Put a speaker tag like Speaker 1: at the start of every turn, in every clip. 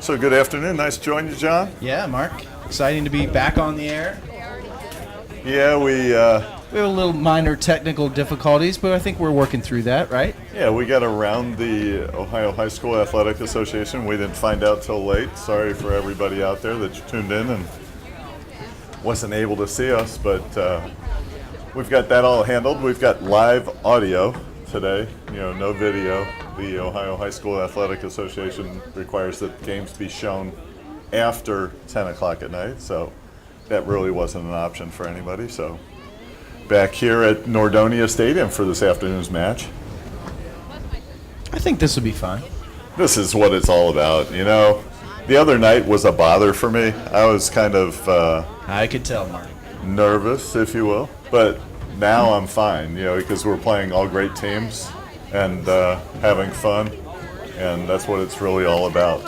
Speaker 1: So good afternoon. Nice to join you, John.
Speaker 2: Yeah, Mark. Exciting to be back on the air.
Speaker 1: Yeah, we
Speaker 2: We have a little minor technical difficulties, but I think we're working through that, right?
Speaker 1: we got around the Ohio High School Athletic Association. We didn't find out till late. Sorry for everybody out there that tuned in and wasn't able to see us, but we've got that all handled. We've got live audio today. No video. The Ohio High School Athletic Association requires that games be shown after 10 o'clock at night, so that really wasn't an option for anybody. So back here at Nordonia Stadium for this afternoon's match.
Speaker 2: I think this will be fun.
Speaker 1: This is what it's all about. The other night was a bother for me. I was kind of
Speaker 2: I could tell, Mark.
Speaker 1: nervous, if you will, but now I'm fine, because we're playing all great teams and having fun, and that's what it's really all about.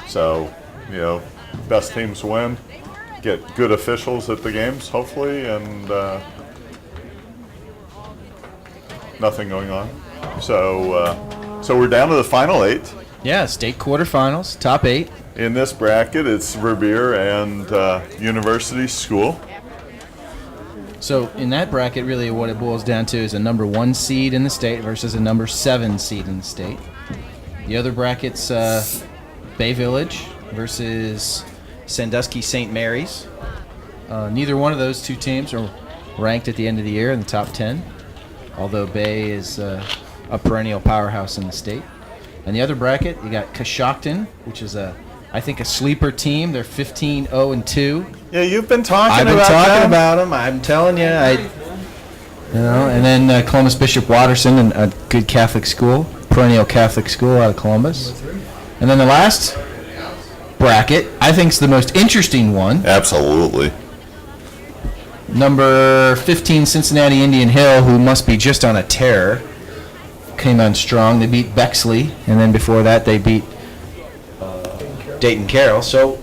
Speaker 1: So, best teams win, get good officials at the games, hopefully, and nothing going on. So we're down to the final 8.
Speaker 2: Yeah, state quarterfinals, top 8.
Speaker 1: In this bracket, it's Revere and University School.
Speaker 2: So in that bracket, really what it boils down to is a number 1 seed in the state versus a number 7 seed in the state. The other brackets, Bay Village versus Sandusky St. Mary's. Neither one of those two teams are ranked at the end of the year in the top 10, although Bay is a perennial powerhouse in the state. And the other bracket, you got Coshocton, which is I think a sleeper team. They're 15-0-2.
Speaker 1: Yeah, you've been talking
Speaker 2: I've been
Speaker 1: about
Speaker 2: talking
Speaker 1: them.
Speaker 2: about them. I'm telling you, and then Columbus Bishop Watterson, a good Catholic school, perennial Catholic school out of Columbus. And then the last bracket, I think is the most interesting one.
Speaker 1: Absolutely.
Speaker 2: Number 15, Cincinnati Indian Hill, who must be just on a tear, came on strong. They beat Bexley, and then before that they beat Dayton Carroll. So,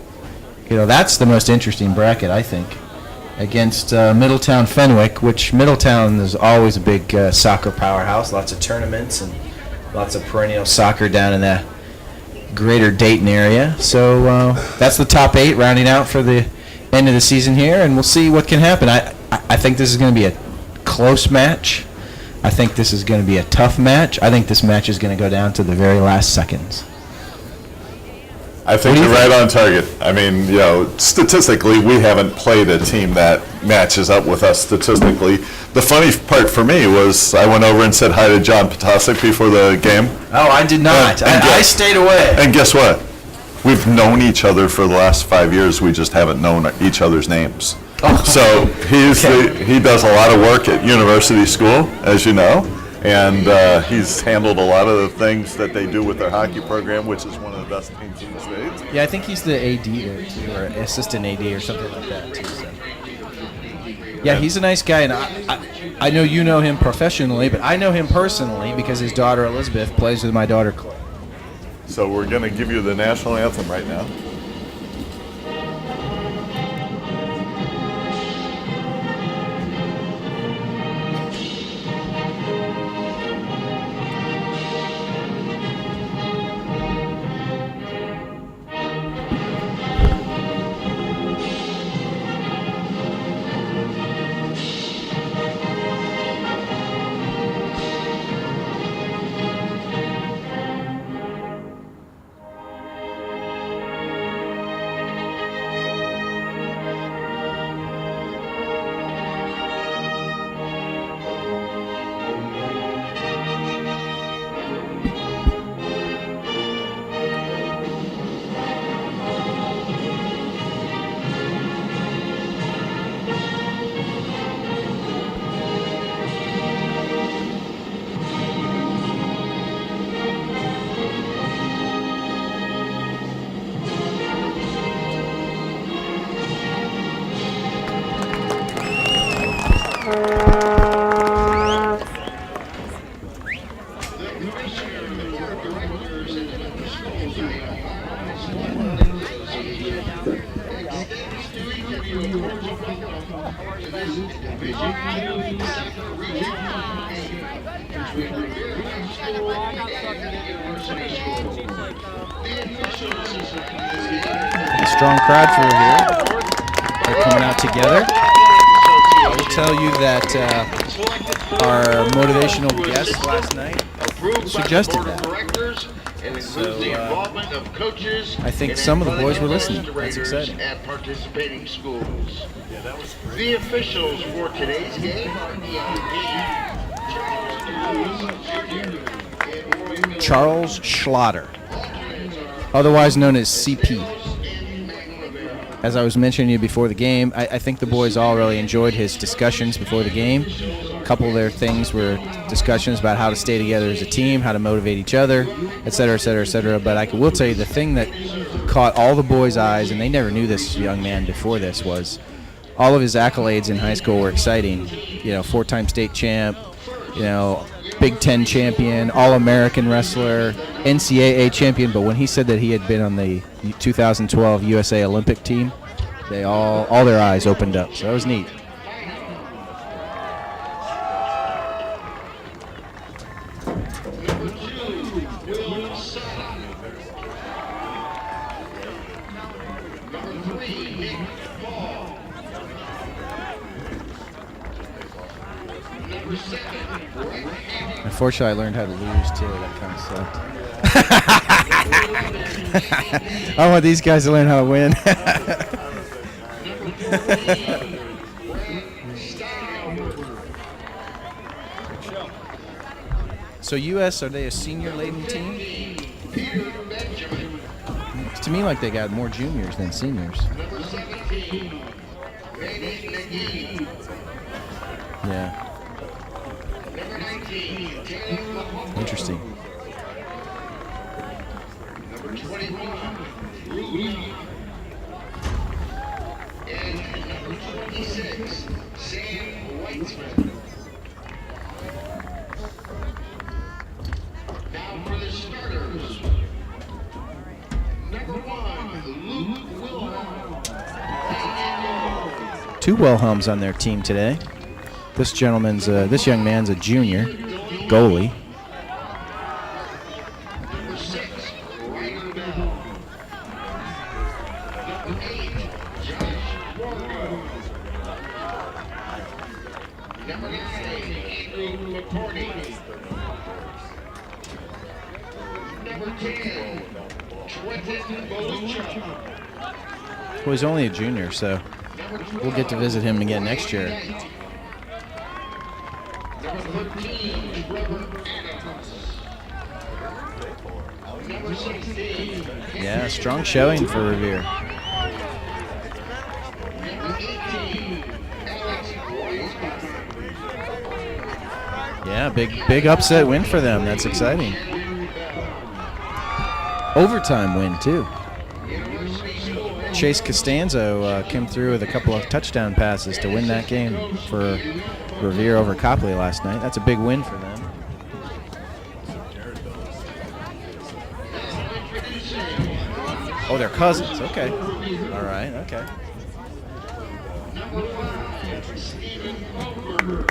Speaker 2: that's the most interesting bracket, I think, against Middletown Fenwick, which Middletown is always a big soccer powerhouse. Lots of tournaments and lots of perennial soccer down in the greater Dayton area. So that's the top 8 rounding out for the end of the season here, and we'll see what can happen. I think this is going to be a close match. I think this is going to be a tough match. I think this match is going to go down to the very last seconds.
Speaker 1: I think you're right on target. I mean, statistically, we haven't played a team that matches up with us statistically. The funny part for me was I went over and said hi to John Potasic before the game.
Speaker 2: Oh, I did not. I stayed away.
Speaker 1: And guess what? We've known each other for the last 5 years. We just haven't known each other's names.
Speaker 2: Oh.
Speaker 1: So he does a lot of work at University School, as you know, and he's handled a lot of the things that they do with their hockey program, which is one of the best teams in the state.
Speaker 2: Yeah, I think he's the AD there too, or assistant AD or something like that too. So. Yeah, he's a nice guy, and I know you know him professionally, but I know him personally because his daughter Elizabeth plays with my daughter Claire.
Speaker 1: So we're going to give you the national anthem right now.
Speaker 2: A strong crowd for Revere. They're coming out together. I will tell you that our motivational guest last night suggested that. So I think some of the boys were listening. That's exciting.
Speaker 3: At participating schools. The officials for today's game are
Speaker 2: Charles Schlatter, otherwise known as CP. As I was mentioning to you before the game, I think the boys all really enjoyed his discussions before the game. A couple of their things were discussions about how to stay together as a team, how to motivate each other, et cetera, et cetera, et cetera. But I will tell you the thing that caught all the boys' eyes, and they never knew this young man before this, was all of his accolades in high school were exciting. You know, 4-time state champ, you know, Big Ten champion, All-American wrestler, NCAA champion. But when he said that he had been on the 2012 USA Olympic team, they all their eyes opened up. So that was neat. Unfortunately, I learned how to lose too. That kind of sucked. I want these guys to learn how to win. So US, are they a senior-laden team? It's to me like they got more juniors than seniors. Yeah. Interesting.
Speaker 3: number 21, Ruby. And number 26, Sam Weitzman. Now for the starters. Number 1, Luke Wilhelm.
Speaker 2: 2 Wilhelms on their team today. This young man's a junior goalie.
Speaker 3: Number 6, Ryder Bell. Number 8, Josh Borgo. Number 9, Andrew McCordy. Number 10, Trenton Belucha.
Speaker 2: Well, he's only a junior, so we'll get to visit him again next year.
Speaker 3: Number 13, Robert Adams. Number 16,
Speaker 2: Yeah, strong showing for Revere.
Speaker 3: Number 18, Alex Weisbach.
Speaker 2: Yeah, big upset win for them. That's exciting. Overtime win, too. Chase Costanzo came through with a couple of touchdown passes to win that game for Revere over Copley last night. That's a big win for them. Oh, they're cousins. Okay. All right. Okay.
Speaker 3: Number 5, Stephen Poker.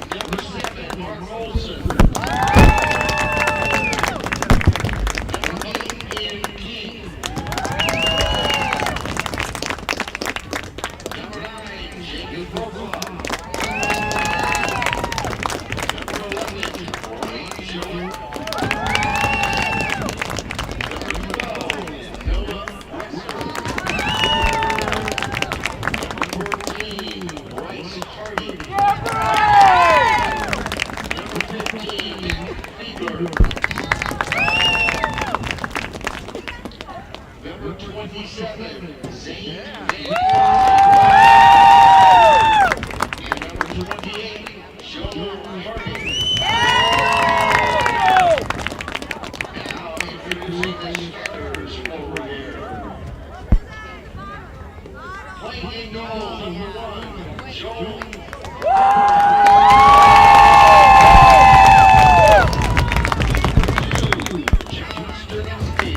Speaker 3: Number 7, Mark Olson. Number 8, Ian King. Number 9, Jacob Brokaw. Number 11, Ryan Joe. Number 12, Noah Wexler. Number 14, Bryce Hardy. Number 15, Bieber. Number 27, Zane Van. And number 28, Joe Hardy. Now introducing the starters over here. Playing in goal, number 1, Joel. Number 2, John Sternowski.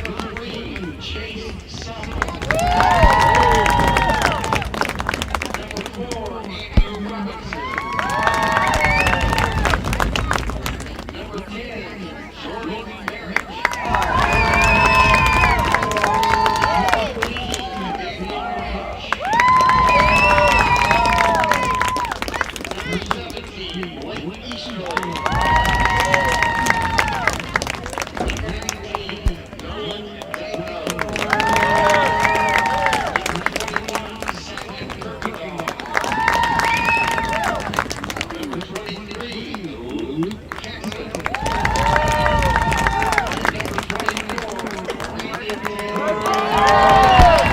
Speaker 3: Number 3, Chase Summer.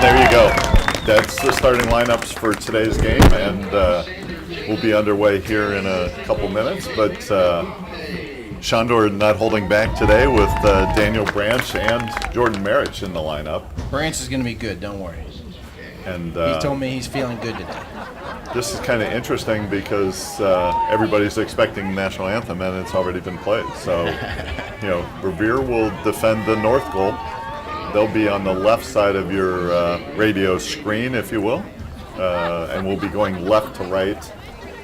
Speaker 1: There you go. That's the starting lineups for today's game, and we'll be underway here in a couple minutes. But Shondor not holding back today with Daniel Branch and Jordan Marich in the lineup.
Speaker 2: Branch is going to be good, don't worry.
Speaker 1: And
Speaker 2: He told me he's feeling good today.
Speaker 1: this is kind of interesting because everybody's expecting the national anthem, and it's already been played. So, Revere will defend the north goal. They'll be on the left side of your radio screen, if you will, and we'll be going left to right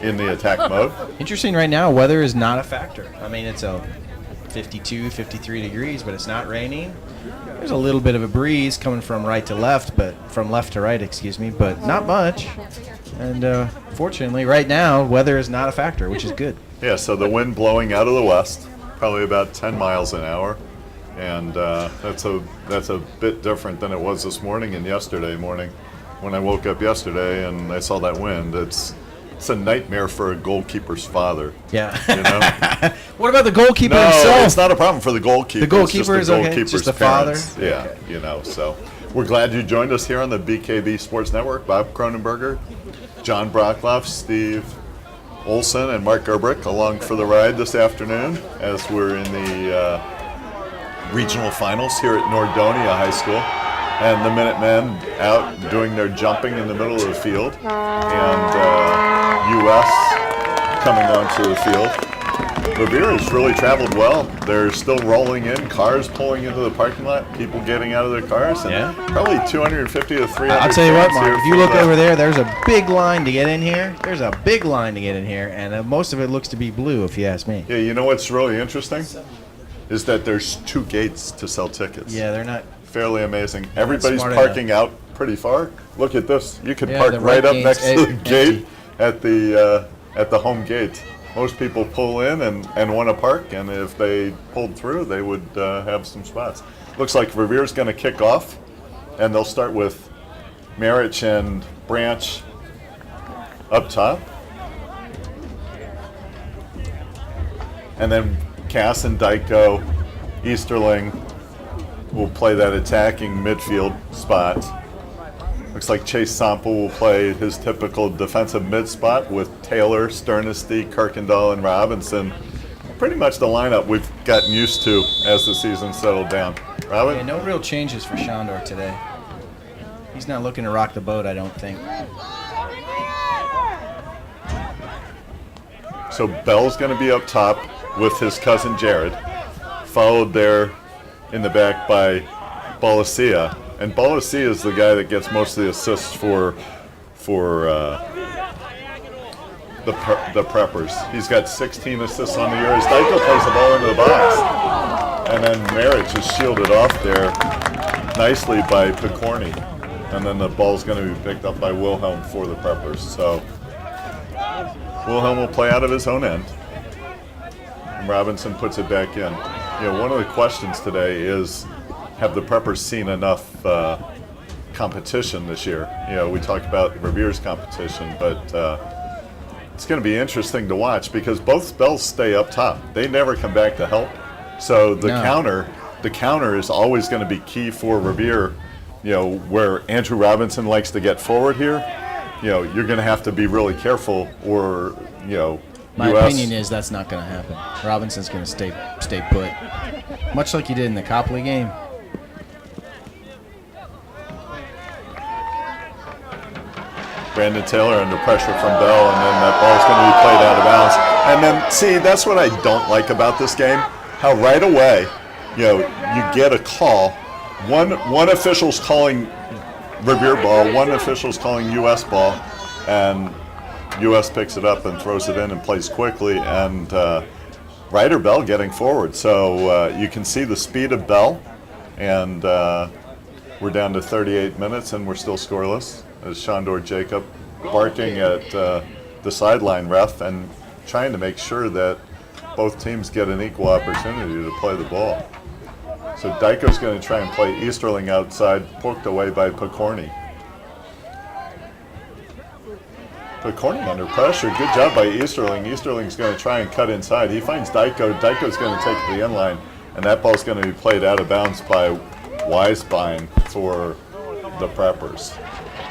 Speaker 1: in the attack mode.
Speaker 2: Interesting right now, weather is not a factor. I mean, it's a 52, 53 degrees, but it's not raining. There's a little bit of a breeze coming from right to left, but from left to right, excuse me, but not much. And fortunately, right now, weather is not a factor, which is good.
Speaker 1: Yeah, so the wind blowing out of the west, probably about 10 miles an hour. And that's a bit different than it was this morning and yesterday morning. When I woke up yesterday and I saw that wind, it's a nightmare for a goalkeeper's father.
Speaker 2: Yeah. What about the goalkeeper
Speaker 1: No,
Speaker 2: himself?
Speaker 1: it's not a problem for the goalkeeper.
Speaker 2: The goalkeeper
Speaker 1: it's
Speaker 2: is
Speaker 1: just
Speaker 2: okay,
Speaker 1: goalkeeper's
Speaker 2: just the
Speaker 1: parents.
Speaker 2: father?
Speaker 1: Yeah,
Speaker 2: Okay.
Speaker 1: So we're glad you joined us here on the BKB Sports Network. Bob Cronenberger, John Brockloff, Steve Olson, and Mark Gerbrick along for the ride this afternoon as we're in the regional finals here at Nordonia High School. And the Minutemen out doing their jumping in the middle of the field. And U.S. coming onto the field. Revere has really traveled well. They're still rolling in, cars pulling into the parking lot, people getting out of their cars, and probably 250 to 300.
Speaker 2: I'll tell you what, Mark,
Speaker 1: here
Speaker 2: if you look over there's a big line to get in here. There's a big line to get in here, and most of it looks to be blue, if you ask me.
Speaker 1: Yeah, you know what's really interesting? Is that there's 2 gates to sell tickets.
Speaker 2: Yeah, they're not.
Speaker 1: Fairly amazing. Everybody's
Speaker 2: smart
Speaker 1: parking out pretty far. Look at this. You could
Speaker 2: Yeah,
Speaker 1: park
Speaker 2: the
Speaker 1: right
Speaker 2: right
Speaker 1: up
Speaker 2: gate's
Speaker 1: next to the
Speaker 2: empty.
Speaker 1: gate at the home gate. Most people pull in and want to park, and if they pulled through, they would have some spots. Looks like Revere's going to kick off, and they'll start with Marich and Branch up top. And then Cass and Dyko, Easterling will play that attacking midfield spot. Looks like Chase Sample will play his typical defensive mid spot with Taylor, Sternesti, Kirkendall, and Robinson. Pretty much the lineup we've gotten used to as the season settled down. Robin?
Speaker 2: Yeah, no real changes for Shondor today. He's not looking to rock the boat, I don't think.
Speaker 1: So Bell's going to be up top with his cousin Jared, followed there in the back by Bolasia. And Bolasia is the guy that gets most of the assists for the Preppers. He's got 16 assists on the year. As Dyko plays the ball into the box. And then Marich is shielded off there nicely by Picorni. And then the ball's going to be picked up by Wilhelm for the Preppers. So Wilhelm will play out of his own end. And Robinson puts it back in. One of the questions today is, have the Preppers seen enough competition this year? We talked about Revere's competition, but it's going to be interesting to watch because both spells stay up top. They never come back to help. So the counter is always going to be key for Revere. Where Andrew Robinson likes to get forward here, you're going to have to be really careful, or
Speaker 2: My
Speaker 1: US
Speaker 2: opinion is that's not going to happen. Robinson's going to stay put, much like he did in the Copley game.
Speaker 1: Brandon Taylor under pressure from Bell, and then that ball's going to be played out of bounds. And then, see, that's what I don't like about this game, how right away, you get a call. One official's calling Revere ball, one official's calling U.S. ball, and U.S. picks it up and throws it in and plays quickly, and Ryder Bell getting forward. So you can see the speed of Bell, and we're down to 38 minutes, and we're still scoreless. As Shondor Jacob barking at the sideline ref and trying to make sure that both teams get an equal opportunity to play the ball. So Dyko's going to try and play Easterling outside, poked away by Picorni. Picorni under pressure. Good job by Easterling. Easterling's going to try and cut inside. He finds Dyko. Dyko's going to take it to the end line, and that ball's going to be played out of bounds by Weisbein for the Preppers.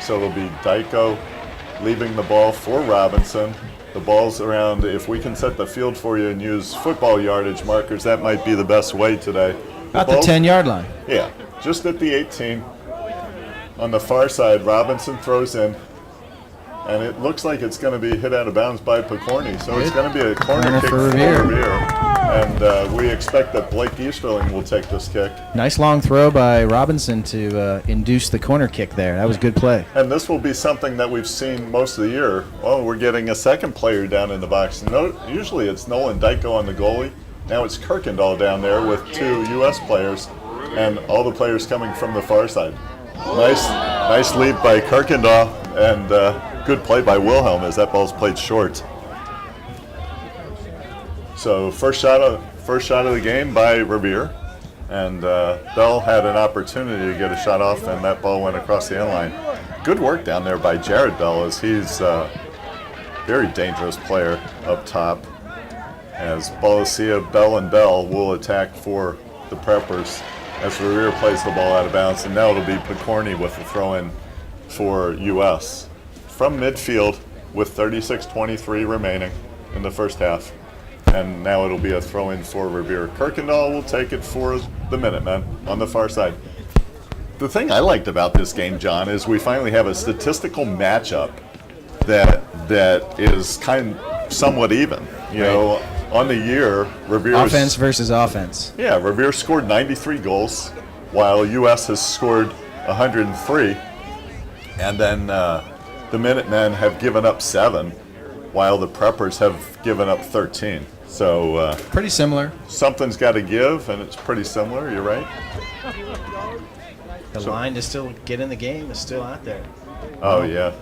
Speaker 1: So it'll be Dyko leaving the ball for Robinson. The ball's around, if we can set the field for you and use football yardage markers, that might be the best way today.
Speaker 2: About the 10-yard line.
Speaker 1: Yeah, just at the 18. On the far side, Robinson throws in, and it looks like it's going to be hit out of bounds by Picorni. So it's going to be a corner kick for Revere. And we expect that Blake Easterling will take this kick.
Speaker 2: Nice long throw by Robinson to induce the corner kick there. That was a good play.
Speaker 1: And this will be something that we've seen most of the year. Oh, we're getting a second player down in the box. Usually it's Nolan Dyko on the goalie. Now it's Kirkendall down there with 2 U.S. players, and all the players coming from the far side. Nice lead by Kirkendall, and good play by Wilhelm as that ball's played short. So first shot of the game by Revere, and Bell had an opportunity to get a shot off, and that ball went across the end line. Good work down there by Jared Bell, as he's a very dangerous player up top. As Balasia, Bell, and Bell will attack for the Preppers as Revere plays the ball out of bounds, and now it'll be Picorni with the throw-in for U.S. from midfield with 36:23 remaining in the first half. And now it'll be a throw-in for Revere. Kirkendall will take it for the Minutemen on the far side. The thing I liked about this game, John, is we finally have a statistical matchup that is kind of somewhat even. You know, on the year, Revere
Speaker 2: offense versus offense.
Speaker 1: Yeah, Revere scored 93 goals, while U.S. has scored 103. And then the Minutemen have given up 7, while the Preppers have given up 13. So
Speaker 2: pretty similar.
Speaker 1: Something's got to give, and it's pretty similar. You're right.
Speaker 2: The line to still get in the game is still out there.
Speaker 1: Oh yeah.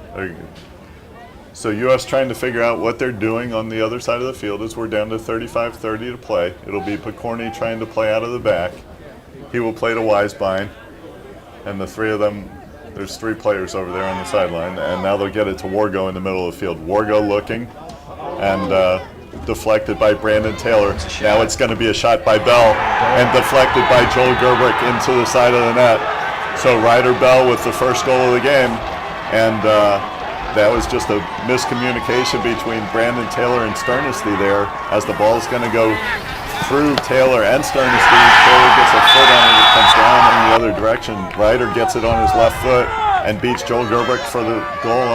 Speaker 1: So U.S. trying to figure out what they're doing on the other side of the field as we're down to 35-30 to play. It'll be Picorni trying to play out of the back. He will play to Weisbein, and the 3 of them. There's 3 players over there on the sideline, and now they'll get it to Wargo in the middle of the field. Wargo looking, and deflected by Brandon Taylor. Now it's going to be a shot by Bell, and deflected by Joel Gerbrick into the side of the net. So Ryder Bell with the first goal of the game, and that was just a miscommunication between Brandon Taylor and Sternesti there, as the ball's going to go through Taylor and Sternesti. Taylor gets a foot on it, it comes down in the other direction. Ryder gets it on his left foot and beats Joel Gerbrick for the goal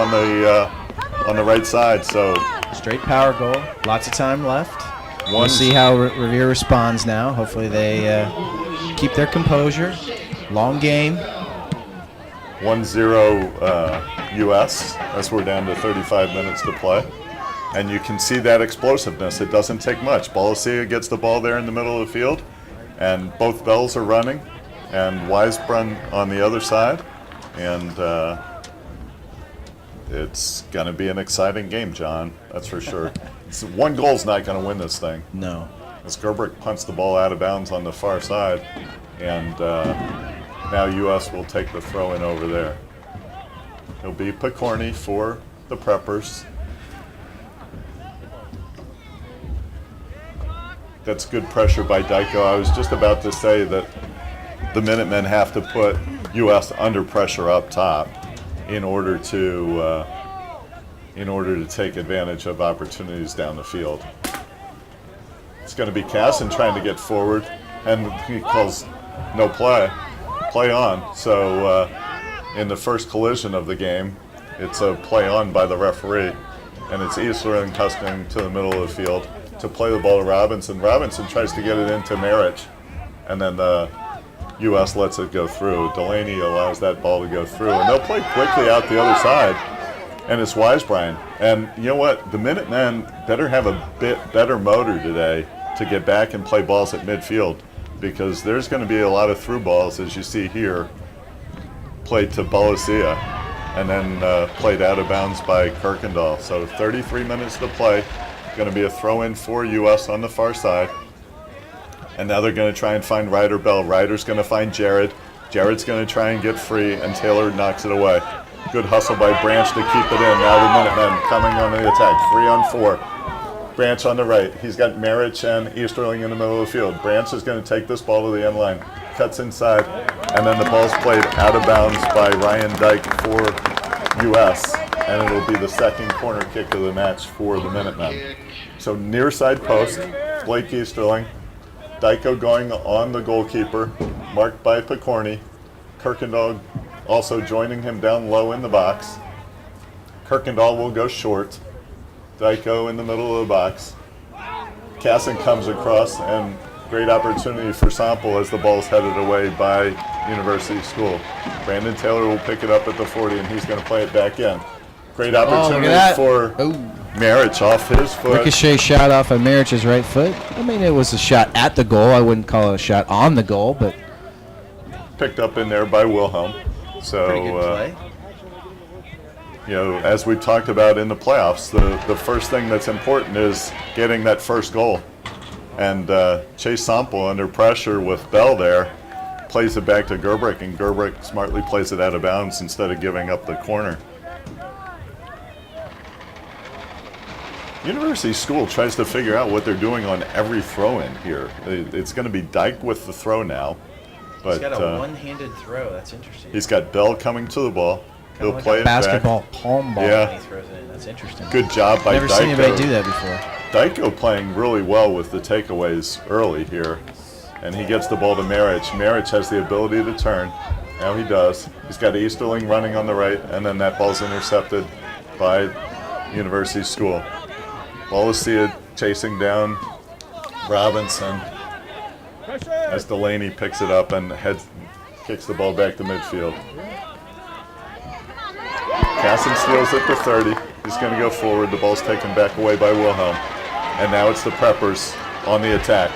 Speaker 1: on the right side. So
Speaker 2: straight power goal, lots of time left. We'll see how Revere responds now. Hopefully they keep their composure. Long game.
Speaker 1: 1-0 U.S. as we're down to 35 minutes to play. And you can see that explosiveness. It doesn't take much. Balasia gets the ball there in the middle of the field, and both Bells are running, and Weisbrunn on the other side. And it's going to be an exciting game, John. That's for sure. One goal's not going to win this thing.
Speaker 2: No.
Speaker 1: As Gerbrick punts the ball out of bounds on the far side, and now U.S. will take the throw-in over there. It'll be Picorni for the Preppers. That's good pressure by Dyko. I was just about to say that the Minutemen have to put U.S. under pressure up top in order to take advantage of opportunities down the field. It's going to be Casson trying to get forward, and he calls no play on. So in the first collision of the game, it's a play on by the referee, and it's Easterling hustling to the middle of the field to play the ball to Robinson. Robinson tries to get it into Marich, and then the U.S. lets it go through. Delaney allows that ball to go through, and they'll play quickly out the other side, and it's Weisbrunn. And you know what? The Minutemen better have a bit better motor today to get back and play balls at midfield, because there's going to be a lot of through balls, as you see here, played to Balasia, and then played out of bounds by Kirkendall. So 33 minutes to play. Going to be a throw-in for U.S. on the far side. And now they're going to try and find Ryder Bell. Ryder's going to find Jared. Jared's going to try and get free, and Taylor knocks it away. Good hustle by Branch to keep it in. Now the Minutemen coming on the attack. 3-on-4. Branch on the right. He's got Marich and Easterling in the middle of the field. Branch is going to take this ball to the end line. Cuts inside, and then the ball's played out of bounds by Ryan Dyke for U.S., and it'll be the second corner kick of the match for the Minutemen. So near side post, Blake Easterling, Dyko going on the goalkeeper, marked by Picorni. Kirkendall also joining him down low in the box. Kirkendall will go short. Dyko in the middle of the box. Casson comes across, and great opportunity for Sample as the ball's headed away by University School. Brandon Taylor will pick it up at the 40, and he's going to play it back in. Great opportunity for Marich off his foot.
Speaker 2: Ricochet shot off of Marich's right foot. I mean, it was a shot at the goal. I wouldn't call it a shot on the goal, but
Speaker 1: picked up in there by Wilhelm. So,
Speaker 2: pretty good play.
Speaker 1: As we've talked about in the playoffs, the first thing that's important is getting that first goal. And Chase Sample, under pressure with Bell there, plays it back to Gerbrick, and Gerbrick smartly plays it out of bounds instead of giving up the corner. University School tries to figure out what they're doing on every throw-in here. It's going to be Dyke with the throw now. But,
Speaker 2: he's got a one-handed throw. That's interesting.
Speaker 1: He's got Bell coming to the ball. He'll
Speaker 2: like
Speaker 1: play
Speaker 2: a
Speaker 1: it
Speaker 2: basketball
Speaker 1: back.
Speaker 2: palm ball when he throws it in. That's interesting.
Speaker 1: Good job by Dyko.
Speaker 2: Never seen anybody do that before.
Speaker 1: Dyko playing really well with the takeaways early here. And he gets the ball to Marich. Marich has the ability to turn. Now he does. He's got Easterling running on the right, and then that ball's intercepted by University School. Bolisia chasing down Robinson as Delaney picks it up and kicks the ball back to midfield. Casson steals it to 30. He's going to go forward. The ball's taken back away by Wilhelm. And now it's the Preppers on the attack.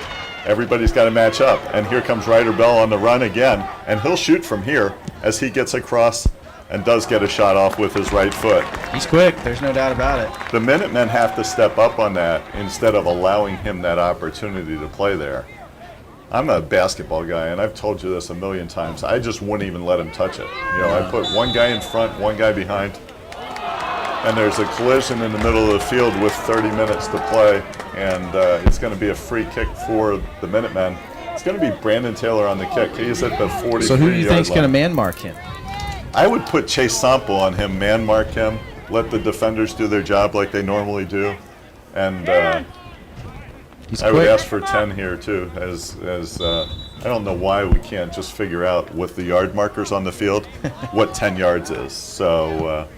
Speaker 1: Everybody's got to match up. And here comes Ryder Bell on the run again. And he'll shoot from here as he gets across and does get a shot off with his right foot.
Speaker 2: He's quick. There's no doubt about it.
Speaker 1: The Minutemen have to step up on that instead of allowing him that opportunity to play there. I'm a basketball guy, and I've told you this a million times. I just wouldn't even let him touch it. I put one guy in front, one guy behind, and there's a collision in the middle of the field with 30 minutes to play, and it's going to be a free kick for the Minutemen. It's going to be Brandon Taylor on the kick. He's at the 43-yard line.
Speaker 2: So who do you think's going to man mark him?
Speaker 1: I would put Chase Sample on him, man mark him, let the defenders do their job like they normally do, and I would ask for 10 here too, as I don't know why we can't just figure out with the yard markers on the field what 10 yards is. So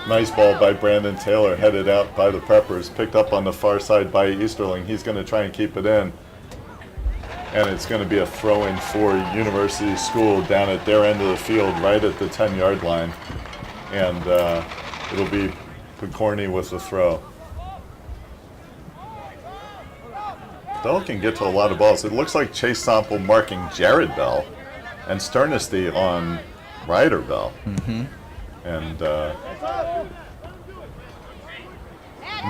Speaker 1: nice ball by Brandon Taylor, headed out by the Preppers, picked up on the far side by Easterling. He's going to try and keep it in. And it's going to be a throw-in for University School down at their end of the field, right at the 10-yard line. And it'll be Picorni with the throw. Bell can get to a lot of balls. It looks like Chase Sample marking Jared Bell and Sternesty on Ryder Bell. Mm-hmm. And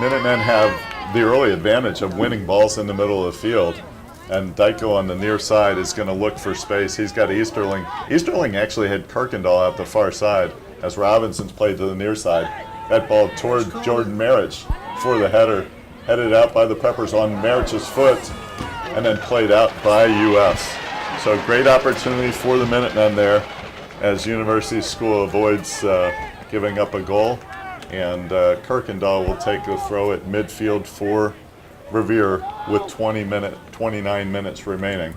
Speaker 1: Minutemen have the early advantage of winning balls in the middle of the field. And Dyko on the near side is going to look for space. He's got Easterling. Easterling actually had Kirkendall out the far side as Robinson's played to the near side. That ball toward Jordan Marich for the header. Headed out by the Preppers on Marich's foot and then played out by U.S. So great opportunity for the Minutemen there as University School avoids giving up a goal. And Kirkendall will take a throw at midfield for Revere with 29 minutes remaining.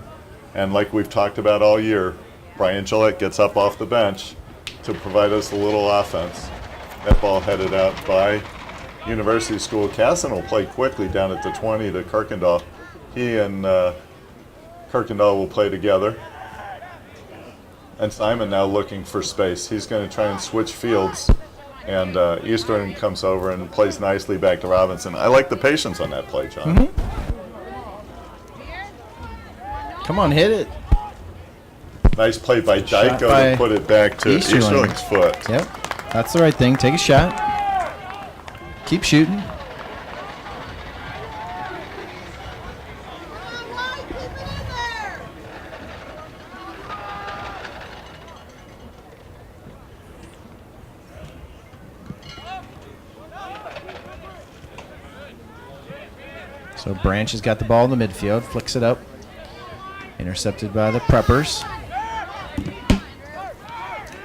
Speaker 1: And like we've talked about all year, Brian Gillette gets up off the bench to provide us a little offense. That ball headed out by University School. Casson will play quickly down at the 20 to Kirkendall. He and Kirkendall will play together. And Simon now looking for space. He's going to try and switch fields. And Eastern comes over and plays nicely back to Robinson. I like the patience on that play, John.
Speaker 2: Mm-hmm. Come on, hit it.
Speaker 1: Nice play by Dyko to put it back to Easterling's foot.
Speaker 2: Yep, that's the right thing. Take a shot. Keep shooting. So Branch has got the ball in the midfield, flicks it up. And Intercepted by the Preppers.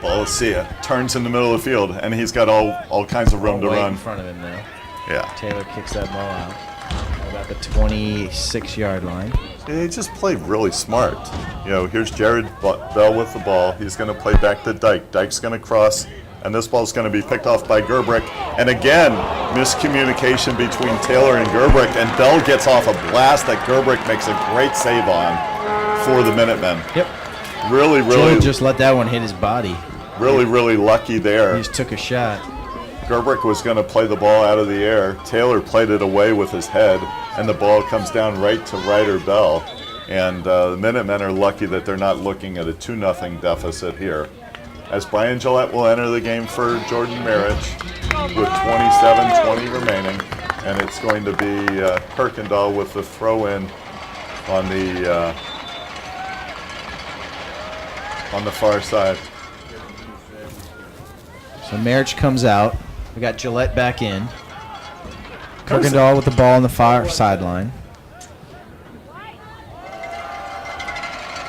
Speaker 1: Bolasia turns in the middle of the field, and he's got all kinds of room to
Speaker 2: Way
Speaker 1: run.
Speaker 2: in front of him now.
Speaker 1: Yeah.
Speaker 2: Taylor kicks that ball out. About the 26-yard line.
Speaker 1: He just played really smart. Here's Jared Bell with the ball. He's going to play back to Dyke. Dyke's going to cross, and this ball's going to be picked off by Gerbrick. And again, miscommunication between Taylor and Gerbrick, and Bell gets off a blast that Gerbrick makes a great save on for the Minutemen.
Speaker 2: Yep.
Speaker 1: Really,
Speaker 2: Joe just let that one hit his body.
Speaker 1: really, really lucky there.
Speaker 2: He just took a shot.
Speaker 1: Gerbrick was going to play the ball out of the air. Taylor played it away with his head, and the ball comes down right to Ryder Bell. And the Minutemen are lucky that they're not looking at a 2-0 deficit here. As Brian Gillette will enter the game for Jordan Marriage with 27:20 remaining, and it's going to be Kirkendall with the throw-in on the far side.
Speaker 2: So Marriage comes out. We got Gillette back in. Kirkendall with the ball on the far sideline.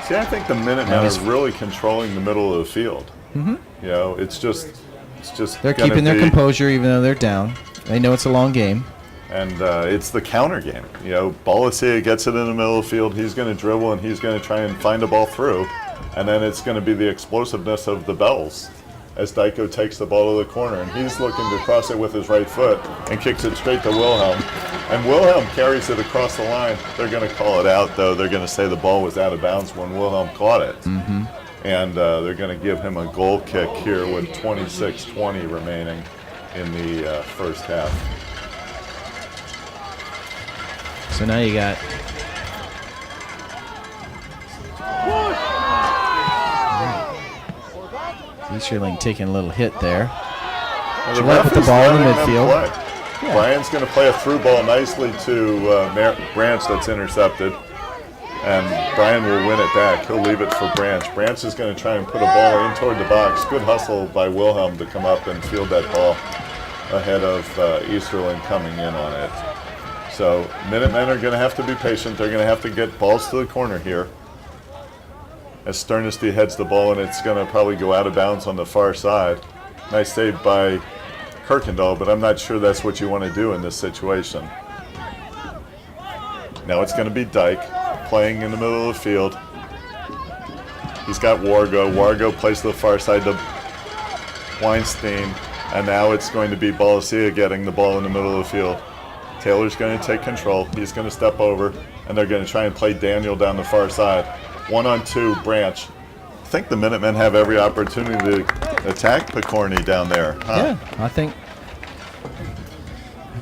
Speaker 1: See, I think the Minutemen are really controlling the middle of the field. Mm-hmm. It's just
Speaker 2: They're keeping their composure even though they're down. They know it's a long game.
Speaker 1: And it's the counter game. Bolasia gets it in the middle of the field. He's going to dribble, and he's going to try and find a ball through. And then it's going to be the explosiveness of the Bells as Dyko takes the ball to the corner. And he's looking to cross it with his right foot and kicks it straight to Wilhelm. And Wilhelm carries it across the line. They're going to call it out, though. They're going to say the ball was out of bounds when Wilhelm caught it.
Speaker 2: Mm-hmm.
Speaker 1: And they're going to give him a goal kick here with 26:20 remaining in the first half.
Speaker 2: So now you got Easterling taking a little hit there.
Speaker 1: Well,
Speaker 2: Gillette with the ball in the midfield.
Speaker 1: Yeah. Brian's going to play a through ball nicely to Branch that's intercepted. And Brian will win it back. He'll leave it for Branch. Branch is going to try and put a ball in toward the box. Good hustle by Wilhelm to come up and field that ball ahead of Easterling coming in on it. So Minutemen are going to have to be patient. They're going to have to get balls to the corner here. As Sternesti heads the ball, and it's going to probably go out of bounds on the far side. Nice save by Kirkendall, but I'm not sure that's what you want to do in this situation. Now it's going to be Dyke playing in the middle of the field. He's got Wargo. Wargo plays to the far side to Weinstein, and now it's going to be Bolasia getting the ball in the middle of the field. Taylor's going to take control. He's going to step over, and they're going to try and play Daniel down the far side. 1-on-2, Branch. I think the Minutemen have every opportunity to attack Picorni down there. Huh?
Speaker 2: Yeah, I think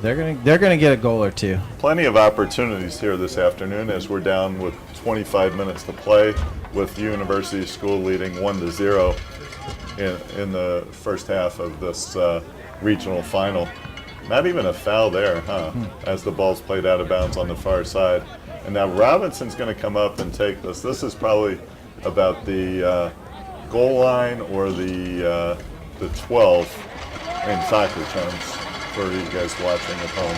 Speaker 2: they're gonna get a goal or two.
Speaker 1: Plenty of opportunities here this afternoon as we're down with 25 minutes to play, with University School leading 1-0 in the first half of this regional final. Not even a foul there, huh? As the ball's played out of bounds on the far side. And now Robinson's going to come up and take this. This is probably about the goal line or the 12 in soccer terms for you guys watching at home.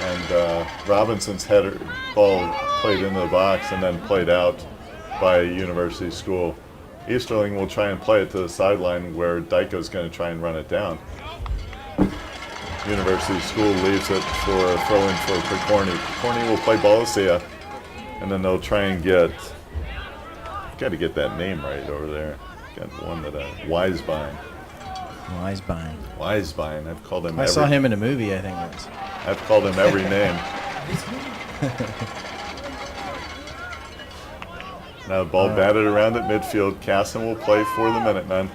Speaker 1: And Robinson's header ball played into the box and then played out by University School. Easterling will try and play it to the sideline where Dyko's going to try and run it down. University School leaves it for a throw-in for Picorni. Picorni will play Bolasia, and then they'll try and got to get that name right over there. Got one that Weisbein. Weisbein. I've called him.
Speaker 2: I saw him in a movie, I think it was.
Speaker 1: I've called him every name. Now the ball batted around at midfield. Casson will play for the Minutemen.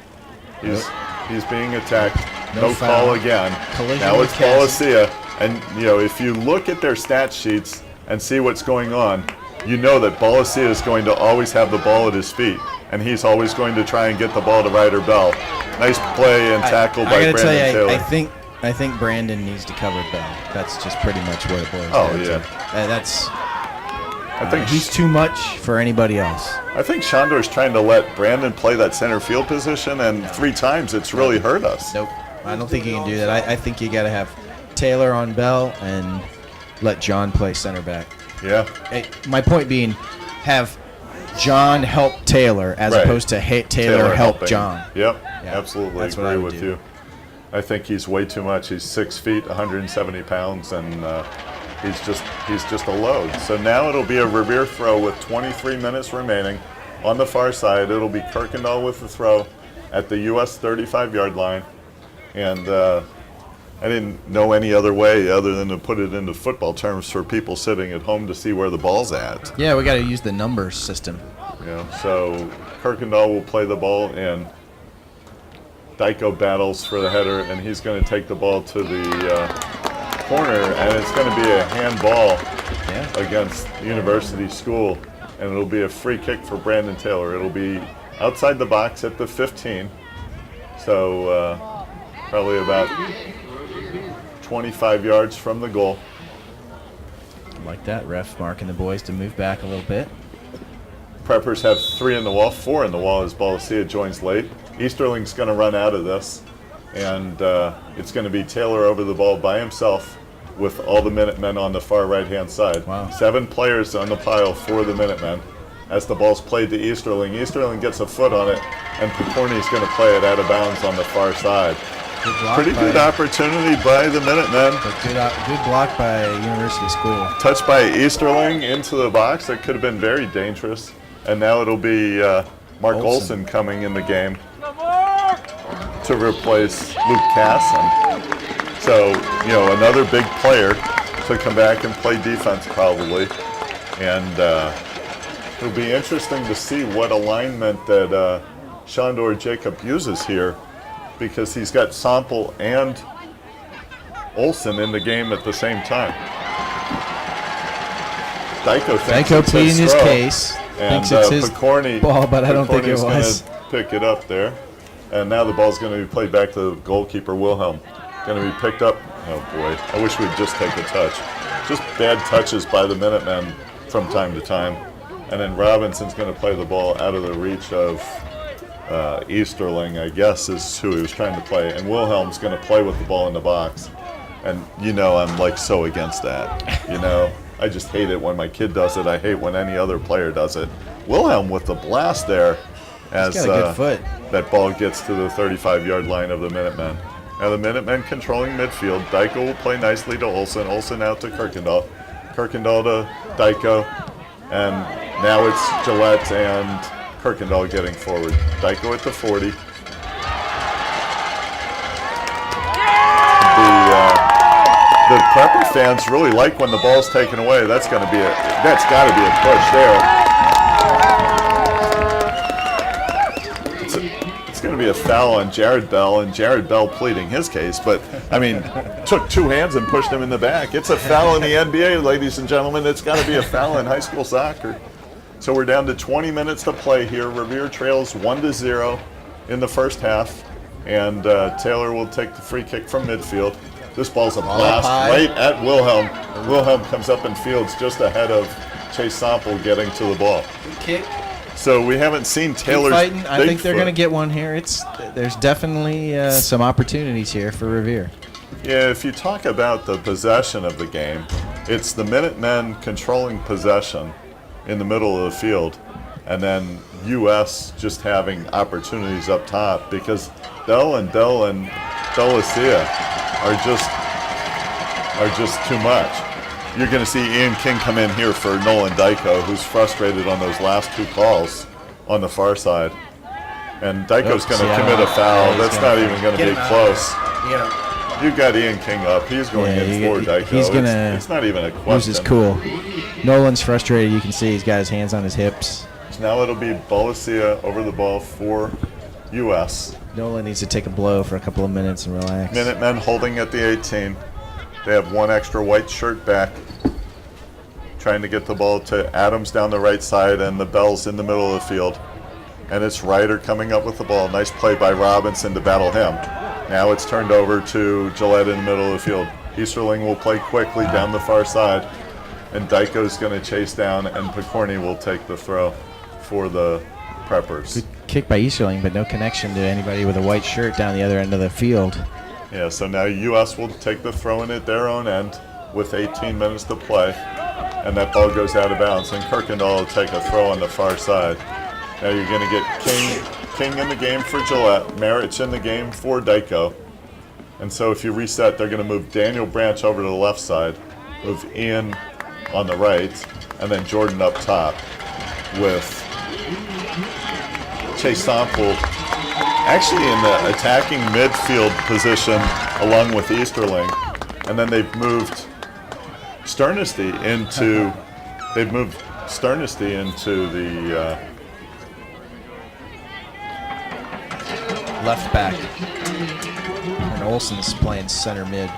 Speaker 1: He's being attacked. No call again.
Speaker 2: Collision
Speaker 1: now
Speaker 2: with
Speaker 1: it's Bolasia. And, if you look at their stat sheets and see what's going on, you know that Bolasia is going to always have the ball at his feet. And he's always going to try and get the ball to Ryder Bell. Nice play and tackle by Brandon Taylor.
Speaker 2: I think Brandon needs to cover Bell. That's just pretty much what it boils down to. I think he's too much for anybody else.
Speaker 1: I think Shondor's trying to let Brandon play that center field position, and 3 times it's really hurt us.
Speaker 2: Nope. I don't think he can do that. I think you got to have Taylor on Bell and let John play center back.
Speaker 1: Yeah.
Speaker 2: Hey, my point being, have John help Taylor as
Speaker 1: Right.
Speaker 2: opposed to Taylor help
Speaker 1: helping.
Speaker 2: John.
Speaker 1: Yep,
Speaker 2: Yeah,
Speaker 1: absolutely
Speaker 2: that's what I
Speaker 1: agree
Speaker 2: would
Speaker 1: with
Speaker 2: do.
Speaker 1: you. I think he's way too much. He's 6 feet, 170 pounds, and he's just a load. So now it'll be a Revere throw with 23 minutes remaining. On the far side, it'll be Kirkendall with the throw at the U.S. 35-yard line. And I didn't know any other way other than to put it into football terms for people sitting at home to see where the ball's at.
Speaker 2: Yeah, we got to use the numbers system.
Speaker 1: So Kirkendall will play the ball, and Dyko battles for the header, and he's going to take the ball to the corner, and it's going to be a handball against University School, and it'll be a free kick for Brandon Taylor. It'll be outside the box at the 15, so probably about 25 yards from the goal.
Speaker 2: Like that, ref marking the boys to move back a little bit.
Speaker 1: Preppers have 3 in the wall, 4 in the wall as Bolasia joins late. Easterling's going to run out of this, and it's going to be Taylor over the ball by himself with all the Minutemen on the far right-hand side.
Speaker 2: Wow.
Speaker 1: 7 players on the pile for the Minutemen. As the ball's played to Easterling, Easterling gets a foot on it, and Picorni's going to play it out of bounds on the far side.
Speaker 2: Good block
Speaker 1: Pretty good opportunity by the Minutemen.
Speaker 2: Good block by University School.
Speaker 1: Touched by Easterling into the box. That could have been very dangerous. And now it'll be Mark Olson coming in the game to replace Luke Casson. So, another big player to come back and play defense probably. And it'll be interesting to see what alignment that Shandor Jacob uses here, because he's got Sample and Olson in the game at the same time. Dyko thinks it's
Speaker 2: pleading his
Speaker 1: throw,
Speaker 2: case.
Speaker 1: and
Speaker 2: Thinks it's his
Speaker 1: Picorni,
Speaker 2: ball, but I don't think it
Speaker 1: Picorni's
Speaker 2: was.
Speaker 1: gonna pick it up there. And now the ball's going to be played back to the goalkeeper, Wilhelm. Going to be picked up. Oh, boy. I wish we'd just take a touch. Just bad touches by the Minutemen from time to time. And then Robinson's going to play the ball out of the reach of Easterling, I guess, is who he was trying to play. And Wilhelm's going to play with the ball in the box. And, I'm like so against that. I just hate it when my kid does it. I hate when any other player does it. Wilhelm with the blast there as
Speaker 2: He's got a good foot.
Speaker 1: That ball gets to the 35-yard line of the Minutemen. Now the Minutemen controlling midfield. Dyko will play nicely to Olson. Olson out to Kirkendall. Kirkendall to Dyko. And now it's Gillette and Kirkendall getting forward. Dyko at the 40. The Prepper fans really like when the ball's taken away. That's got to be a push there. It's going to be a foul on Jared Bell, and Jared Bell pleading his case, but took 2 hands and pushed him in the back. It's a foul in the NBA, ladies and gentlemen. It's got to be a foul in high school soccer. So we're down to 20 minutes to play here. Revere trails 1-0 in the first half, and Taylor will take the free kick from midfield. This ball's a blast right at Wilhelm. Wilhelm comes up and fields just ahead of Chase Sample getting to the ball.
Speaker 2: Good kick.
Speaker 1: So we haven't seen Taylor's
Speaker 2: Fighting. I think they're
Speaker 1: Bigfoot.
Speaker 2: going to get one here. There's definitely some opportunities here for Revere.
Speaker 1: Yeah, if you talk about the possession of the game, it's the Minutemen controlling possession in the middle of the field, and then U.S. just having opportunities up top, because Dell and Bolasia are just too much. You're going to see Ian King come in here for Nolan Dyko, who's frustrated on those last 2 calls on the far side. And Dyko's going to commit a foul. That's not even going to be close. You've got Ian King up. He's going in for Dyko.
Speaker 2: He's going to
Speaker 1: it's not even a question.
Speaker 2: lose his cool. Nolan's frustrated. You can see he's got his hands on his hips.
Speaker 1: Now it'll be Bolasia over the ball for U.S.
Speaker 2: Nolan needs to take a blow for a couple of minutes and relax.
Speaker 1: Minutemen holding at the 18. They have 1 extra white shirt back. Trying to get the ball to Adams down the right side, and the Bell's in the middle of the field. And it's Ryder coming up with the ball. Nice play by Robinson to battle him. Now it's turned over to Gillette in the middle of the field. Easterling will play quickly down the far side, and Dyko's going to chase down, and Picorni will take the throw for the Preppers.
Speaker 2: Good kick by Easterling, but no connection to anybody with a white shirt down the other end of the field.
Speaker 1: Yeah, so now U.S. will take the throw in at their own end with 18 minutes to play. and that ball goes out of bounds. And Kirkendall will take a throw on the far side. Now you're going to get King in the game for Gillette, Marich in the game for Dyko. And so if you reset, they're going to move Daniel Branch over to the left side, move Ian on the right, and then Jordan up top with Chase Sample actually in the attacking midfield position along with Easterling. And then they've moved Sternesty into the
Speaker 2: Left back. And Olsen's playing center mid.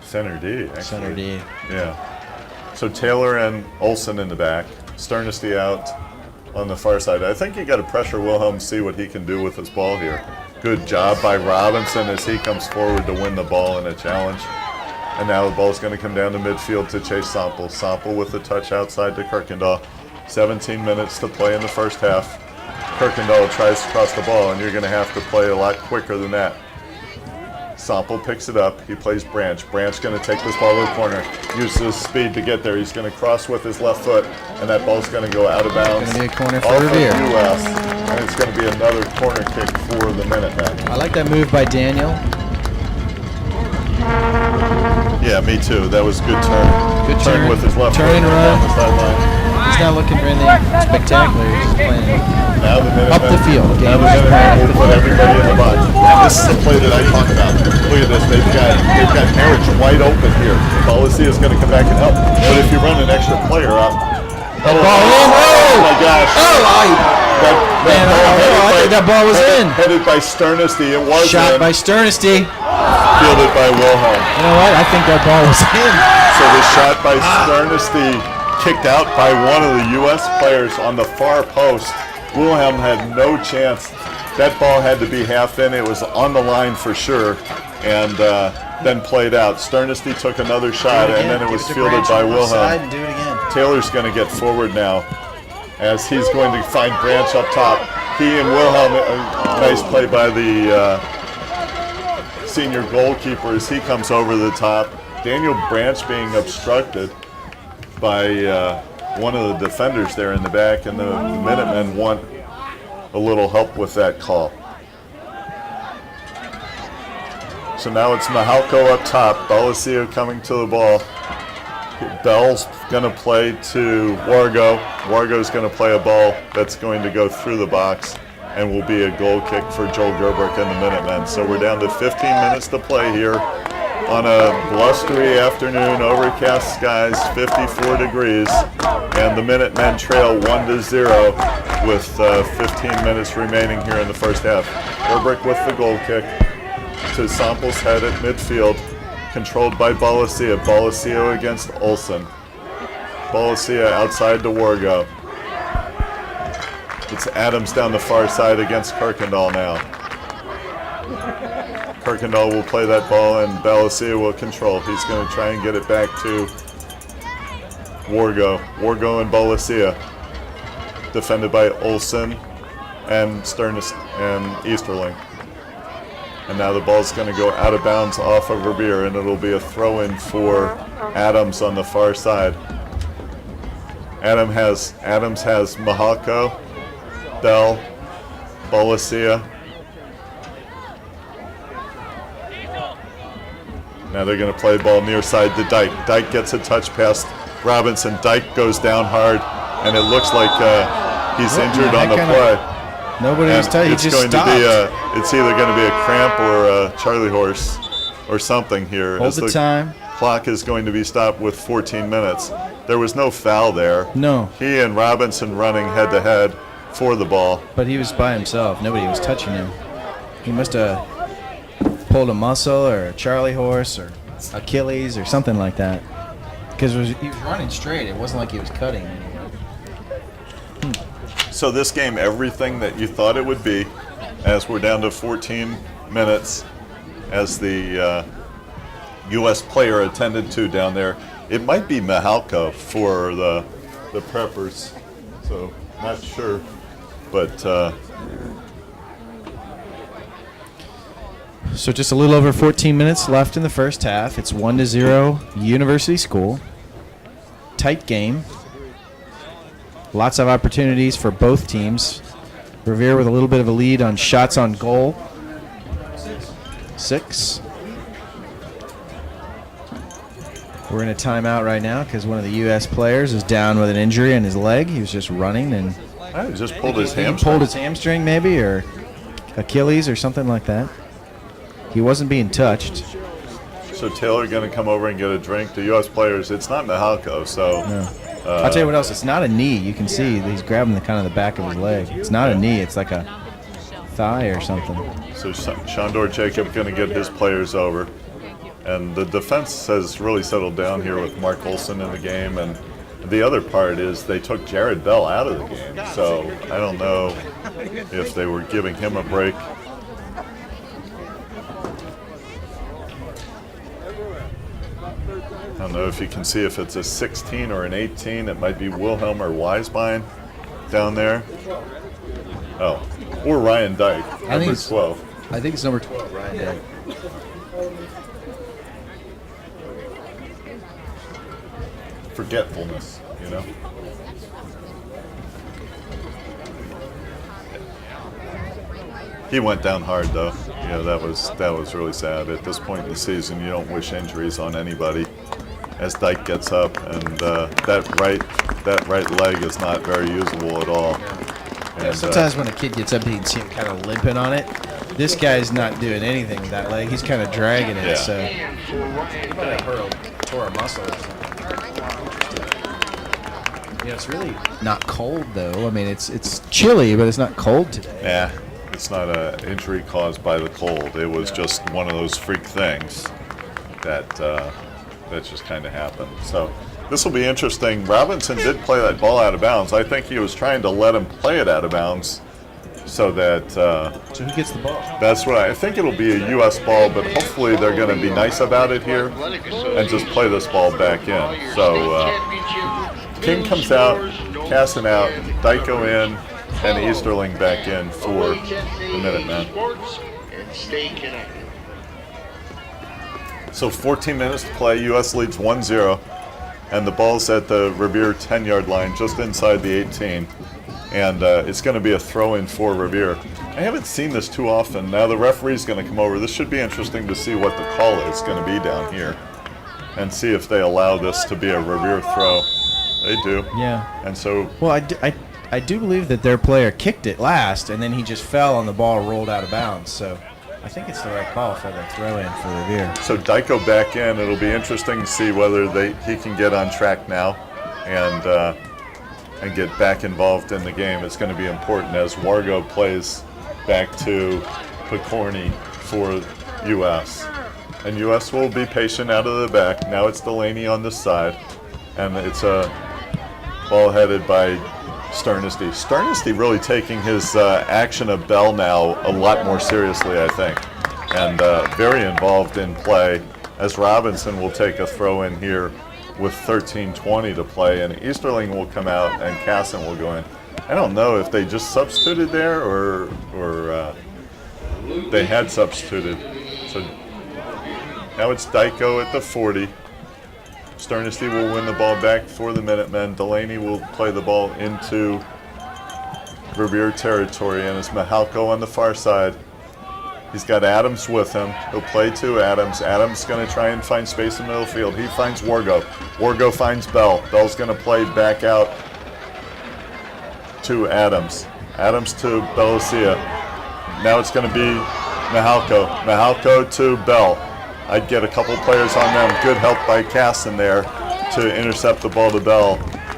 Speaker 1: center D. Actually.
Speaker 2: Center D.
Speaker 1: Yeah. So Taylor and Olsen in the back, Sternesty out on the far side. I think you got to pressure Wilhelm, see what he can do with his ball here. Good job by Robinson as he comes forward to win the ball in a challenge. And now the ball's going to come down to midfield to Chase Sample. Sample with the touch outside to Kirkendall. 17 minutes to play in the first half. Kirkendall tries to cross the ball, and you're going to have to play a lot quicker than that. Sample picks it up. He plays Branch. Branch going to take this ball to the corner. Uses his speed to get there. He's going to cross with his left foot, and that ball's going to go out of bounds.
Speaker 2: Going to be a corner for
Speaker 1: off
Speaker 2: Revere.
Speaker 1: of US, and it's going to be another corner kick for the Minutemen.
Speaker 2: I like that move by Daniel.
Speaker 1: Yeah, me too. That was a good turn.
Speaker 2: Good
Speaker 1: turn with his left
Speaker 2: turn
Speaker 1: foot
Speaker 2: and
Speaker 1: down
Speaker 2: run.
Speaker 1: the sideline.
Speaker 2: He's not looking for anything spectacular. He's just playing
Speaker 1: Now the Minutemen,
Speaker 2: up the field.
Speaker 1: Now the Minutemen will put everybody in the box. And this is the play that I talk about. Look at this. They've got Marich wide open here. Policy is going to come back and help. But if you run an extra player up,
Speaker 2: ball in.
Speaker 1: oh my gosh!
Speaker 2: That ball was in.
Speaker 1: Headed by Sternesty. It was
Speaker 2: Shot
Speaker 1: in.
Speaker 2: by Sternesty.
Speaker 1: Fielded by Wilhelm.
Speaker 2: You know what? I think that ball was in.
Speaker 1: So the shot by Sternesty kicked out by one of the U.S. players on the far post. Wilhelm had no chance. That ball had to be half in. It was on the line for sure, and then played out. Sternesty took another shot, and then it was fielded by Wilhelm.
Speaker 2: Do it again.
Speaker 1: Taylor's going to get forward now as he's going to find Branch up top. He and Wilhelm, nice play by the senior goalkeeper as he comes over the top. Daniel Branch being obstructed by one of the defenders there in the back, and the Minutemen want a little help with that call. So now it's Mahalko up top, Balacio coming to the ball. Bell's going to play to Wargo. Wargo's going to play a ball that's going to go through the box and will be a goal kick for Joel Gerberk and the Minutemen. So we're down to 15 minutes to play here on a blustery afternoon, overcast skies, 54 degrees, and the Minutemen trail 1-0 with 15 minutes remaining here in the first half. Gerberk with the goal kick to Sample's head at midfield, controlled by Balacio. Balacio against Olsen. Balacio outside to Wargo. It's Adams down the far side against Kirkendall now. Kirkendall will play that ball and Balacio will control. He's going to try and get it back to Wargo. Wargo and Balacio. Defended by Olsen and Sternis and Easterling. And now the ball's going to go out of bounds off of Revere, and it'll be a throw-in for Adams on the far side. Adams has Mahalko, Bell, Balacia. Now they're going to play the ball near side to Dyke. Dyke gets a touch past Robinson. Dyke goes down hard, and it looks like he's injured on the play.
Speaker 2: Nobody was telling. He just stopped.
Speaker 1: It's either going to be a cramp or a Charlie horse or something here.
Speaker 2: Hold the time.
Speaker 1: Clock is going to be stopped with 14 minutes. There was no foul there.
Speaker 2: No.
Speaker 1: He and Robinson running head to head for the ball.
Speaker 2: But he was by himself. Nobody was touching him. He must have pulled a muscle or a Charlie horse or Achilles or something like that. Because he was running straight. It wasn't like he was cutting.
Speaker 1: So this game, everything that you thought it would be, as we're down to 14 minutes, as the U.S. player attended to down there, it might be Mahalko for the Preppers, so not sure, but
Speaker 2: So just a little over 14 minutes left in the first half. It's 1-0 University School. tight game. Lots of opportunities for both teams. Revere with a little bit of a lead on shots on goal. 6. We're in a timeout right now because one of the U.S. players is down with an injury in his leg. He was just running and
Speaker 1: He just pulled his
Speaker 2: he
Speaker 1: hamstring.
Speaker 2: pulled his hamstring maybe, or Achilles or something like that. He wasn't being touched.
Speaker 1: So Taylor going to come over and get a drink. The U.S. players, it's not Mihalko, so
Speaker 2: No. I'll tell you what else. It's not a knee. You can see he's grabbing the kind of the back of his leg. It's not a knee. It's like a thigh or something.
Speaker 1: so Shandor Jacob going to get his players over. And the defense has really settled down here with Mark Olson in the game. And the other part is they took Jared Bell out of the game. So I don't know if they were giving him a break. I don't know if you can see if it's a 16 or an 18. It might be Wilhelm or Weisbein down there. Oh, or Ryan Dyke,
Speaker 2: think
Speaker 1: number
Speaker 2: it's-
Speaker 1: 12.
Speaker 2: I think it's number 12, right? Yeah.
Speaker 1: Forgetfulness, you know. He went down hard though. That was really sad. At this point in the season, you don't wish injuries on anybody. As Dyke gets up, and that right leg is not very usable at all. And,
Speaker 2: Sometimes when a kid gets up, you can see him kind of limping on it. This guy's not doing anything with that leg. He's kind of dragging it.
Speaker 1: Yeah.
Speaker 2: So
Speaker 3: And for Ryan Dyke.
Speaker 2: tore a muscle or something. It's really not cold though. I mean, it's chilly, but it's not cold today.
Speaker 1: yeah, it's not an injury caused by the cold. It was just one of those freak things that just kind of happened. So this will be interesting. Robinson did play that ball out of bounds. I think he was trying to let him play it out of bounds so that
Speaker 2: So who gets the ball?
Speaker 1: that's what I think it'll be a U.S. ball, but hopefully they're going to be nice about it here and just play this ball back in. So King comes out, Casson out, Dyko in, and Easterling back in for the Minutemen.
Speaker 3: And stay connected.
Speaker 1: So 14 minutes to play. U.S. leads 1-0, and the ball's at the Revere 10-yard line, just inside the 18. And it's going to be a throw-in for Revere. I haven't seen this too often. Now the referee's going to come over. This should be interesting to see what the call is going to be down here, and see if they allow this to be a Revere throw. They do.
Speaker 2: Yeah.
Speaker 1: And so
Speaker 2: Well, I do believe that their player kicked it last, and then he just fell on the ball, rolled out of bounds. So I think it's the right call for the throw-in for Revere.
Speaker 1: So Dyko back in. It'll be interesting to see whether he can get on track now and get back involved in the game. It's going to be important as Wargo plays back to Picorni for U.S. And U.S. will be patient out of the back. Now it's Delaney on this side, and it's a ball headed by Sternesty. Sternesty really taking his action of Bell now a lot more seriously, I think, and very involved in play, as Robinson will take a throw in here with 13:20 to play, and Easterling will come out and Casson will go in. I don't know if they just substituted there or they had substituted. So now it's Dyko at the 40. Sternesty will win the ball back for the Minutemen. Delaney will play the ball into Revere territory, and it's Mihalko on the far side. He's got Adams with him. He'll play to Adams. Adams is going to try and find space in the middle of the field. He finds Wargo. Wargo finds Bell. Bell's going to play back out to Adams. Adams to Belosia. Now it's going to be Mihalko. Mihalko to Bell. I'd get a couple players on them. Good help by Casson there to intercept the ball to Bell.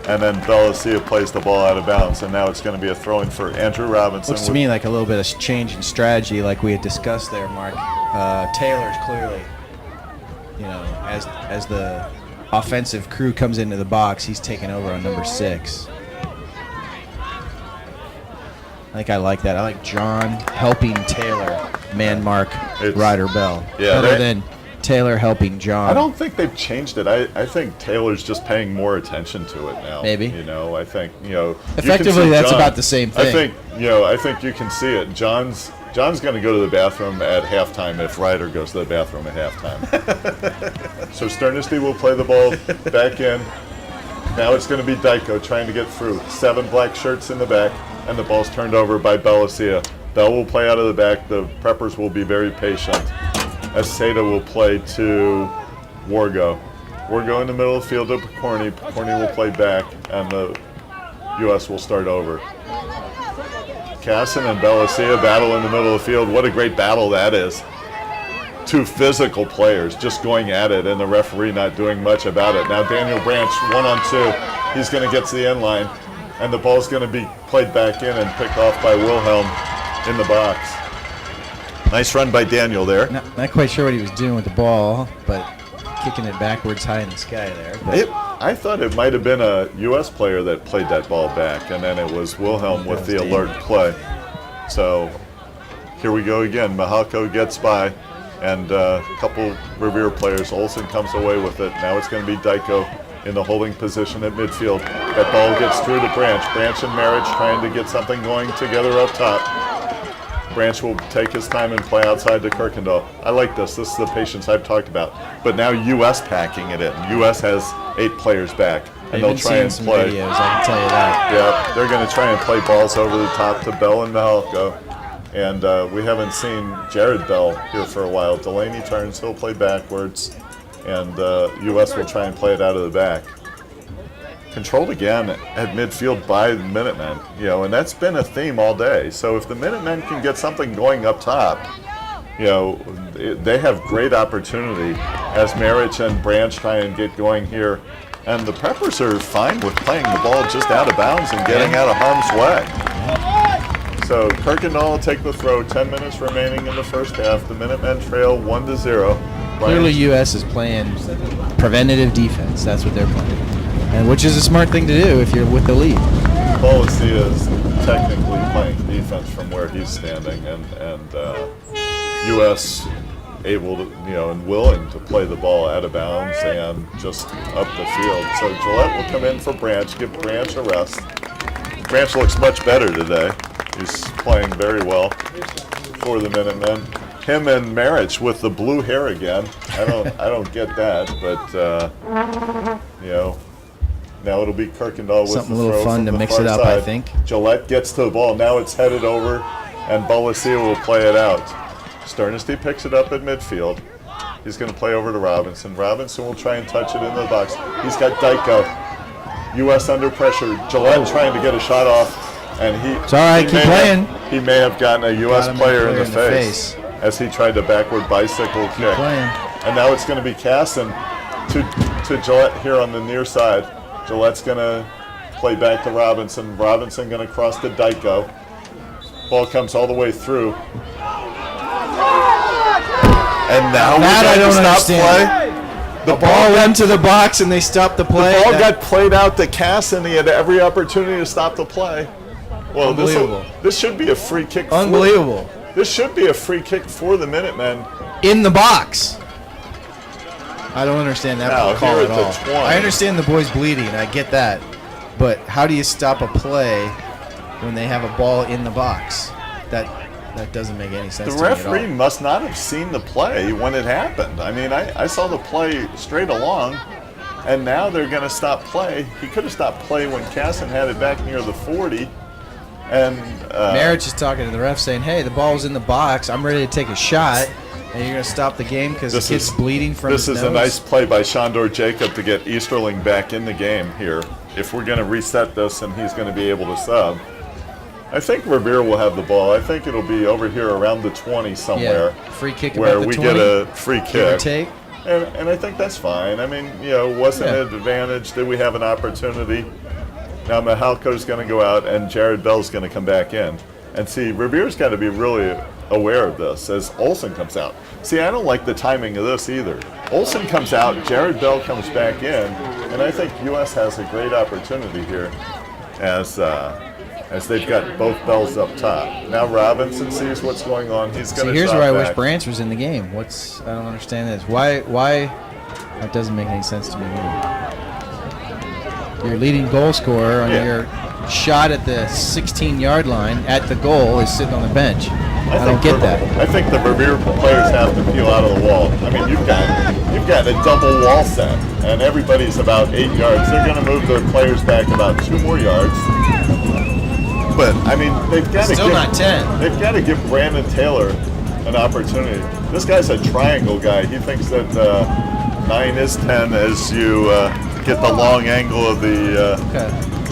Speaker 1: And then Belosia plays the ball out of bounds. And now it's going to be a throw-in for Andrew Robinson.
Speaker 2: Looks to me like a little bit of change in strategy, like we had discussed there, Mark. Taylor's clearly, as the offensive crew comes into the box, he's taking over on number 6. I think I like that. I like John helping Taylor man mark Ryder Bell.
Speaker 1: Yeah,
Speaker 2: better than Taylor helping John.
Speaker 1: I don't think they've changed it. I think Taylor's just paying more attention to it now.
Speaker 2: Maybe.
Speaker 1: I think, you can
Speaker 2: Effectively,
Speaker 1: see
Speaker 2: that's
Speaker 1: John.
Speaker 2: about the same thing.
Speaker 1: I think you can see it. John's going to go to the bathroom at halftime if Ryder goes to the bathroom at halftime. So Sternesty will play the ball back in. Now it's going to be Dyko trying to get through. 7 black shirts in the back, and the ball's turned over by Belacia. Bell will play out of the back. The preppers will be very patient. As Seda will play to Wargo. Wargo in the middle of the field to Picorni. Picorni will play back, and the U.S. will start over. Casson and Belacia battle in the middle of the field. What a great battle that is. 2 physical players just going at it, and the referee not doing much about it. Now Daniel Branch, 1-on-2. He's going to get to the end line, and the ball's going to be played back in and picked off by Wilhelm in the box. Nice run by Daniel there.
Speaker 2: Not quite sure what he was doing with the ball, but kicking it backwards high in the sky there.
Speaker 1: I thought it might have been a U.S. player that played that ball back, and then it was Wilhelm with the alert play. So here we go again. Mahalko gets by, and a couple Revere players. Olsen comes away with it. Now it's going to be Dyko in the holding position at midfield. That ball gets through to Branch. Branch and Marriage trying to get something going together up top. Branch will take his time and play outside to Kirkendall. I like this. This is the patience I've talked about. But now U.S. packing it in. U.S. has 8 players back, and they'll try and play.
Speaker 2: Videos, I can tell you that.
Speaker 1: Yeah, they're going to try and play balls over the top to Bell and Mahalko. And we haven't seen Jared Bell here for a while. Delaney turns, he'll play backwards, and U.S. will try and play it out of the back. Controlled again at midfield by the Minutemen, and that's been a theme all day. So if the Minutemen can get something going up top, they have great opportunity as Marriage and Branch try and get going here. And the Preppers are fine with playing the ball just out of bounds and getting out of harm's way. So Kirkendall will take the throw. 10 minutes remaining in the first half. The Minutemen trail 1-0.
Speaker 2: Clearly, U.S. is playing preventative defense. That's what they're playing. And which is a smart thing to do if you're with the lead.
Speaker 1: Bolacia is technically playing defense from where he's standing, and U.S. able to, and willing to play the ball out of bounds and just up the field. So Gillette will come in for Branch, give Branch a rest. Branch looks much better today. He's playing very well for the Minutemen. Him and Marriage with the blue hair again. I don't get that, but now it'll be Kirkendall with
Speaker 2: something
Speaker 1: the
Speaker 2: a little
Speaker 1: throw
Speaker 2: fun
Speaker 1: from
Speaker 2: to
Speaker 1: the
Speaker 2: mix
Speaker 1: far
Speaker 2: it up,
Speaker 1: side.
Speaker 2: I think.
Speaker 1: Gillette gets to the ball. Now it's headed over, and Bolacia will play it out. Sternesti picks it up at midfield. He's going to play over to Robinson. Robinson will try and touch it into the box. He's got Dyko. U.S. under pressure. Gillette trying to get a shot off, and
Speaker 2: it's all right, keep playing.
Speaker 1: He may have gotten a U.S. player in the face as he tried to backward bicycle kick.
Speaker 2: Playing.
Speaker 1: And now it's going to be Casson to Gillette here on the near side. Gillette's going to play back to Robinson. Robinson going to cross to Dyko. Ball comes all the way through. And now
Speaker 2: I don't
Speaker 1: stop
Speaker 2: understand.
Speaker 1: play.
Speaker 2: The ball went to the box and they stopped the play.
Speaker 1: The ball got played out to Casson. He had every opportunity to stop the play. Well, this should be a free kick.
Speaker 2: Unbelievable.
Speaker 1: This should be a free kick for the Minutemen.
Speaker 2: In the box. I don't understand that call at all.
Speaker 1: 20.
Speaker 2: I understand the boy's bleeding. I get that. But how do you stop a play when they have a ball in the box? That doesn't make any sense to me at all.
Speaker 1: The referee must not have seen the play when it happened. I mean, I saw the play straight along, and now they're going to stop play. He could have stopped play when Casson had it back near the 40. And
Speaker 2: Marriage is talking to the ref saying, hey, the ball was in the box. I'm ready to take a shot. And you're going to stop the game because the kid's bleeding from his nose?
Speaker 1: This is a nice play by Shandor Jacob to get Easterling back in the game here. If we're going to reset this and he's going to be able to sub. I think Revere will have the ball. I think it'll be over here around the 20 somewhere.
Speaker 2: Yeah, free kick
Speaker 1: where
Speaker 2: about the
Speaker 1: we
Speaker 2: 20,
Speaker 1: get a free kick.
Speaker 2: Give or take.
Speaker 1: And I think that's fine. I mean, wasn't an advantage. Did we have an opportunity? Now Mahalko's going to go out and Jared Bell's going to come back in. And see, Revere's got to be really aware of this as Olsen comes out. See, I don't like the timing of this either. Olsen comes out, Jared Bell comes back in, and I think U.S. has a great opportunity here as they've got both Bells up top. Now Robinson sees what's going on. He's going to
Speaker 2: here's where I wish
Speaker 1: back.
Speaker 2: Branch was in the game. I don't understand this. Why? That doesn't make any sense to me either. Your leading goal scorer on your shot at the 16-yard line at the goal is sitting on the bench. I don't get that.
Speaker 1: I think the Revere players have to peel out of the wall. I mean, you've got a double wall set, and everybody's about 8 yards. They're going to move their players back about 2 more yards. But I mean, they've got to
Speaker 2: Still not 10.
Speaker 1: They've got to give Brandon Taylor an opportunity. This guy's a triangle guy. He thinks that 9 is 10 as you get the long angle of the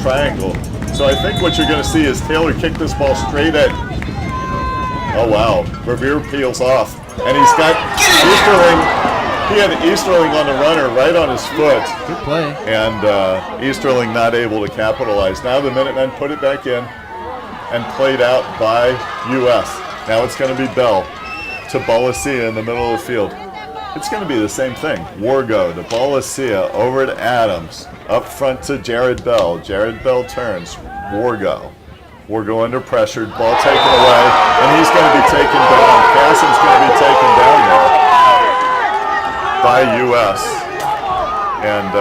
Speaker 1: triangle. So I think what you're going to see is Taylor kick this ball straight at. Oh wow! Revere peels off, and he's got Easterling. He had Easterling on the runner right on his foot.
Speaker 2: Good play.
Speaker 1: And Easterling not able to capitalize. Now the Minutemen put it back in and played out by U.S. Now it's going to be Bell to Balasia in the middle of the field. It's going to be the same thing. Wargo to Balasia over to Adams. Up front to Jared Bell. Jared Bell turns. Wargo. Wargo under pressure. Ball taken away. And he's going to be taken down. Cassin's going to be taken down there by U.S. And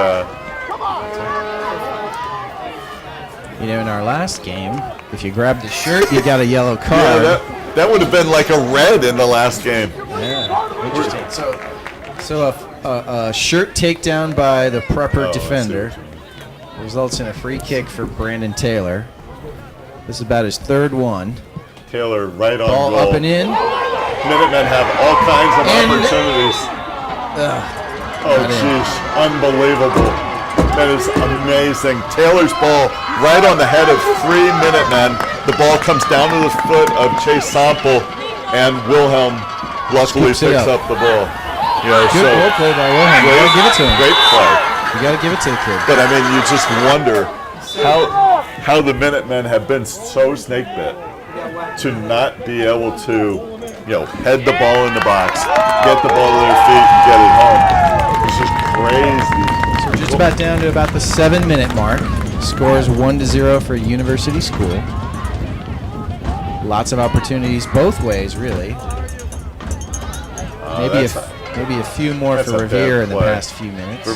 Speaker 2: in our last game, if you grabbed the shirt, you got a yellow card.
Speaker 1: yeah, that would have been like a red in the last game.
Speaker 2: Yeah, interesting. So a shirt takedown by the prepper defender results in a free kick for Brandon Taylor. This is about his third one.
Speaker 1: Taylor right on
Speaker 2: Ball
Speaker 1: goal.
Speaker 2: up and in.
Speaker 1: Minutemen have all kinds of opportunities. Oh, jeez. Unbelievable. That is amazing. Taylor's ball right on the head of 3 Minutemen. The ball comes down to the foot of Chase Sample, and Wilhelm luckily picks up the ball.
Speaker 2: Good ball play by Wilhelm. You gotta give it to him.
Speaker 1: Great play.
Speaker 2: You gotta give it to the kid.
Speaker 1: But I mean, you just wonder how the Minutemen have been so snake bit to not be able to, head the ball in the box, get the ball to their feet, and get it home. It's just crazy.
Speaker 2: So we're just about down to about the 7-minute mark. Score is 1-0 for University School. Lots of opportunities both ways, really. Maybe a few more for Revere in the past few minutes.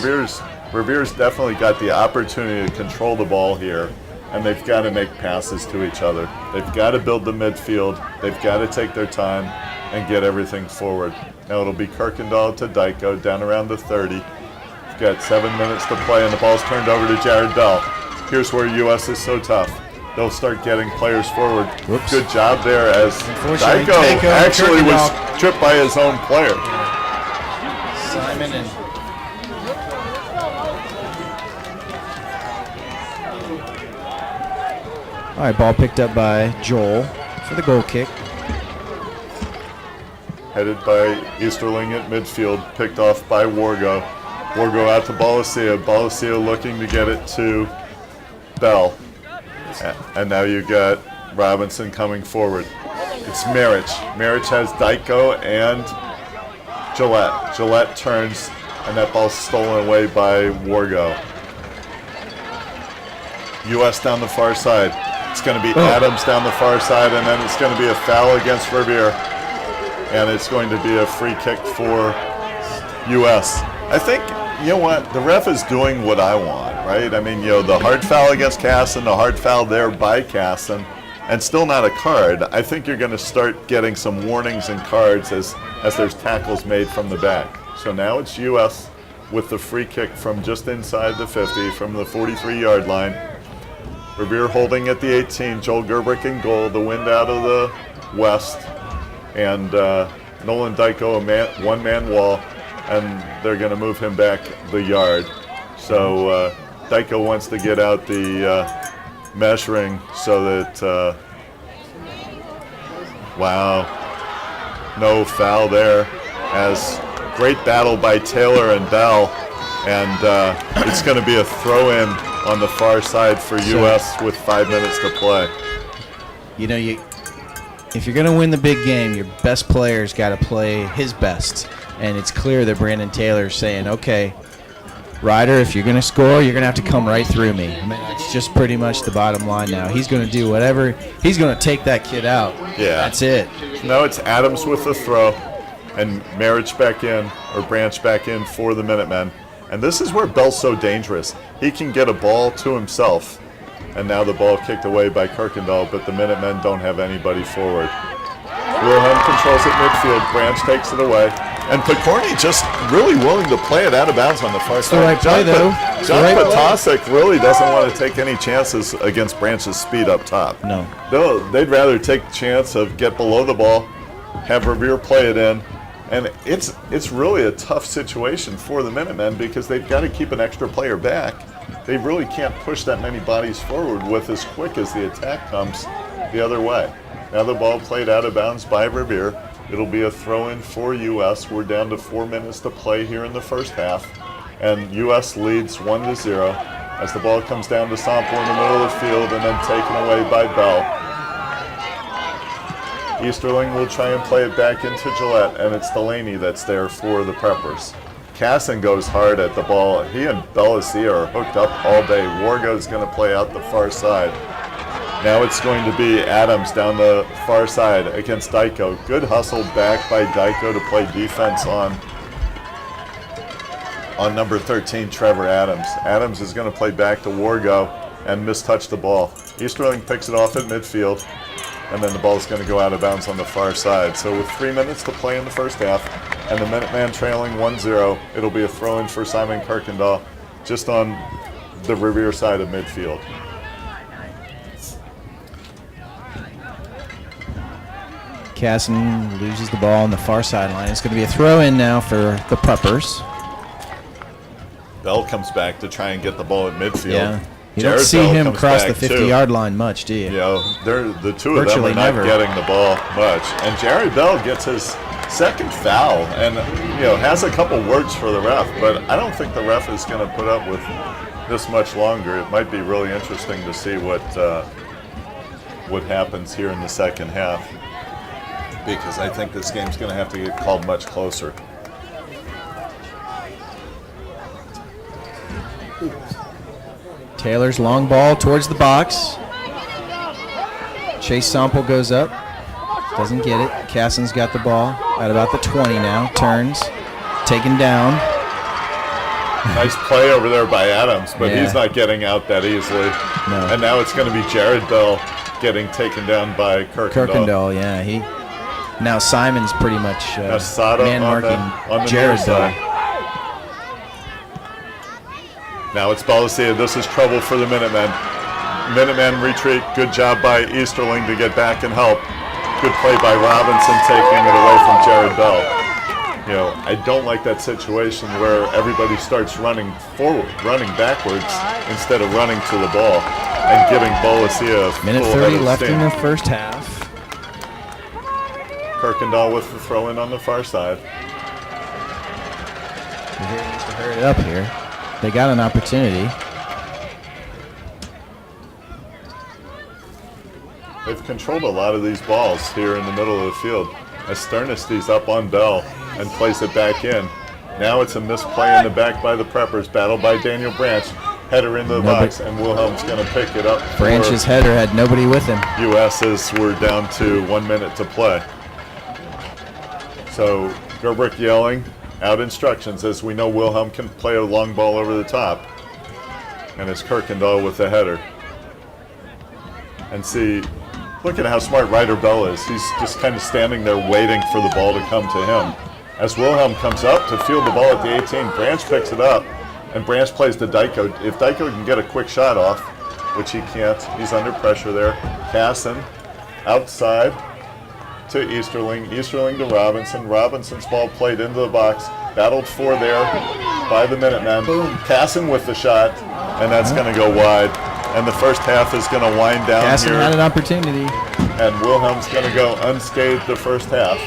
Speaker 1: Revere's definitely got the opportunity to control the ball here, and they've got to make passes to each other. They've got to build the midfield. They've got to take their time and get everything forward. Now it'll be Kirkendall to Dyko down around the 30. We've got 7 minutes to play, and the ball's turned over to Jared Bell. Here's where U.S. is so tough. They'll start getting players forward.
Speaker 2: Whoops.
Speaker 1: Good job there as Dyko actually was tripped by his own player.
Speaker 2: Simon and all right, ball picked up by Joel for the goal kick.
Speaker 1: Headed by Easterling at midfield, picked off by Wargo. Wargo out to Balasia. Balasia looking to get it to Bell. And now you got Robinson coming forward. It's Marich. Marich has Dyko and Gillette. Gillette turns, and that ball's stolen away by Wargo. U.S. down the far side. It's going to be Adams down the far side, and then it's going to be a foul against Revere. And it's going to be a free kick for U.S. I think, you know what, the ref is doing what I want, right? I mean, the hard foul against Casson, the hard foul there by Casson, and still not a card. I think you're going to start getting some warnings and cards as there's tackles made from the back. So now it's U.S. with the free kick from just inside the 50, from the 43-yard line. Revere holding at the 18, Joel Gerbrick in goal, the wind out of the west, and Nolan Dyko a one-man wall, and they're going to move him back the yard. So Dyko wants to get out the measuring so that, wow, no foul there, as great battle by Taylor and Bell, and it's going to be a throw-in on the far side for U.S. with 5 minutes to play.
Speaker 2: If you're going to win the big game, your best player's got to play his best. And it's clear that Brandon Taylor's saying, okay, Ryder, if you're going to score, you're going to have to come right through me. I mean, it's just pretty much the bottom line now. He's going to do whatever. He's going to take that kid out.
Speaker 1: Yeah.
Speaker 2: That's it.
Speaker 1: Now it's Adams with the throw, and Marich back in, or Branch back in for the Minutemen. And this is where Bell's so dangerous. He can get a ball to himself, And now the ball kicked away by Kirkendall, but the Minutemen don't have anybody forward. Wilhelm controls it midfield. Branch takes it away. And Picorni just really willing to play it out of bounds on the far side.
Speaker 2: the right play, though.
Speaker 1: John Potasic really doesn't want to take any chances against Branch's speed up top.
Speaker 2: No.
Speaker 1: They'd rather take the chance of get below the ball, have Revere play it in. And it's really a tough situation for the Minutemen because they've got to keep an extra player back. They really can't push that many bodies forward with as quick as the attack comes the other way. Now the ball played out of bounds by Revere. It'll be a throw-in for U.S. We're down to 4 minutes to play here in the first half. And U.S. leads 1-0 as the ball comes down to Sample in the middle of the field and then taken away by Bell. Easterling will try and play it back into Gillette, and it's Delaney that's there for the Preppers. Casson goes hard at the ball. He and Bellasia are hooked up all day. Wargo's going to play out the far side. Now it's going to be Adams down the far side against Dyko. Good hustle back by Dyko to play defense on number 13, Trevor Adams. Adams is going to play back to Wargo and mistouch the ball. Easterling picks it off at midfield, and then the ball is going to go out of bounds on the far side. So with 3 minutes to play in the first half, and the Minuteman trailing 1-0, it'll be a throw-in for Simon Kirkendall just on the Revere side of midfield.
Speaker 2: Casson loses the ball on the far sideline. It's going to be a throw-in now for the Preppers.
Speaker 1: Bell comes back to try and get the ball at midfield.
Speaker 2: Yeah. You
Speaker 1: Jared
Speaker 2: don't see
Speaker 1: Bell
Speaker 2: him
Speaker 1: comes
Speaker 2: cross the
Speaker 1: back, too.
Speaker 2: 50-yard line much, do you?
Speaker 1: You know, the two of them
Speaker 2: Virtually
Speaker 1: are not
Speaker 2: never.
Speaker 1: getting the ball much. And Jared Bell gets his second foul and, has a couple words for the ref, but I don't think the ref is going to put up with this much longer. It might be really interesting to see what happens here in the second half, because I think this game's going to have to get called much closer.
Speaker 2: Taylor's long ball towards the box. Chase Sample goes up. Doesn't get it. Casson's got the ball at about the 20 now. Turns. Taken down.
Speaker 1: Nice play over there by Adams, but
Speaker 2: Yeah.
Speaker 1: he's not getting out that easily.
Speaker 2: No.
Speaker 1: And now it's going to be Jared Bell getting taken down by Kirkendall.
Speaker 2: Kirkendall, yeah. Now Simon's pretty much
Speaker 1: Sada
Speaker 2: man
Speaker 1: on the
Speaker 2: marking
Speaker 1: near
Speaker 2: Jared Bell.
Speaker 1: side. Now it's Bellasia. This is trouble for the Minutemen. Minutemen retreat. Good job by Easterling to get back and help. Good play by Robinson taking it away from Jared Bell. I don't like that situation where everybody starts running forward, running backwards instead of running to the ball and giving Bellasia a
Speaker 2: Minute
Speaker 1: full
Speaker 2: 30
Speaker 1: head of
Speaker 2: left
Speaker 1: steam.
Speaker 2: in the first half.
Speaker 1: Kirkendall with the throw-in on the far side.
Speaker 2: Revere needs to hurry it up here. They got an opportunity.
Speaker 1: They've controlled a lot of these balls here in the middle of the field. As Sternesty's up on Bell and plays it back in. Now it's a misplay in the back by the Preppers. Battle by Daniel Branch. Header into the box, and Wilhelm's going to pick it up.
Speaker 2: Branch's header had nobody with him.
Speaker 1: U.S. as we're down to 1 minute to play. So Gerbrick yelling out instructions, as we know Wilhelm can play a long ball over the top. And it's Kirkendall with the header. And see, look at how smart Ryder Bell is. He's just kind of standing there waiting for the ball to come to him. As Wilhelm comes up to field the ball at the 18, Branch picks it up, and Branch plays to Dyko. If Dyko can get a quick shot off, which he can't, he's under pressure there. Casson outside to Easterling. Easterling to Robinson. Robinson's ball played into the box. Battled for there by the Minutemen.
Speaker 2: Boom.
Speaker 1: Casson with the shot, and that's going to go wide. And the first half is going to wind down
Speaker 2: Casson
Speaker 1: here.
Speaker 2: had an opportunity.
Speaker 1: And Wilhelm's going to go unscathed the first half.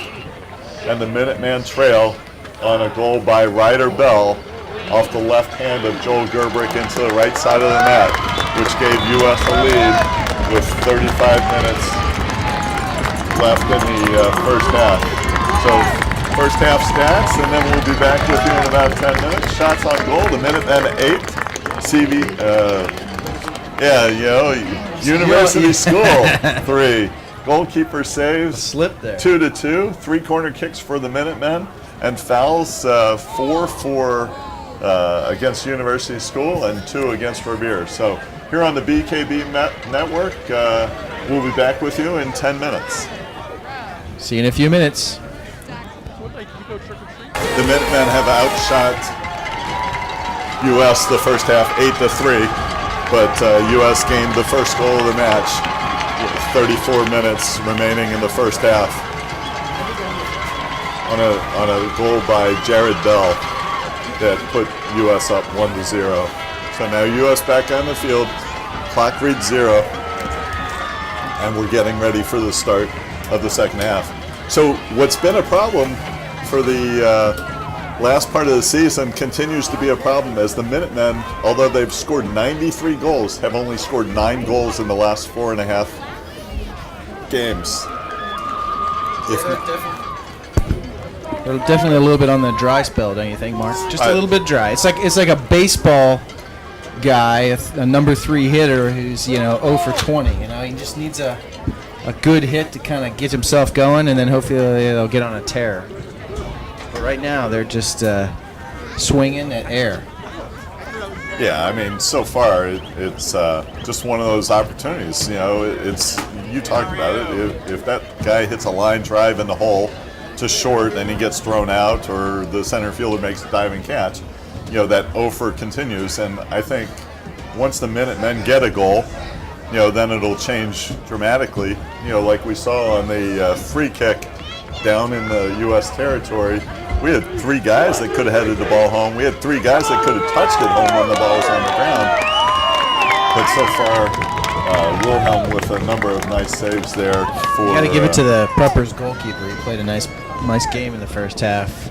Speaker 1: And the Minuteman trail on a goal by Ryder Bell off the left hand of Joel Gerbrick into the right side of the net, which gave U.S. a lead with 35 minutes left in the first half. So first half stats, and then we'll be back with you in about 10 minutes. Shots on goal, the Minutemen 8, CV, University School 3. Goalkeeper saves
Speaker 2: Slip there.
Speaker 1: 2-2. 3 corner kicks for the Minutemen, and fouls 4 for against University School and 2 against Revere. So here on the BKB Network. We'll be back with you in 10 minutes.
Speaker 2: See you in a few minutes.
Speaker 1: The Minutemen have outshot U.S. the first half 8-3, but U.S. gained the first goal of the match with 34 minutes remaining in the first half on a goal by Jared Bell that put U.S. up 1-0. So now U.S. back on the field, clock reads 0, and we're getting ready for the start of the second half. So what's been a problem for the last part of the season continues to be a problem, as the Minutemen, although they've scored 93 goals, have only scored 9 goals in the last 4.5 games.
Speaker 2: Definitely a little bit on the dry spell, don't you think, Mark? Just a little bit dry. It's like a baseball guy, a number 3 hitter who's 0 for 20. He just needs a good hit to kind of get himself going, and then hopefully they'll get on a tear. But right now they're just swinging at air.
Speaker 1: Yeah, I mean, so far it's just one of those opportunities. You talked about it. If that guy hits a line drive in the hole to short and he gets thrown out, or the center fielder makes a diving catch, that over continues. And I think once the Minutemen get a goal, then it'll change dramatically. Like we saw on the free kick down in the U.S. territory, we had 3 guys that could have headed the ball home. We had 3 guys that could have touched it home when the ball was on the ground. But so far, Wilhelm with a number of nice saves there.
Speaker 2: You got to give it to the Preppers goalkeeper. He played a nice game in the first half.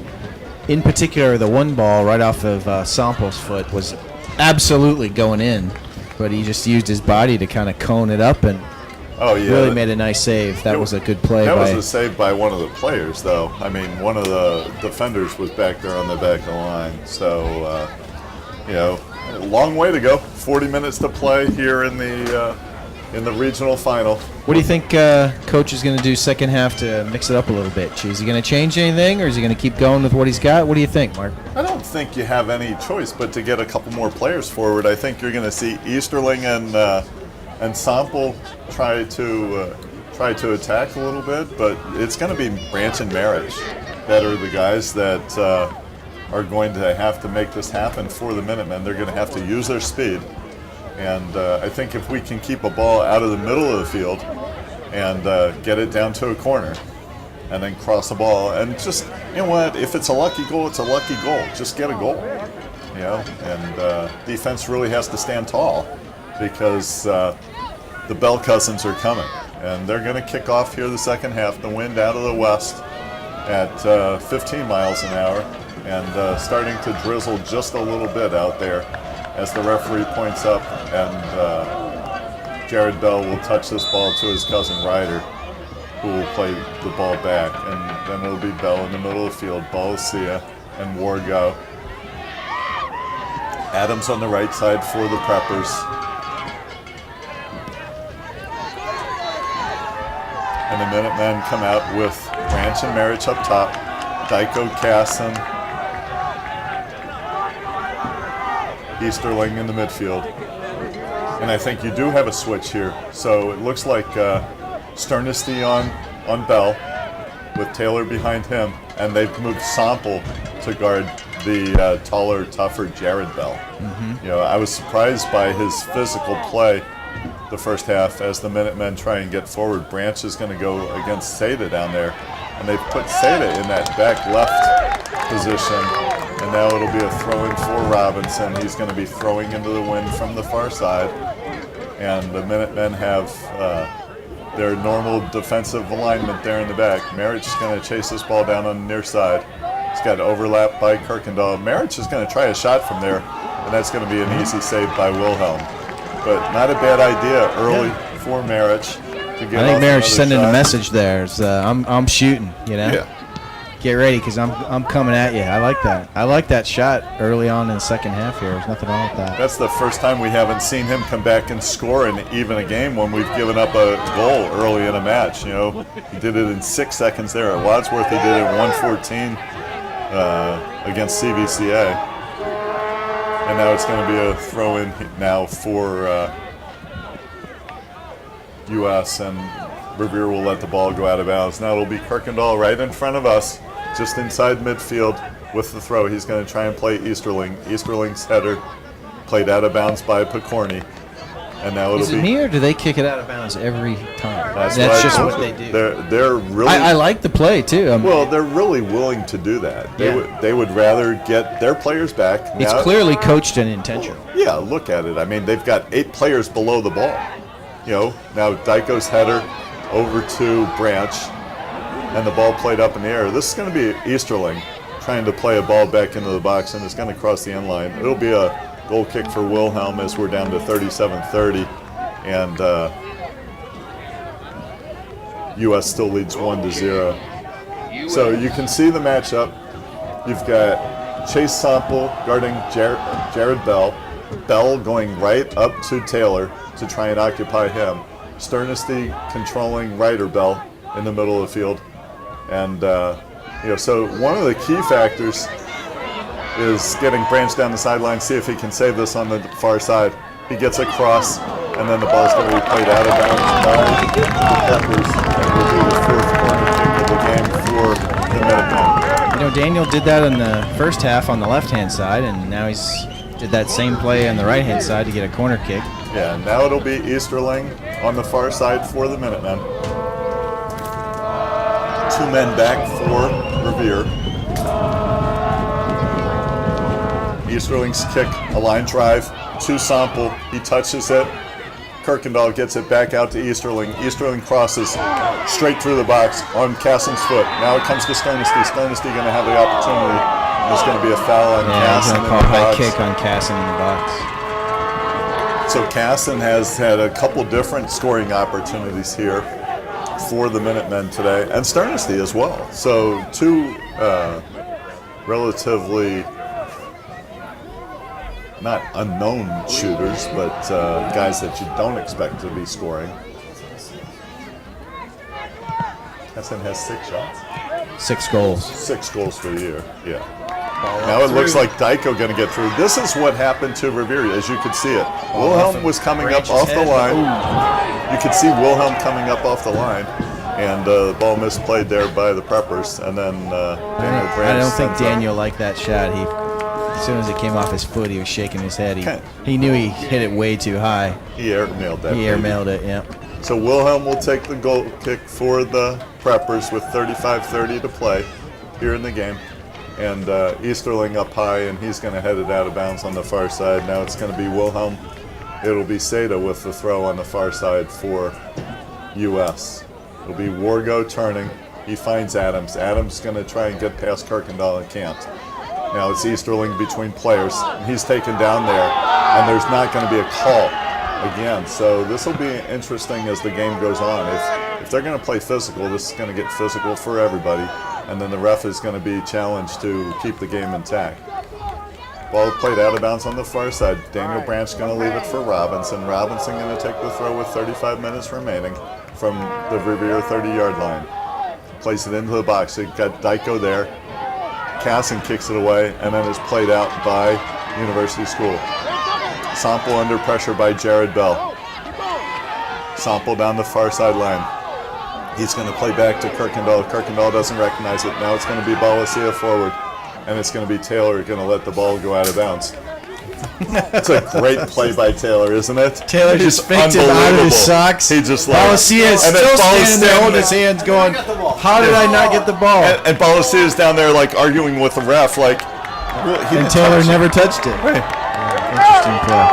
Speaker 2: In particular, the one ball right off of Sample's foot was absolutely going in, but he just used his body to kind of cone it up and really made a nice save. That was a good play.
Speaker 1: That was a save by one of the players, though. I mean, one of the defenders was back there on the back of the line. So, a long way to go. 40 minutes to play here in the regional final.
Speaker 2: What do you think Coach is going to do second half to mix it up a little bit? Is he going to change anything, or is he going to keep going with what he's got? What do you think, Mark?
Speaker 1: I don't think you have any choice but to get a couple more players forward. I think you're going to see Easterling and Sample try to attack a little bit, but it's going to be Branch and Marriage that are the guys that are going to have to make this happen for the Minutemen. They're going to have to use their speed. And I think if we can keep a ball out of the middle of the field and get it down to a corner and then cross the ball, and just, if it's a lucky goal, it's a lucky goal. Just get a goal, and defense really has to stand tall, because the Bell Cousins are coming, and they're going to kick off here the second half. The wind out of the west at 15 miles an hour, and starting to drizzle just a little bit out there as the referee points up, and Jared Bell will touch this ball to his cousin Ryder, who will play the ball back, and then it'll be Bell in the middle of the field, Balasia and Wargo. Adams on the right side for the Preppers. And the Minutemen come out with Branch and Marich up top, Dyko Casson, Easterling in the midfield. And I think you do have a switch here. So it looks like Sternesty on Bell with Taylor behind him, and they've moved Sample to guard the taller, tougher Jared Bell. Mm-hmm. I was surprised by his physical play the first half as the Minutemen try and get forward. Branch is going to go against Seda down there, and they've put Seda in that back left position, and now it'll be a throw-in for Robinson. He's going to be throwing into the wind from the far side, and the Minutemen have their normal defensive alignment there in the back. Marich is going to chase this ball down on the near side. He's got overlap by Kirkendall. Marich is going to try a shot from there, and that's going to be an easy save by Wilhelm. But not a bad idea early for Marich to get.
Speaker 2: I think Marich sending a message there. I'm shooting,
Speaker 1: Yeah.
Speaker 2: Get ready, because I'm coming at you. I like that. I like that shot early on in the second half here. There's nothing wrong with that.
Speaker 1: That's the first time we haven't seen him come back and score in even a game when we've given up a goal early in a match. He did it in 6 seconds there at Wadsworth. He did it in 1:14 against CVCA. And now it's going to be a throw-in now for U.S., and Revere will let the ball go out of bounds. Now it'll be Kirkendall right in front of us, just inside midfield with the throw. He's going to try and play Easterling. Easterling's header played out of bounds by Picorni. And now it'll
Speaker 2: Is it
Speaker 1: be
Speaker 2: me or do they kick it out of bounds every time?
Speaker 1: That's
Speaker 2: just
Speaker 1: I
Speaker 2: what
Speaker 1: told
Speaker 2: they
Speaker 1: you.
Speaker 2: do.
Speaker 1: They're really
Speaker 2: I like the play too.
Speaker 1: well. They're really willing to do that. They would rather get their players back.
Speaker 2: It's
Speaker 1: Now,
Speaker 2: clearly coached and intentional.
Speaker 1: yeah. Look at it. I mean, they've got 8 players below the ball. Now Dyko's header over to Branch, and the ball played up in the air. This is going to be Easterling trying to play a ball back into the box, and it's going to cross the end line. It'll be a goal kick for Wilhelm as we're down to 37-30. And U.S. still leads 1-0. So you can see the matchup. You've got Chase Sample guarding Jared Bell. Bell going right up to Taylor to try and occupy him. Sternesty controlling Ryder Bell in the middle of the field. And, so one of the key factors is getting Branch down the sideline, see if he can save this on the far side. He gets across, and then the ball's going to be played out of bounds by the Peppers, and will be the 4th corner kick of the game for the Minutemen.
Speaker 2: Daniel did that in the first half on the left-hand side, and now he's did that same play on the right-hand side to get a corner kick.
Speaker 1: Yeah, now it'll be Easterling on the far side for the Minutemen. 2 men back for Revere. Easterling's kick, a line drive to Sample. He touches it. Kirkendall gets it back out to Easterling. Easterling crosses straight through the box on Cassin's foot. Now it comes to Sternesty. Sternesty going to have the opportunity. There's going to be a foul on Cassin in the
Speaker 2: call high
Speaker 1: box.
Speaker 2: kick on Cassin in the box.
Speaker 1: So Cassin has had a couple different scoring opportunities here for the Minutemen today, and Sternesty as well. So 2 relatively not unknown shooters, but guys that you don't expect to be scoring. Cassin has 6 shots.
Speaker 2: 6 goals.
Speaker 1: 6 goals for the year, yeah. Now it looks like Dyko going to get through. This is what happened to Revere, as you could see it. Wilhelm was coming up off the line. You could see Wilhelm coming up off the line, and the ball misplayed there by the Preppers, and then Daniel Branch.
Speaker 2: I don't think
Speaker 1: sends up.
Speaker 2: Daniel liked that shot. As soon as it came off his foot, he was shaking his head. He knew he hit it way too high.
Speaker 1: He airmailed that.
Speaker 2: He airmailed it, yeah.
Speaker 1: So Wilhelm will take the goal kick for the Preppers with 35-30 to play here in the game. And Easterling up high, and he's going to head it out of bounds on the far side. Now it's going to be Wilhelm. It'll be Seda with the throw on the far side for U.S. It'll be Wargo turning. He finds Adams. Adams going to try and get past Kirkendall and can't. Now it's Easterling between players. And he's taken down there, and there's not going to be a call again. So this will be interesting as the game goes on. If they're going to play physical, this is going to get physical for everybody. And then the ref is going to be challenged to keep the game intact. Ball played out of bounds on the far side. Daniel Branch going to leave it for Robinson. Robinson going to take the throw with 35 minutes remaining from the Revere 30-yard line. Plays it into the box. So you've got Dyko there. Cassin kicks it away, and then it's played out by University School. Sample under pressure by Jared Bell. Sample down the far sideline. He's going to play back to Kirkendall. Kirkendall doesn't recognize it. Now it's going to be Balasia forward, and it's going to be Taylor going to let the ball go out of bounds. It's a great play by Taylor, isn't it?
Speaker 2: Taylor just faked him out of his socks.
Speaker 1: He just
Speaker 2: Balasia is still standing there holding his hands going, how did I not get the ball?
Speaker 1: And Balasia is down there like arguing with the ref like,
Speaker 2: and Taylor never touched it.
Speaker 1: Right.
Speaker 2: Interesting play.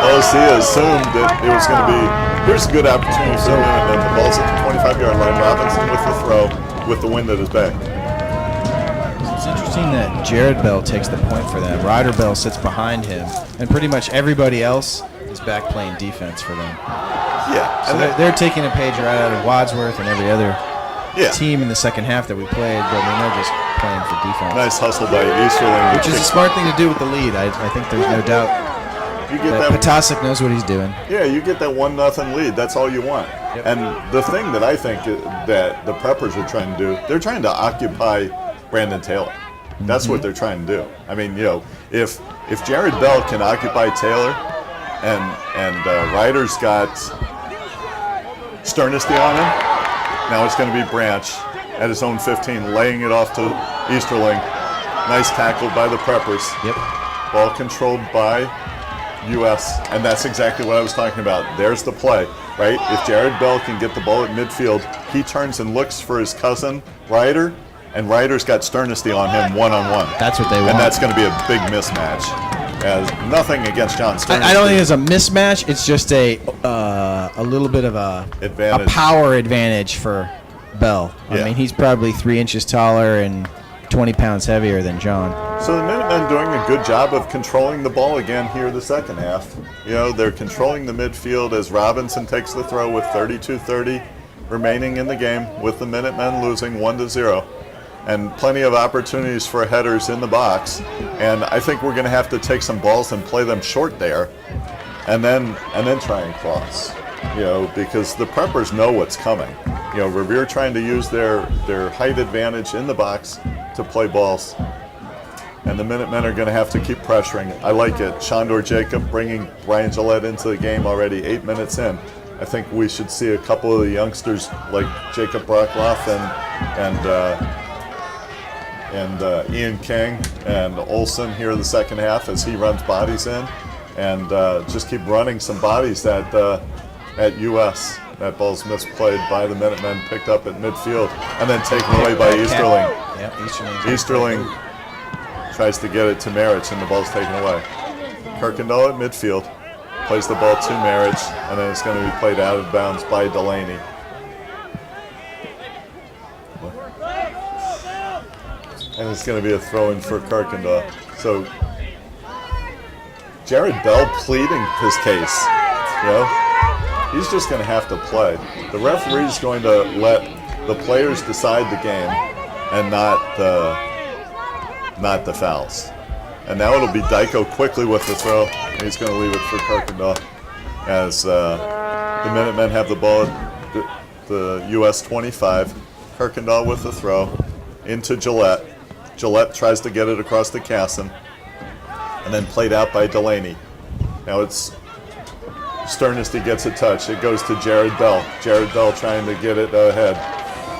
Speaker 1: Balasia assumed that it was going to be, here's a good opportunity for him, and the ball's at the 25-yard line. Robinson with the throw with the wind at his back.
Speaker 2: It's interesting that Jared Bell takes the point for that. Ryder Bell sits behind him, and pretty much everybody else is back playing defense for them.
Speaker 1: Yeah.
Speaker 2: So they're taking a page right out of Wadsworth and every other
Speaker 1: Yeah.
Speaker 2: team in the second half that we played, but I mean, they're just playing for defense.
Speaker 1: Nice hustle by Easterling.
Speaker 2: Which is a smart thing to do with the lead. I think there's no doubt
Speaker 1: You get
Speaker 2: that
Speaker 1: that.
Speaker 2: Potasic knows what he's doing.
Speaker 1: Yeah, you get that 1-0 lead. That's all you want.
Speaker 2: Yep.
Speaker 1: And the thing that I think that the Preppers are trying to do, they're trying to occupy Brandon Taylor. That's what they're trying to do. I mean, if Jared Bell can occupy Taylor, and Ryder's got Sternesty on him. Now it's going to be Branch at his own 15, laying it off to Easterling. Nice tackle by the Preppers.
Speaker 2: Yep.
Speaker 1: Ball controlled by U.S., and that's exactly what I was talking about. There's the play, right? If Jared Bell can get the ball at midfield, he turns and looks for his cousin, Ryder, and Ryder's got Sternesty on him one-on-one.
Speaker 2: That's what they want.
Speaker 1: And that's going to be a big mismatch. As nothing against John Sternesty.
Speaker 2: I don't think it's a mismatch. It's just a little bit of a power advantage for Bell. I mean, he's probably 3 inches taller and 20 pounds heavier than John.
Speaker 1: So the Minutemen doing a good job of controlling the ball again here the second half. You know, they're controlling the midfield as Robinson takes the throw with 32-30 remaining in the game, with the Minutemen losing 1-0. And plenty of opportunities for headers in the box. And I think we're going to have to take some balls and play them short there, and then try and cross. You know, because the Preppers know what's coming. You know, Revere trying to use their height advantage in the box to play balls. And the Minutemen are going to have to keep pressuring. I like it. Shandor Jacob bringing Ryan Gillette into the game already 8 minutes in. I think we should see a couple of the youngsters like Jacob Brockloff and Ian King and Olsen here the second half as he runs bodies in, and just keep running some bodies at US. That ball's misplayed by the Minutemen, picked up at midfield, and then taken away by Easterling.
Speaker 2: Yep,
Speaker 1: Easterling tries to get it to Marich, and the ball's taken away. Kirkendall at midfield, plays the ball to Marich, and then it's going to be played out of bounds by Delaney. And it's going to be a throw-in for Kirkendall. So Jared Bell pleading his case, you know? He's just going to have to play. The referee's going to let the players decide the game and not the fouls. And now it'll be Dyko quickly with the throw. And he's going to leave it for Kirkendall as the Minutemen have the ball at the US 25. Kirkendall with the throw into Gillette. Gillette tries to get it across to Casson and then played out by Delaney. Now it's Sternesty gets a touch. It goes to Jared Bell. Jared Bell trying to get it ahead.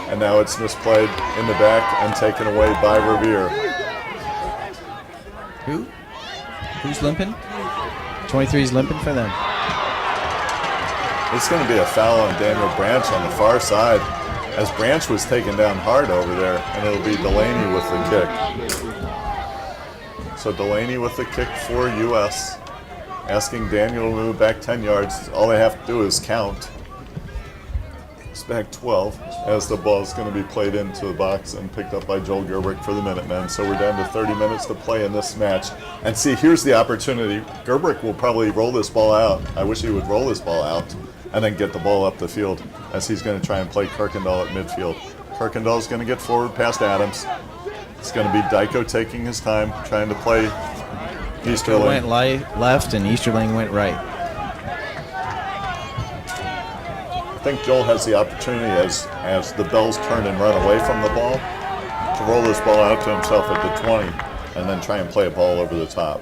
Speaker 1: And now it's misplayed in the back and taken away by Revere.
Speaker 2: Who's limping? 23's limping for them.
Speaker 1: It's going to be a foul on Daniel Branch on the far side, as Branch was taken down hard over there, and it'll be Delaney with the kick. So Delaney with the kick for US. Asking Daniel to move back 10 yards. All they have to do is count. It's back 12 as the ball is going to be played into the box and picked up by Joel Gerbrick for the Minutemen. So we're down to 30 minutes to play in this match. And see, here's the opportunity. Gerbrick will probably roll this ball out. I wish he would roll this ball out and then get the ball up the field, as he's going to try and play Kirkendall at midfield. Kirkendall's going to get forward past Adams. It's going to be Dyko taking his time, trying to play Easterling.
Speaker 2: Went left and Easterling went right.
Speaker 1: I think Joel has the opportunity as the Bells turn and run away from the ball to roll this ball out to himself at the 20 and then try and play a ball over the top.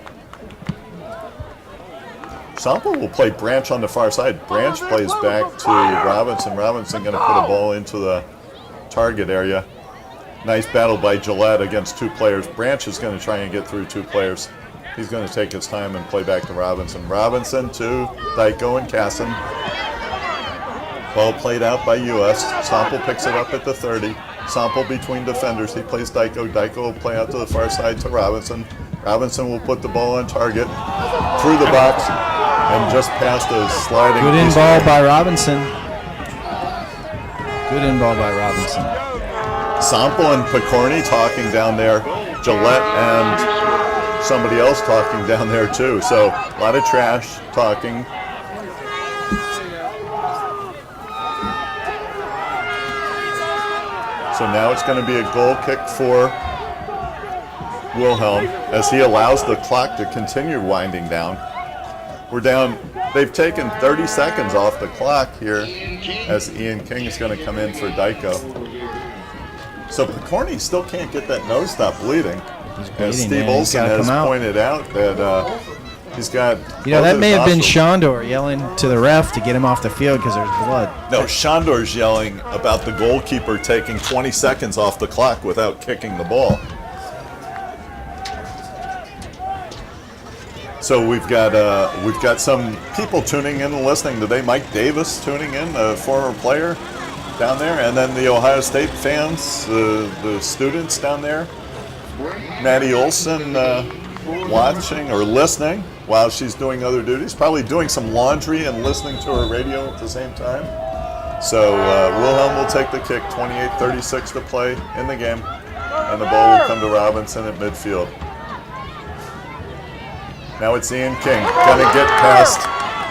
Speaker 1: Sample will play Branch on the far side. Branch plays back to Robinson. Robinson going to put a ball into the target area. Nice battle by Gillette against two players. Branch is going to try and get through two players. He's going to take his time and play back to Robinson. Robinson to Dyko and Casson. Ball played out by US. Sample picks it up at the 30. Sample between defenders. He plays Dyko. Dyko will play out to the far side to Robinson. Robinson will put the ball on target through the box and just past a sliding.
Speaker 2: Good in ball by Robinson. Good in ball by Robinson.
Speaker 1: Sample and Picorni talking down there. Gillette and somebody else talking down there too. So a lot of trash talking. So now it's going to be a goal kick for Wilhelm as he allows the clock to continue winding down. We're down, they've taken 30 seconds off the clock here as Ian King is going to come in for Dyko. So Picorni still can't get that nose stop bleeding. As Steve Olson has pointed out that He's got.
Speaker 2: That may have been
Speaker 1: nostrils.
Speaker 2: Shondor yelling to the ref to get him off the field because there's blood.
Speaker 1: No, Shondor's yelling about the goalkeeper taking 20 seconds off the clock without kicking the ball. So we've got some people tuning in and listening today. Mike Davis tuning in, a former player down there, and then the Ohio State fans, the students down there. Maddie Olson watching or listening while she's doing other duties, probably doing some laundry and listening to her radio at the same time. So Wilhelm will take the kick, 28:36 to play in the game, and the ball will come to Robinson at midfield. Now it's Ian King, gonna get past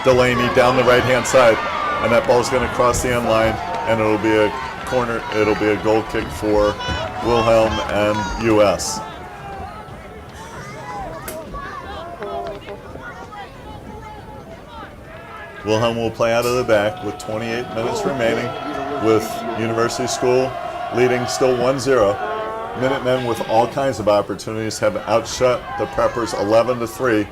Speaker 1: Delaney down the right-hand side, and that ball's gonna cross the end line, and it'll be a corner. It'll be a goal kick for Wilhelm and US. Wilhelm will play out of the back with 28 minutes remaining, with University School leading still 1-0. Minutemen with all kinds of opportunities have outshot the Preppers 11-3.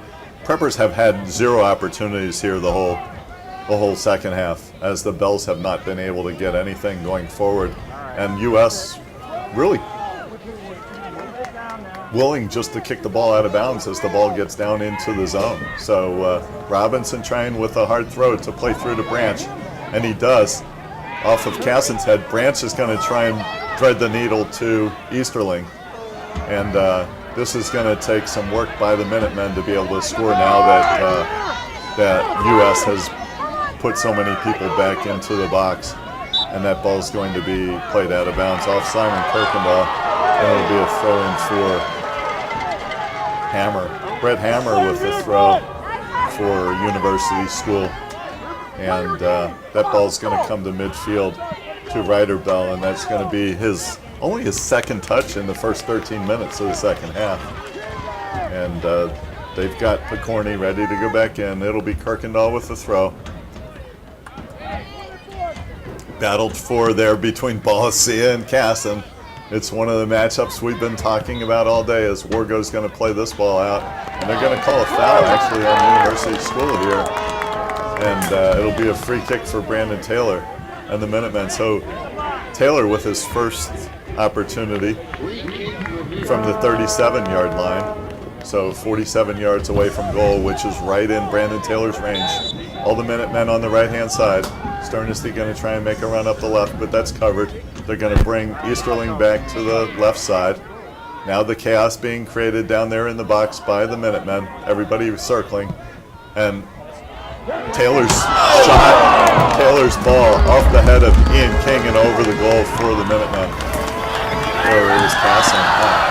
Speaker 1: Preppers have had 0 opportunities here the whole second half, as the Bells have not been able to get anything going forward, and US really willing just to kick the ball out of bounds as the ball gets down into the zone. So Robinson trying with a hard throw to play through to Branch, and he does. Off of Cassin's head, Branch is going to try and thread the needle to Easterling. And this is going to take some work by the Minutemen to be able to score now that US has put so many people back into the box. And that ball's going to be played out of bounds off Simon Kirkendall, and it'll be a throw-in for Hammer. Brett Hammer with the throw for University School. And that ball's going to come to midfield to Ryder-Bell, and that's going to be only his second touch in the first 13 minutes of the second half. And they've got Picorni ready to go back in. It'll be Kirkendall with the throw. Battled for there between Balasia and Cassin. It's one of the matchups we've been talking about all day, as Wargo's going to play this ball out. And they're going to call a foul actually on University School here. And it'll be a free kick for Brandon Taylor and the Minutemen. So Taylor with his first opportunity from the 37-yard line. So 47 yards away from goal, which is right in Brandon Taylor's range. All the Minutemen on the right-hand side. Sternesti going to try and make a run up the left, but that's covered. They're going to bring Easterling back to the left side. Now the chaos being created down there in the box by the Minutemen. Everybody circling. And Taylor's shot, Taylor's ball off the head of Ian King and over the goal for the Minutemen. Or it was Cassin.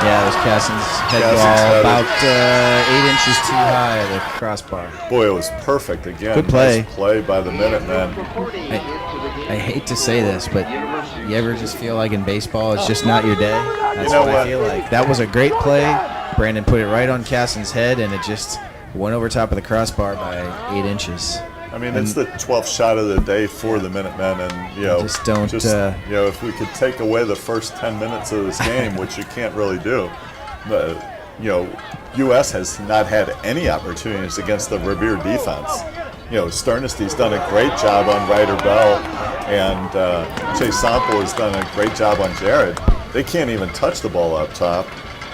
Speaker 2: Yeah, it was Cassin's head ball, about 8 inches too high of the crossbar.
Speaker 1: Boy, it was perfect again.
Speaker 2: Good play.
Speaker 1: Nice play by the Minutemen.
Speaker 2: I hate to say this, but you ever just feel like in baseball it's just not your day? That's what I feel like. That was a great play. Brandon put it right on Cassin's head, and it just went over top of the crossbar by 8 inches.
Speaker 1: I mean, it's the 12th shot of the day for the Minutemen, and if we could take away the first 10 minutes of this game, which you can't really do, US has not had any opportunities against the Revere defense. Sternesti's done a great job on Ryder-Bell, and Chase Sample has done a great job on Jared. They can't even touch the ball up top.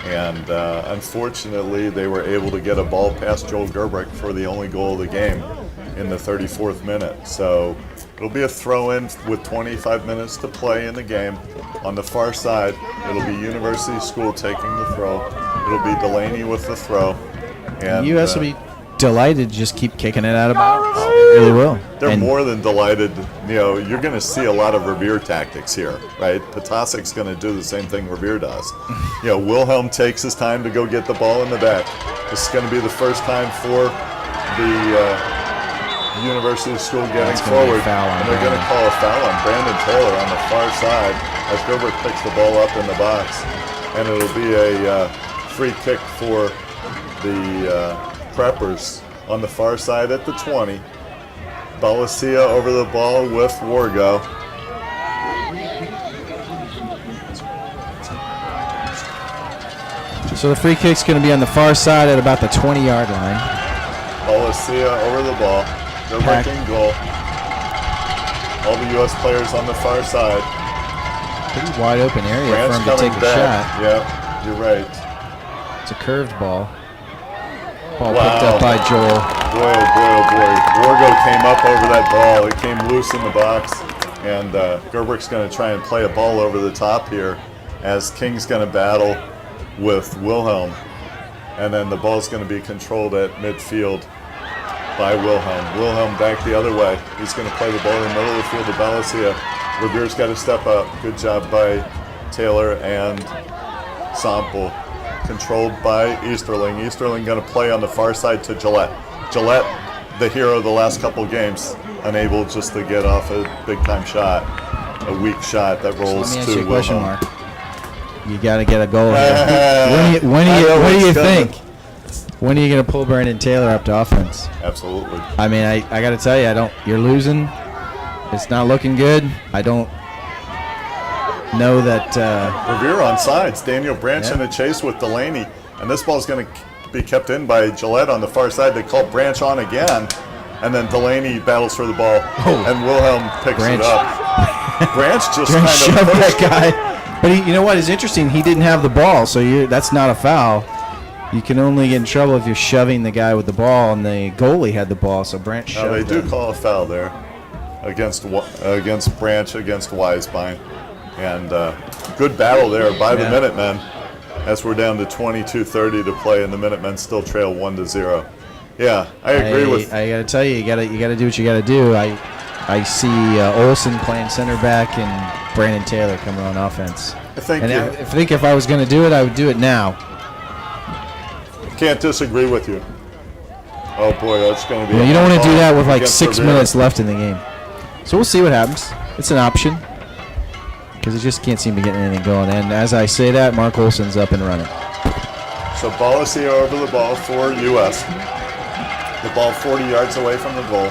Speaker 1: And unfortunately, they were able to get a ball past Joel Gerbrick for the only goal of the game in the 34th minute. So it'll be a throw-in with 25 minutes to play in the game. On the far side, it'll be University School taking the throw. It'll be Delaney with the throw. And
Speaker 2: US will be delighted to just keep kicking it out of bounds. They really will.
Speaker 1: They're more than delighted. You're going to see a lot of Revere tactics here, right? Potasic's going to do the same thing Revere does. Wilhelm takes his time to go get the ball in the back. This is going to be the first time for the University School getting forward. And they're going to call a foul on Brandon Taylor on the far side as Gerber picks the ball up in the box. And it'll be a free kick for the Preppers on the far side at the 20. Balasia over the ball with Wargo.
Speaker 2: So the free kick's going to be on the far side at about the 20-yard line.
Speaker 1: Balancia over the ball. They're
Speaker 2: Pack.
Speaker 1: working goal. All the U.S. players on the far side.
Speaker 2: Pretty wide open area
Speaker 1: Branch
Speaker 2: for him to
Speaker 1: coming
Speaker 2: take a
Speaker 1: back.
Speaker 2: shot.
Speaker 1: Yeah, you're right.
Speaker 2: It's a curved ball. Ball
Speaker 1: Wow.
Speaker 2: picked up by Joel.
Speaker 1: Boy, oh boy, oh boy. Wargo came up over that ball. It came loose in the box. And Gerbrick's going to try and play a ball over the top here as King's going to battle with Wilhelm. And then the ball's going to be controlled at midfield by Wilhelm. Wilhelm back the other way. He's going to play the ball in the middle of the field to Balancia. Revere's got to step up. Good job by Taylor and Sample. Controlled by Easterling. Easterling going to play on the far side to Gillette. Gillette, the hero of the last couple games, unable just to get off a big-time shot. A weak shot that rolls
Speaker 2: Let me ask
Speaker 1: to
Speaker 2: you a question,
Speaker 1: Wilhelm.
Speaker 2: Mark. You got to get a goal here. When do you think? When are you going to pull Brandon Taylor up to offense?
Speaker 1: Absolutely.
Speaker 2: I mean, I got to tell you, you're losing. It's not looking good. I don't know that.
Speaker 1: Revere on sides. Daniel Branch in a chase with Delaney. And this ball's going to be kept in by Gillette on the far side. They call Branch on again. And then Delaney battles for the ball. And Wilhelm picks
Speaker 2: Branch.
Speaker 1: it up. Branch just
Speaker 2: Branch
Speaker 1: kind
Speaker 2: shoved
Speaker 1: of
Speaker 2: that
Speaker 1: pushed.
Speaker 2: guy. But you know what is interesting? He didn't have the ball, so that's not a foul. You can only get in trouble if you're shoving the guy with the ball, and the goalie had the ball, so Branch shoved
Speaker 1: Now, they do
Speaker 2: him.
Speaker 1: call a foul there against Branch, against Weisbein. And good battle there by the Minutemen as we're down to 22:30 to play, and the Minutemen still trail 1-0. Yeah, I agree with.
Speaker 2: I got to tell you, you got to do what you got to do. I see Olsen playing center back and Brandon Taylor coming on offense.
Speaker 1: I think
Speaker 2: And
Speaker 1: you
Speaker 2: I think if I was going to do it, I would do it now.
Speaker 1: can't disagree with you. Oh boy, that's going to be.
Speaker 2: You don't want to do that with like
Speaker 1: against
Speaker 2: 6
Speaker 1: Revere.
Speaker 2: minutes left in the game. So we'll see what happens. It's an option because he just can't seem to get anything going. And as I say that, Mark Olsen's up and running.
Speaker 1: So Balancia over the ball for U.S. The ball 40 yards away from the goal.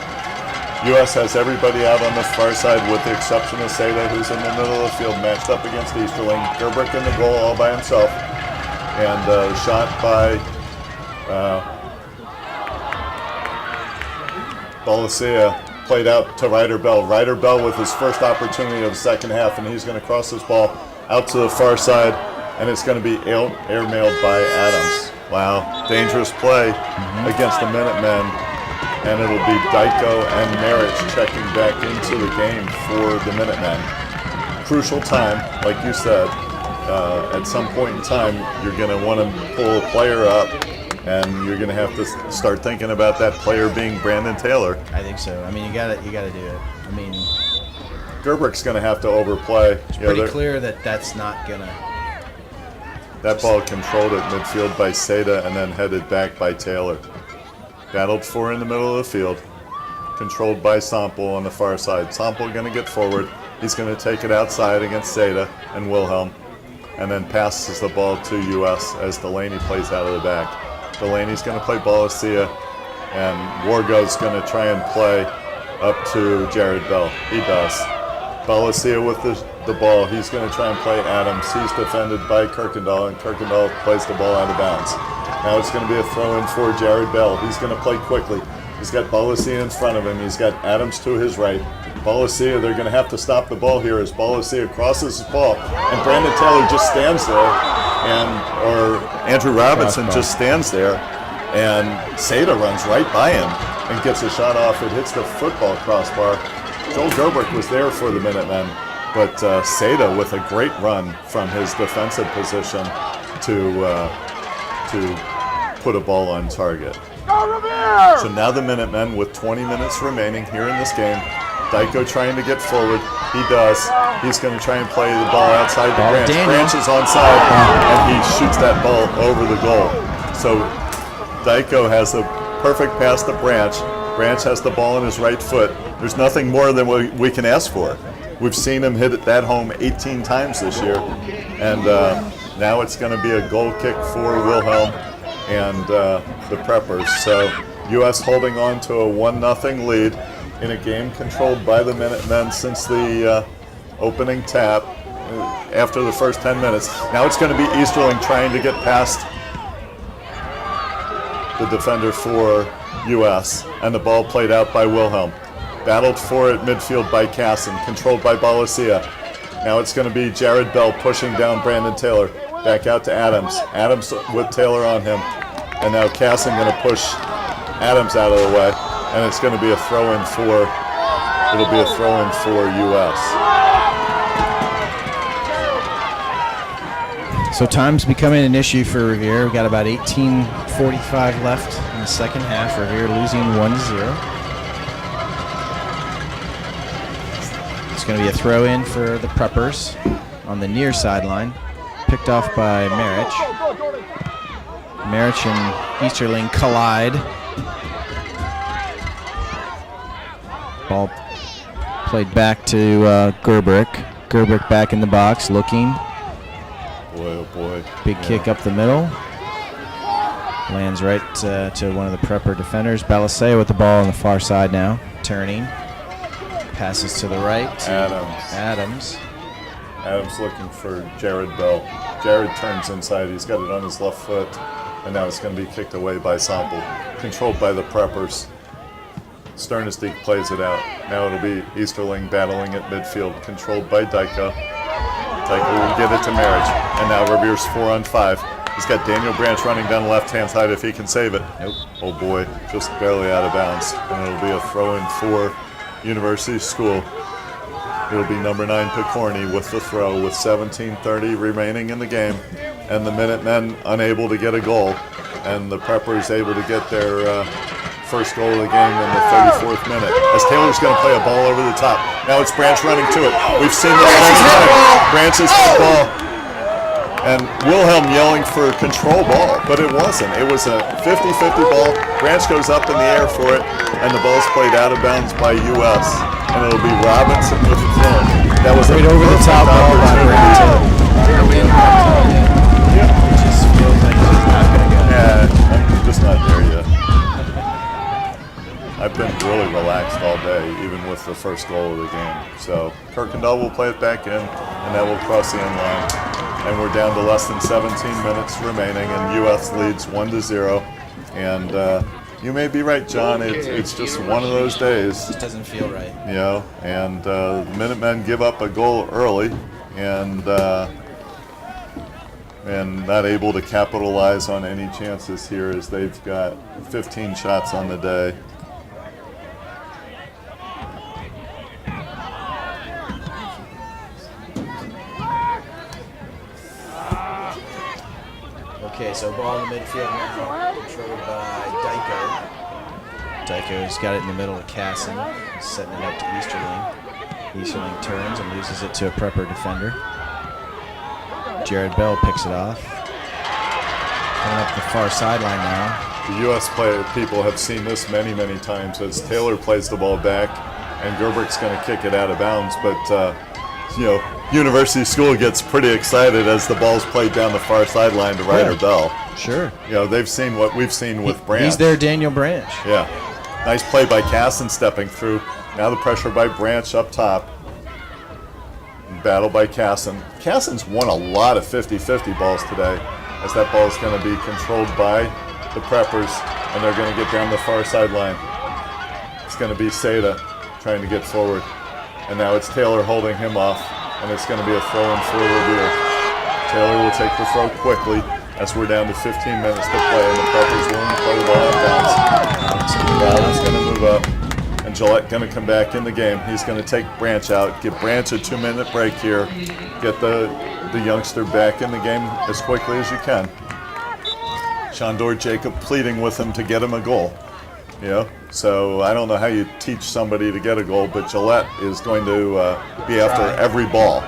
Speaker 1: U.S. has everybody out on the far side with the exception of Seda, who's in the middle of the field, matched up against Easterling. Gerbrick in the goal all by himself. And shot by Balancia played out to Ryder Bell. Ryder Bell with his first opportunity of the second half, and he's going to cross this ball out to the far side, and it's going to be airmailed by Adams. Wow, dangerous play against the Minutemen, and it'll be Dyko and Merritt checking back into the game for the Minutemen. Crucial time, like you said. At some point in time, you're going to want to pull a player up, and you're going to have to start thinking about that player being Brandon Taylor.
Speaker 2: I think so. I mean, you got to do it. I mean,
Speaker 1: Gerbrick's going to have to overplay.
Speaker 2: it's pretty clear that that's not gonna.
Speaker 1: That ball controlled at midfield by Seda and then headed back by Taylor. Battled for in the middle of the field. Controlled by Sample on the far side. Sample going to get forward. He's going to take it outside against Seda and Wilhelm. And then passes the ball to U.S. as Delaney plays out of the back. Delaney's going to play Balancia, and Wargo's going to try and play up to Jared Bell. He does. Balancia with the ball. He's going to try and play Adams. He's defended by Kirkendall, and Kirkendall plays the ball out of bounds. Now it's going to be a throw-in for Jared Bell. He's going to play quickly. He's got Balancia in front of him. He's got Adams to his right. Balancia, they're going to have to stop the ball here as Balancia crosses the ball, and Brandon Taylor just stands there, or Andrew Robinson just stands there, and Seda runs right by him and gets a shot off. It hits the football crossbar. Joel Gerbrick was there for the Minutemen, but Seda with a great run from his defensive position to put a ball on target. So now the Minutemen with 20 minutes remaining here in this game. Dyko trying to get forward. He does. He's going to try and play the ball outside the Branch. Branch is onside, and he shoots that ball over the goal. So Dyko has a perfect pass to Branch. Branch has the ball in his right foot. There's nothing more than we can ask for. We've seen him hit that home 18 times this year, and now it's going to be a goal kick for Wilhelm and the Preppers. So U.S. holding on to a 1-0 lead in a game controlled by the Minutemen since the opening tap after the first 10 minutes. Now it's going to be Easterling trying to get past the defender for U.S., and the ball played out by Wilhelm. Battled for it midfield by Casson, controlled by Balasia. Now it's going to be Jared Bell pushing down Brandon Taylor. Back out to Adams. Adams with Taylor on him. And now Casson going to push Adams out of the way. And it's going to be a throw-in for, it'll be a throw-in for U.S.
Speaker 2: So time's becoming an issue for Revere. We've got about 18:45 left in the second half. Revere losing 1-0. It's going to be a throw-in for the Preppers on the near sideline. Picked off by Marich. Marich and Easterling collide. Ball played back to Gerbrick. Gerbrick back in the box, looking.
Speaker 1: Boy, oh boy.
Speaker 2: Big kick up the middle. Lands right to one of the Prepper defenders. Balisea with the ball on the far side now. Turning. Passes to the right. Adams.
Speaker 1: Adams looking for Jared Bell. Jared turns inside. He's got it on his left foot. And now it's going to be kicked away by Sample. Controlled by the Preppers. Sternesdijk plays it out. Now it'll be Easterling battling at midfield. Controlled by Dyka. Dyka will get it to Marriage. And now Revere's 4-on-5. He's got Daniel Branch running down the left-hand side if he can save it.
Speaker 2: Nope.
Speaker 1: Oh boy, just barely out of bounds. And it'll be a throw-in for University School. It'll be number 9 Picorni with the throw with 17:30 remaining in the game. And the Minutemen unable to get a goal. And the Preppers able to get their first goal of the game in the 34th minute. As Taylor's going to play a ball over the top. Now it's Branch running to it. We've seen this many times. Branch is the ball. And Wilhelm yelling for a control ball, but it wasn't. It was a 50-50 ball. Branch goes up in the air for it, and the ball's played out of bounds by U.S. And it'll be Robinson with the throw. That was
Speaker 2: right over the top ball by Branch. It just feels like it's just not going to go.
Speaker 1: Yeah, I'm just not there yet. I've been really relaxed all day, even with the first goal of the game. So Kirkendall will play it back in, and that will cross the end line. And we're down to less than 17 minutes remaining, and U.S. leads 1-0. And you may be right, John. It's just one of those days.
Speaker 2: It doesn't feel right.
Speaker 1: You know, and the Minutemen give up a goal early, and not able to capitalize on any chances here as they've got 15 shots on the day.
Speaker 2: Okay, so ball in the midfield now, controlled by Dyko. Dyko's got it in the middle of Casson, setting it up to Easterling. Easterling turns and loses it to a Prepper defender. Jared Bell picks it off. Coming up the far sideline now.
Speaker 1: The U.S. people have seen this many, many times as Taylor plays the ball back, and Gerbrick's going to kick it out of bounds, but you know, University School gets pretty excited as the ball's played down the far sideline to Ryder Bell.
Speaker 2: Sure.
Speaker 1: You know, they've seen what we've seen with Branch.
Speaker 2: He's their Daniel Branch.
Speaker 1: Yeah. Nice play by Casson stepping through. Now the pressure by Branch up top. Battle by Casson. Casson's won a lot of 50-50 balls today, as that ball is going to be controlled by the Preppers, and they're going to get down the far sideline. It's going to be Seda trying to get forward. And now it's Taylor holding him off, and it's going to be a throw-in for Revere. Taylor will take the throw quickly as we're down to 15 minutes to play, and the Preppers willing to play the ball out of bounds. Allen's going to move up, and Gillette going to come back in the game. He's going to take Branch out, give Branch a 2-minute break here, get the youngster back in the game as quickly as you can. Shandor Jacob pleading with him to get him a goal. You know, so I don't know how you teach somebody to get a goal, but Gillette is going to be after every ball,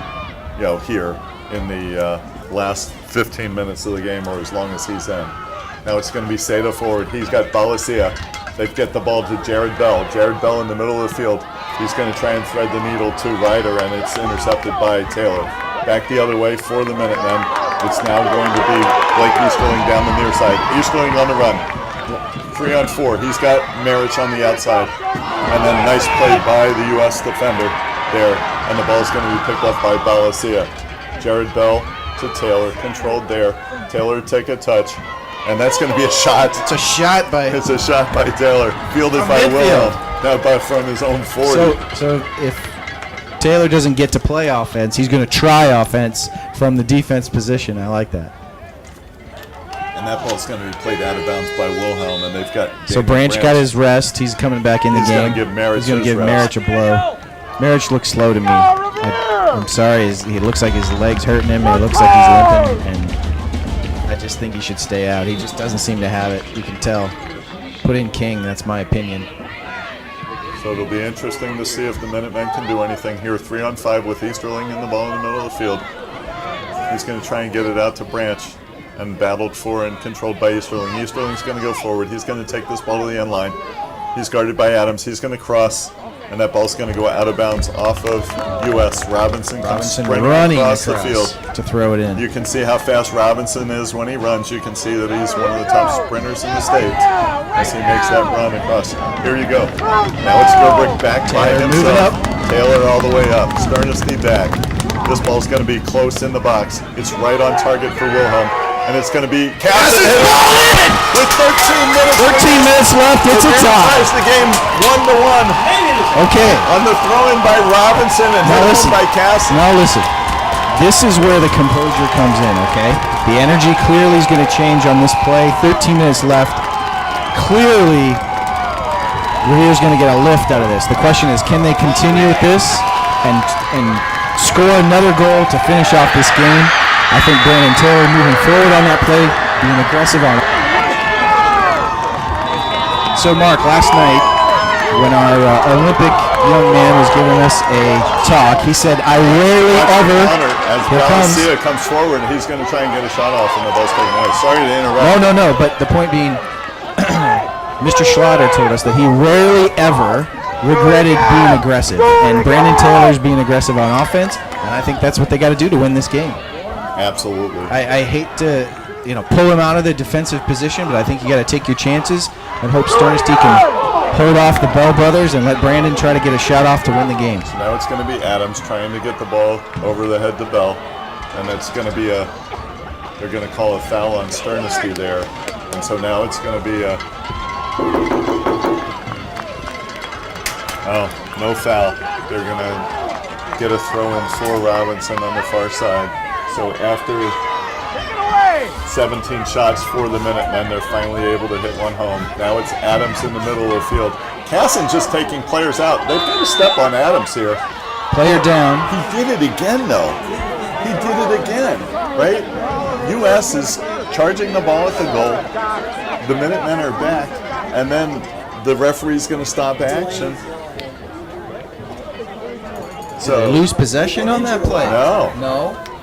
Speaker 1: you know, here in the last 15 minutes of the game, or as long as he's in. Now it's going to be Seda forward. He's got Balasia. They get the ball to Jared Bell. Jared Bell in the middle of the field. He's going to try and thread the needle to Ryder, and it's intercepted by Taylor. Back the other way for the Minutemen. It's now going to be Blake Easterling down the near side. Easterling on the run. 3-on-4. He's got Marich on the outside. And then nice play by the U.S. defender there. And the ball's going to be picked up by Balasia. Jared Bell to Taylor, controlled there. Taylor take a touch. And that's going to be a shot.
Speaker 2: It's a shot by.
Speaker 1: It's a shot by Taylor, fielded
Speaker 2: From
Speaker 1: by
Speaker 2: midfield.
Speaker 1: Wilhelm. Now by from his own 40.
Speaker 2: So if Taylor doesn't get to play offense, he's going to try offense from the defense position. I like that.
Speaker 1: And that ball's going to be played out of bounds by Wilhelm, and they've got.
Speaker 2: So Branch got his rest. He's coming back in the
Speaker 1: He's
Speaker 2: game.
Speaker 1: gonna give Marich
Speaker 2: He's going to
Speaker 1: his
Speaker 2: give
Speaker 1: rest.
Speaker 2: Marich a blow. Marich looks slow to me. I'm sorry. He looks like his leg's hurting him. And it looks like he's limping, and I just think he should stay out. He just doesn't seem to have it. You can tell. Put in King. That's my opinion.
Speaker 1: So it'll be interesting to see if the Minutemen can do anything here. 3-on-5 with Easterling in the ball in the middle of the field. He's going to try and get it out to Branch, and battled for and controlled by Easterling. Easterling's going to go forward. He's going to take this ball to the end line. He's guarded by Adams. He's going to cross, and that ball's going to go out of bounds off of U.S. Robinson comes sprinting
Speaker 2: running
Speaker 1: across the field
Speaker 2: to throw it in.
Speaker 1: You can see how fast Robinson is when he runs. You can see that he's one of the top sprinters in the state as he makes that run across. Here you go. Now it's Gerbrick back by
Speaker 2: Taylor
Speaker 1: himself.
Speaker 2: moving up.
Speaker 1: Taylor all the way up. Sternesti back. This ball's going to be close in the box. It's right on target for Wilhelm. And it's going to be Casson with 13 minutes.
Speaker 2: 13 minutes left. It's a tie.
Speaker 1: Ties the game 1-1
Speaker 2: Okay.
Speaker 1: on the throw-in by Robinson and
Speaker 2: Now
Speaker 1: hit
Speaker 2: listen.
Speaker 1: by Casson.
Speaker 2: Now listen. This is where the composure comes in, okay? The energy clearly is going to change on this play. 13 minutes left. Clearly, Revere's going to get a lift out of this. The question is, can they continue with this and score another goal to finish off this game? I think Brandon Taylor moving forward on that play, being aggressive on it. So, Mark, last night, when our Olympic young man was giving us a talk, he said, I rarely ever...
Speaker 1: As
Speaker 2: Here comes.
Speaker 1: Balancia comes forward, and he's going to try and get a shot off, and the ball's taken away. Sorry to interrupt.
Speaker 2: No, but the point being, Mr. Schlatter told us that he rarely ever regretted being aggressive, and Brandon Taylor's being aggressive on offense, and I think that's what they got to do to win this game.
Speaker 1: Absolutely.
Speaker 2: I hate to, pull him out of the defensive position, but I think you got to take your chances and hope Sternesti can hold off the Bell brothers and let Brandon try to get a shot off to win the game.
Speaker 1: So now it's going to be Adams trying to get the ball over the head to Bell, and it's going to be they're going to call a foul on Sternesti there, and so now it's going to be no foul. They're going to get a throw in for Robinson on the far side. So after 17 shots for the Minutemen, they're finally able to hit one home. Now it's Adams in the middle of the field. Casson just taking players out. They've got to step on Adams here.
Speaker 2: Player down.
Speaker 1: He did it again, though. He did it again, right? U.S. is charging the ball at the goal. The Minutemen are back, and then the referee's going to stop action.
Speaker 2: Did they lose possession on that play?
Speaker 1: No.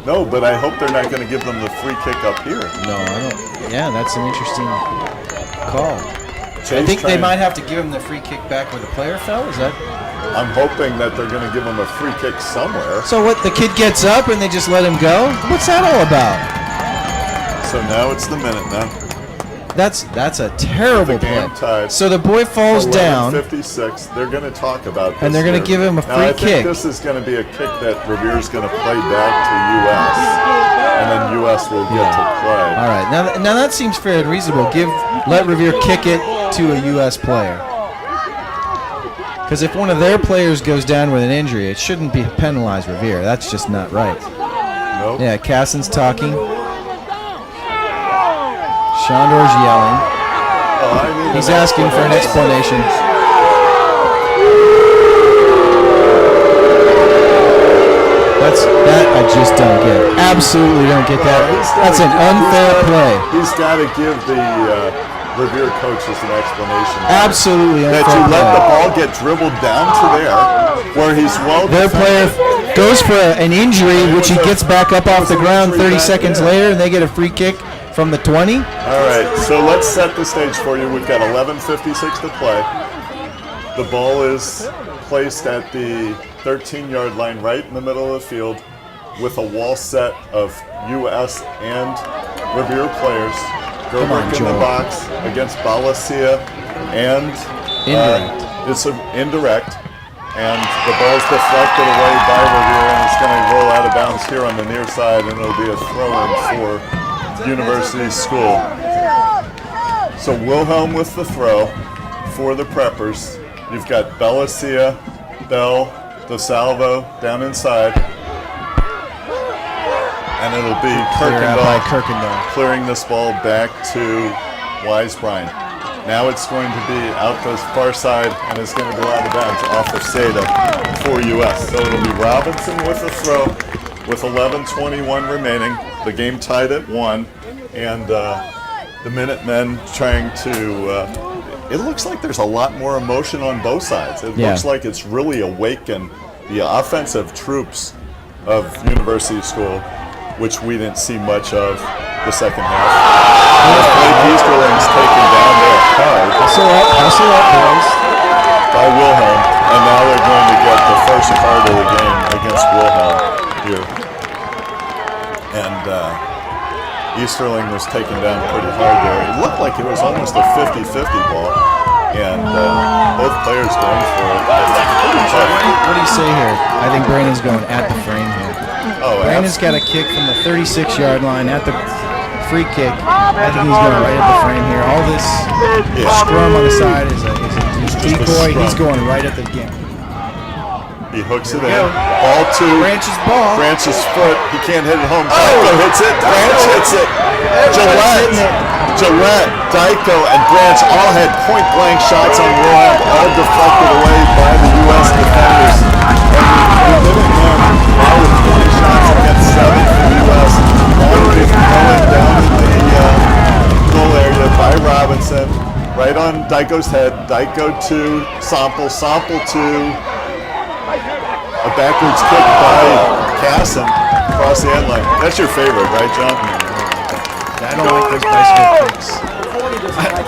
Speaker 1: No, but I hope they're not going to give them the free kick up here.
Speaker 2: No, I don't. Yeah, that's an interesting call. I think they might have to give him the free kick back where the player fell. Is that?
Speaker 1: I'm hoping that they're going to give him a free kick somewhere.
Speaker 2: So what? The kid gets up and they just let him go? What's that all about?
Speaker 1: So now it's the Minutemen.
Speaker 2: That's a terrible
Speaker 1: The game
Speaker 2: play.
Speaker 1: tied.
Speaker 2: So the boy falls down.
Speaker 1: 56. They're going to talk about this.
Speaker 2: And they're going to
Speaker 1: here.
Speaker 2: give him a
Speaker 1: Now,
Speaker 2: free
Speaker 1: I
Speaker 2: kick.
Speaker 1: think this is going to be a kick that Revere's going to play back to U.S. And then U.S. will get to play.
Speaker 2: All right. Now that seems fair and reasonable. Let Revere kick it to a U.S. player. Because if one of their players goes down with an injury, it shouldn't be penalized Revere. That's just not right.
Speaker 1: Nope.
Speaker 2: Yeah, Casson's talking. Shondor's yelling. He's asking for an explanation. That I just don't get. Absolutely don't get that. That's an unfair play.
Speaker 1: He's got to give the Revere coaches an explanation.
Speaker 2: Absolutely unfair.
Speaker 1: That you let
Speaker 2: play.
Speaker 1: the ball get dribbled down to there, where he's well.
Speaker 2: Their player goes for an injury, which he gets back up off the ground 30 seconds later, and they get a free kick from the 20.
Speaker 1: All right, so let's set the stage for you. We've got 11:56 to play. The ball is placed at the 13-yard line right in the middle of the field with a wall set of U.S. and Revere players. Gerbrick in the box against Balancia and it's an indirect. And the ball's deflected away by Revere, and it's going to roll out of bounds here on the near side, and it'll be a throw-in for University School. So Wilhelm with the throw for the Preppers. You've got Bellacia, Bell, DeSalvo down inside. And it'll be Kirkendall clearing this ball back to Weisbrine. Now it's going to be out the far side, and it's going to go out of bounds off of Seda for U.S. So it'll be Robinson with a throw with 11:21 remaining. The game tied at 1, and the Minutemen trying to... it looks like there's a lot more emotion on both sides. It looks like it's really awakened the offensive troops of University School, which we didn't see much of the second half. Easterling's taken down there hard.
Speaker 2: Hustle up, boys.
Speaker 1: By Wilhelm, and now they're going to get the first part of the game against Wilhelm here. And Easterling was taken down pretty hard there. It looked like it was almost a 50-50 ball, and both players going for it. Pretty tough.
Speaker 2: What do you say here? I think Brandon's going at the frame here.
Speaker 1: Oh,
Speaker 2: Brandon's got a kick from the 36-yard line at the free kick. I think he's going right at the frame here. All this scrum on the side is a decoy. He's going right at the game.
Speaker 1: He hooks it in. Ball to
Speaker 2: Branch's ball.
Speaker 1: Branch's foot. He can't hit it home. Dyko hits it. Branch hits it. Gillette, Dyko, and Branch all had point-blank shots on Wilhelm, all deflected away by the U.S. defenders. And we did it again. Now with 20 shots against 7 for the U.S. Ball is going down in the goal area by Robinson. Right on Dyko's head. Dyko to Sample. Sample to a backwards kick by Casson across the end line. That's your favorite, right, John?
Speaker 2: I don't like those bicycle kicks.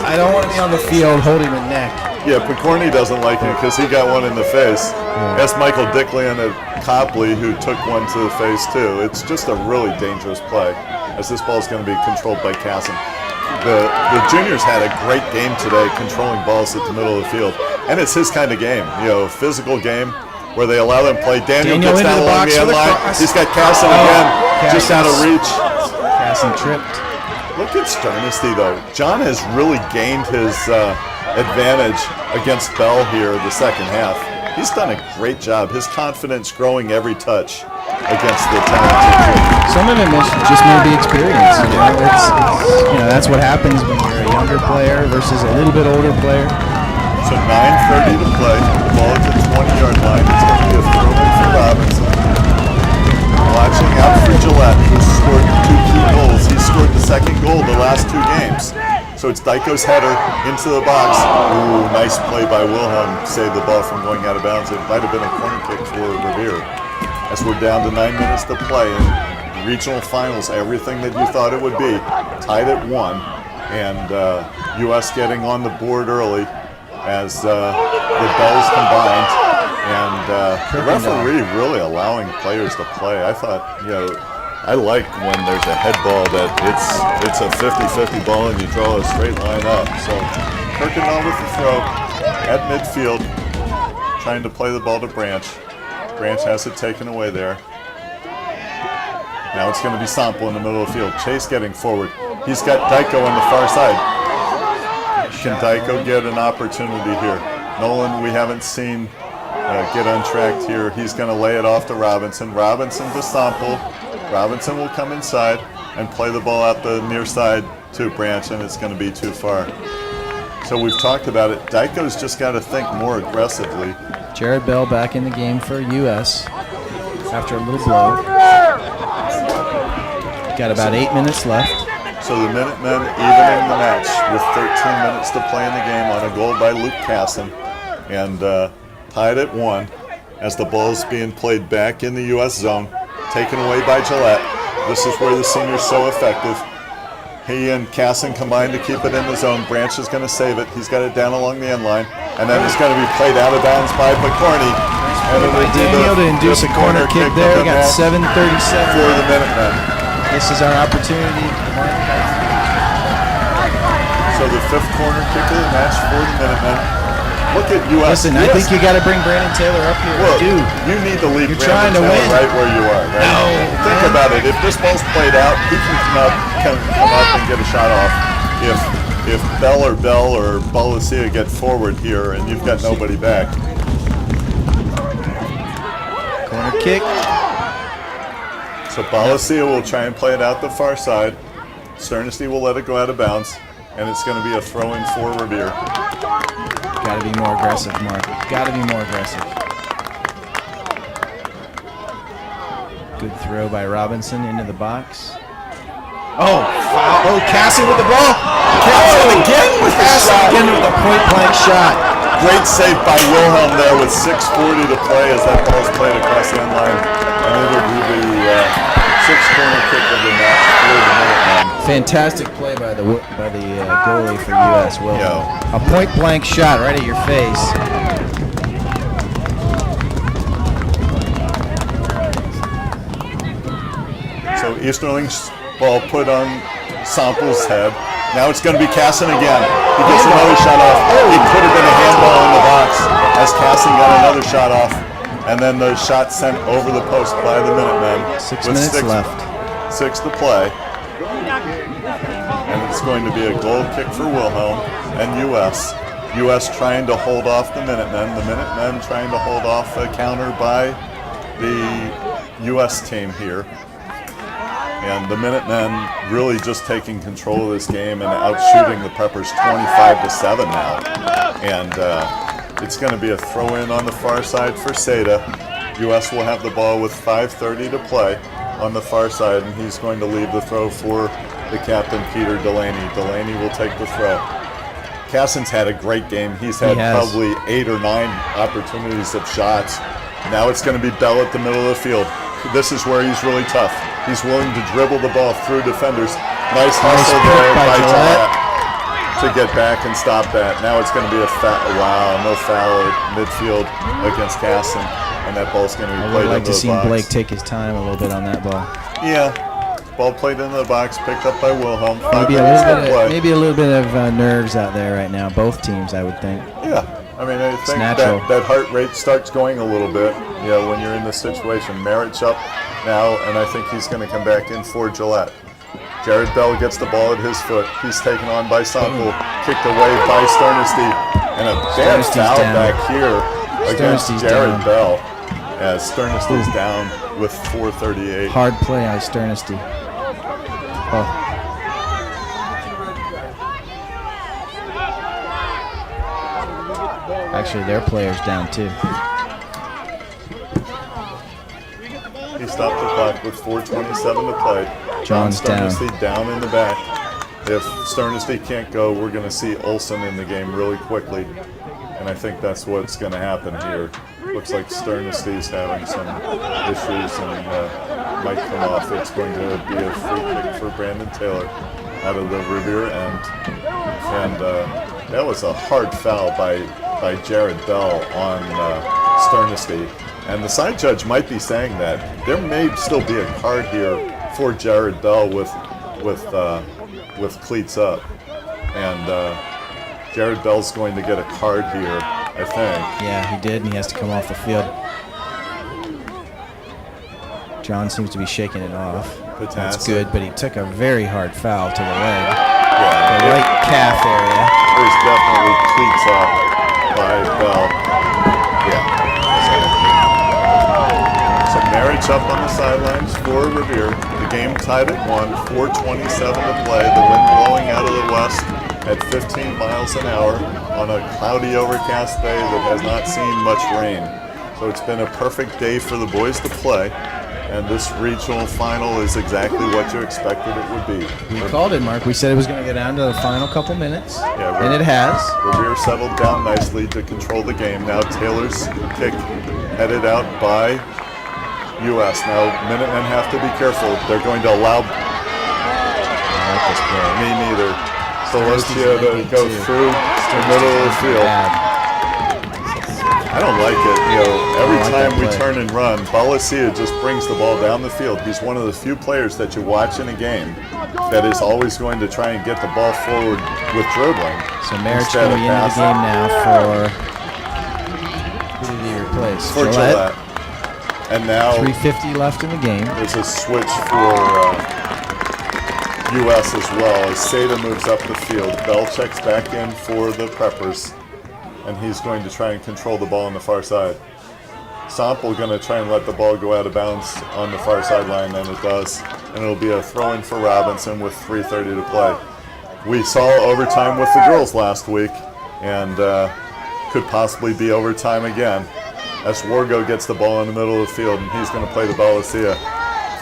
Speaker 2: I don't want to be on the field holding the neck.
Speaker 1: Yeah, Picorni doesn't like it because he got one in the face. That's Michael Dickley at Copley who took one to the face too. It's just a really dangerous play as this ball is going to be controlled by Casson. The juniors had a great game today controlling balls at the middle of the field. And it's his kind of game, physical game where they allow them to play. Daniel gets down along the end line. He's got Casson again, just out of reach.
Speaker 2: Casson tripped.
Speaker 1: Look at Sternesti, though. John has really gained his advantage against Bell here the second half. He's done a great job. His confidence growing every touch against the talented kid.
Speaker 2: Some of it just may be experience. That's what happens when you're a younger player versus a little bit older player.
Speaker 1: So 9:30 to play. The ball at the 20-yard line. It's going to be a throw-in for Robinson. Watching out for Gillette, who scored 2 key goals. He scored the second goal the last 2 games. So it's Dyko's header into the box. Ooh, nice play by Wilhelm. Saved the ball from going out of bounds. It might have been a corner kick for Revere. As we're down to 9 minutes to play in regional finals, everything that you thought it would be, tied at 1, and U.S. getting on the board early as the bells combined. And the referee really allowing players to play. I thought, I like when there's a head ball that it's a 50-50 ball and you draw a straight line up. So Kirkendall with the throw at midfield, trying to play the ball to Branch. Branch has it taken away there. Now it's going to be Sample in the middle of the field. Chase getting forward. He's got Dyko on the far side. Can Dyko get an opportunity here? Nolan, we haven't seen get untracked here. He's going to lay it off to Robinson. Robinson to Sample. Robinson will come inside and play the ball out the near side to Branch, and it's going to be too far. So we've talked about it. Dyko's just got to think more aggressively.
Speaker 2: Jared Bell back in the game for U.S. after a little blow. Got about 8 minutes left.
Speaker 1: So the Minutemen evening the match with 13 minutes to play in the game on a goal by Luke Casson, and tied at 1 as the ball is being played back in the U.S. zone, taken away by Gillette. This is where the senior's so effective. He and Casson combine to keep it in the zone. Branch is going to save it. He's got it down along the end line, and then it's going to be played out of bounds by Picorni.
Speaker 2: And by Daniel to induce a corner kick there. We got 7:37
Speaker 1: for the Minutemen.
Speaker 2: This is our opportunity.
Speaker 1: So the 5th corner kick of the match for the Minutemen. Look at U.S.
Speaker 2: Listen, I think you got to bring Brandon Taylor up here.
Speaker 1: Look,
Speaker 2: Dude,
Speaker 1: you need to leave
Speaker 2: you're
Speaker 1: Brandon
Speaker 2: trying to
Speaker 1: Taylor
Speaker 2: win.
Speaker 1: right where you are. Right?
Speaker 2: No,
Speaker 1: think
Speaker 2: man.
Speaker 1: about it. If this ball's played out, he can come up and get a shot off. If if Bell or Balasia get forward here and you've got nobody back.
Speaker 2: Corner kick.
Speaker 1: So Balasia will try and play it out the far side. Sternesti will let it go out of bounds, and it's going to be a throw-in for Revere.
Speaker 2: Got to be more aggressive, Mark. Got to be more aggressive. Good throw by Robinson into the box. Oh, foul. Oh, Cassie with the ball. Cassie again with the shot. Again with a point-blank shot.
Speaker 1: Great save by Wilhelm there with 6:40 to play as that ball's played across the end line. And it'll be the sixth corner kick of the match for the Minutemen.
Speaker 2: Fantastic play by the goalie for U.S. Wilhelm.
Speaker 1: Yeah.
Speaker 2: A point-blank shot right at your face.
Speaker 1: So Easterling's ball put on Sample's head. Now it's going to be Casson again. He gets another shot off. He could have been a handball in the box as Casson got another shot off. And then the shot sent over the post by the Minutemen.
Speaker 2: 6 minutes left.
Speaker 1: 6 to play. And it's going to be a goal kick for Wilhelm and U.S. U.S. trying to hold off the Minutemen. The Minutemen trying to hold off a counter by the U.S. team here. And the Minutemen really just taking control of this game and outshooting the Peppers 25-7 now. And it's going to be a throw-in on the far side for Seda. U.S. will have the ball with 5:30 to play on the far side, and he's going to leave the throw for the captain, Peter Delaney. Delaney will take the throw. Casson's had a great game. He's had probably 8 or 9 opportunities of shots. Now it's going to be Bell at the middle of the field. This is where he's really tough. He's willing to dribble the ball through defenders. Nice hustle there by Gillette to get back and stop that. Now it's going to be a foul. Wow, no foul at midfield against Casson, and that ball's going to be played into the box.
Speaker 2: I would like to see Blake take his time a little bit on that ball.
Speaker 1: Yeah, ball played into the box, picked up by Wilhelm.
Speaker 2: Maybe a little bit of nerves out there right now. Both teams, I would think.
Speaker 1: Yeah, I mean, I think that heart rate starts going a little bit. You know, when you're in this situation. Merritt's up now, and I think he's going to come back in for Gillette. Jared Bell gets the ball at his foot. He's taken on by Sample, kicked away by Sternesti, and a bad foul back here against Jared Bell as Sternesti's down with 4:38.
Speaker 2: Hard play on Sternesti. Oh. Actually, their player's down too.
Speaker 1: He stopped the clock with 4:27 to play.
Speaker 2: John's
Speaker 1: Sternesti down in the back. If Sternesti can't go, we're going to see Olsen in the game really quickly. And I think that's what's going to happen here. Looks like Sternesti's having some issues and might come off. It's going to be a free kick for Brandon Taylor out of the Revere end. And that was a hard foul by Jared Bell on Sternesti. And the side judge might be saying that there may still be a card here for Jared Bell with cleats up, and Jared Bell's going to get a card here, I think.
Speaker 2: Yeah, he did, and he has to come off the field. John seems to be shaking it off. That's good, but he took a very hard foul to the leg.
Speaker 1: Yeah,
Speaker 2: the right calf area.
Speaker 1: There's definitely cleats up by Bell. So Merritt's up on the sidelines for Revere. The game tied at 1, 4:27 to play. The wind blowing out of the west at 15 miles an hour on a cloudy, overcast day that has not seen much rain. So it's been a perfect day for the boys to play. And this regional final is exactly what you expected it would be.
Speaker 2: We called it, Mark. We said it was going to get down to the final couple minutes, and it has.
Speaker 1: Revere settled down nicely to control the game. Now Taylor's kick headed out by U.S. Now Minutemen have to be careful. They're going to allow me neither. Solosia to go through the middle of the field. I don't like it. You know, every time we turn and run, Balasia just brings the ball down the field. He's one of the few players that you watch in a game that is always going to try and get the ball forward with dribbling.
Speaker 2: So Merritt's going into the game now for who did he replace?
Speaker 1: For Gillette. And now
Speaker 2: 3:50 left in the game.
Speaker 1: There's a switch for US as well as Seda moves up the field. Bell checks back in for the Preppers, and he's going to try and control the ball on the far side. Sample going to try and let the ball go out of bounds on the far sideline, and it does. And it'll be a throw-in for Robinson with 3:30 to play. We saw overtime with the girls last week, and could possibly be overtime again as Wargo gets the ball in the middle of the field, and he's going to play the ball with Sia.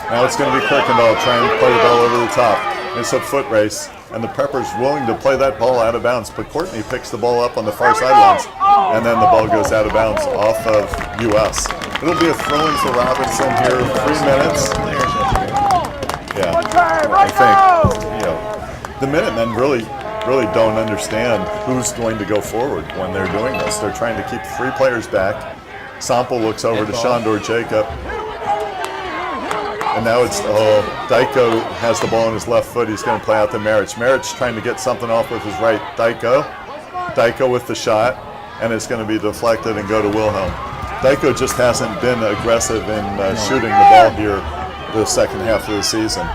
Speaker 1: Now it's going to be Kirkendall trying to play the ball over the top. It's a foot race, and the Preppers willing to play that ball out of bounds, but Courtney picks the ball up on the far sidelines, and then the ball goes out of bounds off of US. It'll be a throw-in for Robinson here, 3 minutes. Yeah, I think, the Minutemen really don't understand who's going to go forward when they're doing this. They're trying to keep 3 players back. Sample looks over to Shondor Jacob. And now it's, Dyko has the ball on his left foot. He's going to play out to Marich. Marich trying to get something off with his right. Dyko with the shot, and it's going to be deflected and go to Wilhelm. Dyko just hasn't been aggressive in shooting the ball here the second half of the season.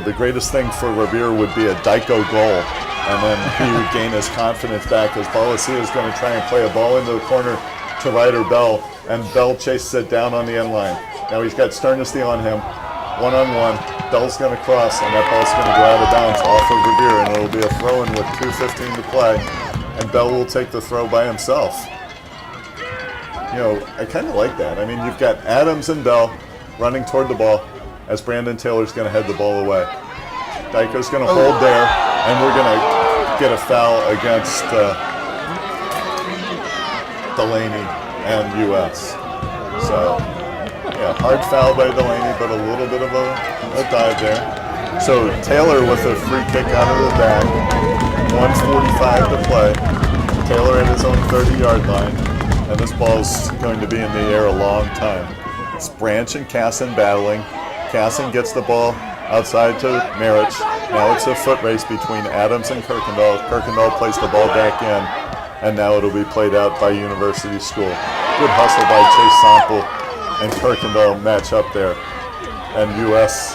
Speaker 1: The greatest thing for Revere would be a Dyko goal, and then he would gain his confidence back as Balasia is going to try and play a ball into the corner to Ryder Bell, and Bell chases it down on the end line. Now he's got Sternesty on him. One-on-one, Bell's going to cross, and that ball's going to go out of bounds off of Revere, and it'll be a throw-in with 2:15 to play, and Bell will take the throw by himself. I kind of like that. I mean, you've got Adams and Bell running toward the ball as Brandon Taylor's going to head the ball away. Dyko's going to hold there, and we're going to get a foul against Delaney and US. So, hard foul by Delaney, but a little bit of a dive there. So Taylor with a free kick out of the bag. 1:45 to play. Taylor at his own 30-yard line. And this ball's going to be in the air a long time. It's Branch and Casson battling. Casson gets the ball outside to Marich. Now it's a foot race between Adams and Kirkendall. Kirkendall plays the ball back in. And now it'll be played out by University School. Good hustle by Chase Sample. And Kirkendall match up there, and US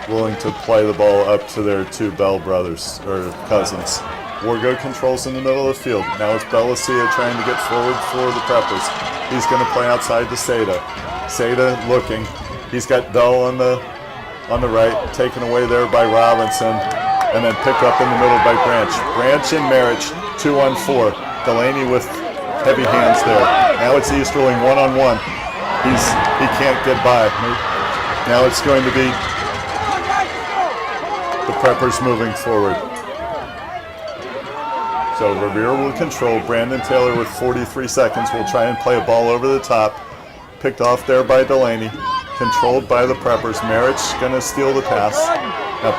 Speaker 1: willing to play the ball up to their 2 Bell brothers, or cousins. Wargo controls in the middle of the field. Now it's Belasia trying to get forward for the Preppers. He's going to play outside to Seda. Seda looking. He's got Bell on the right, taken away there by Robinson, and then picked up in the middle by Branch. Branch and Marich, 2-on-4. Delaney with heavy hands there. Now it's Easterling one-on-one. He can't get by. Now it's going to be the Preppers moving forward. So Revere will control. Brandon Taylor with 43 seconds will try and play a ball over the top. Picked off there by Delaney. Controlled by the Preppers. Marich going to steal the pass. Now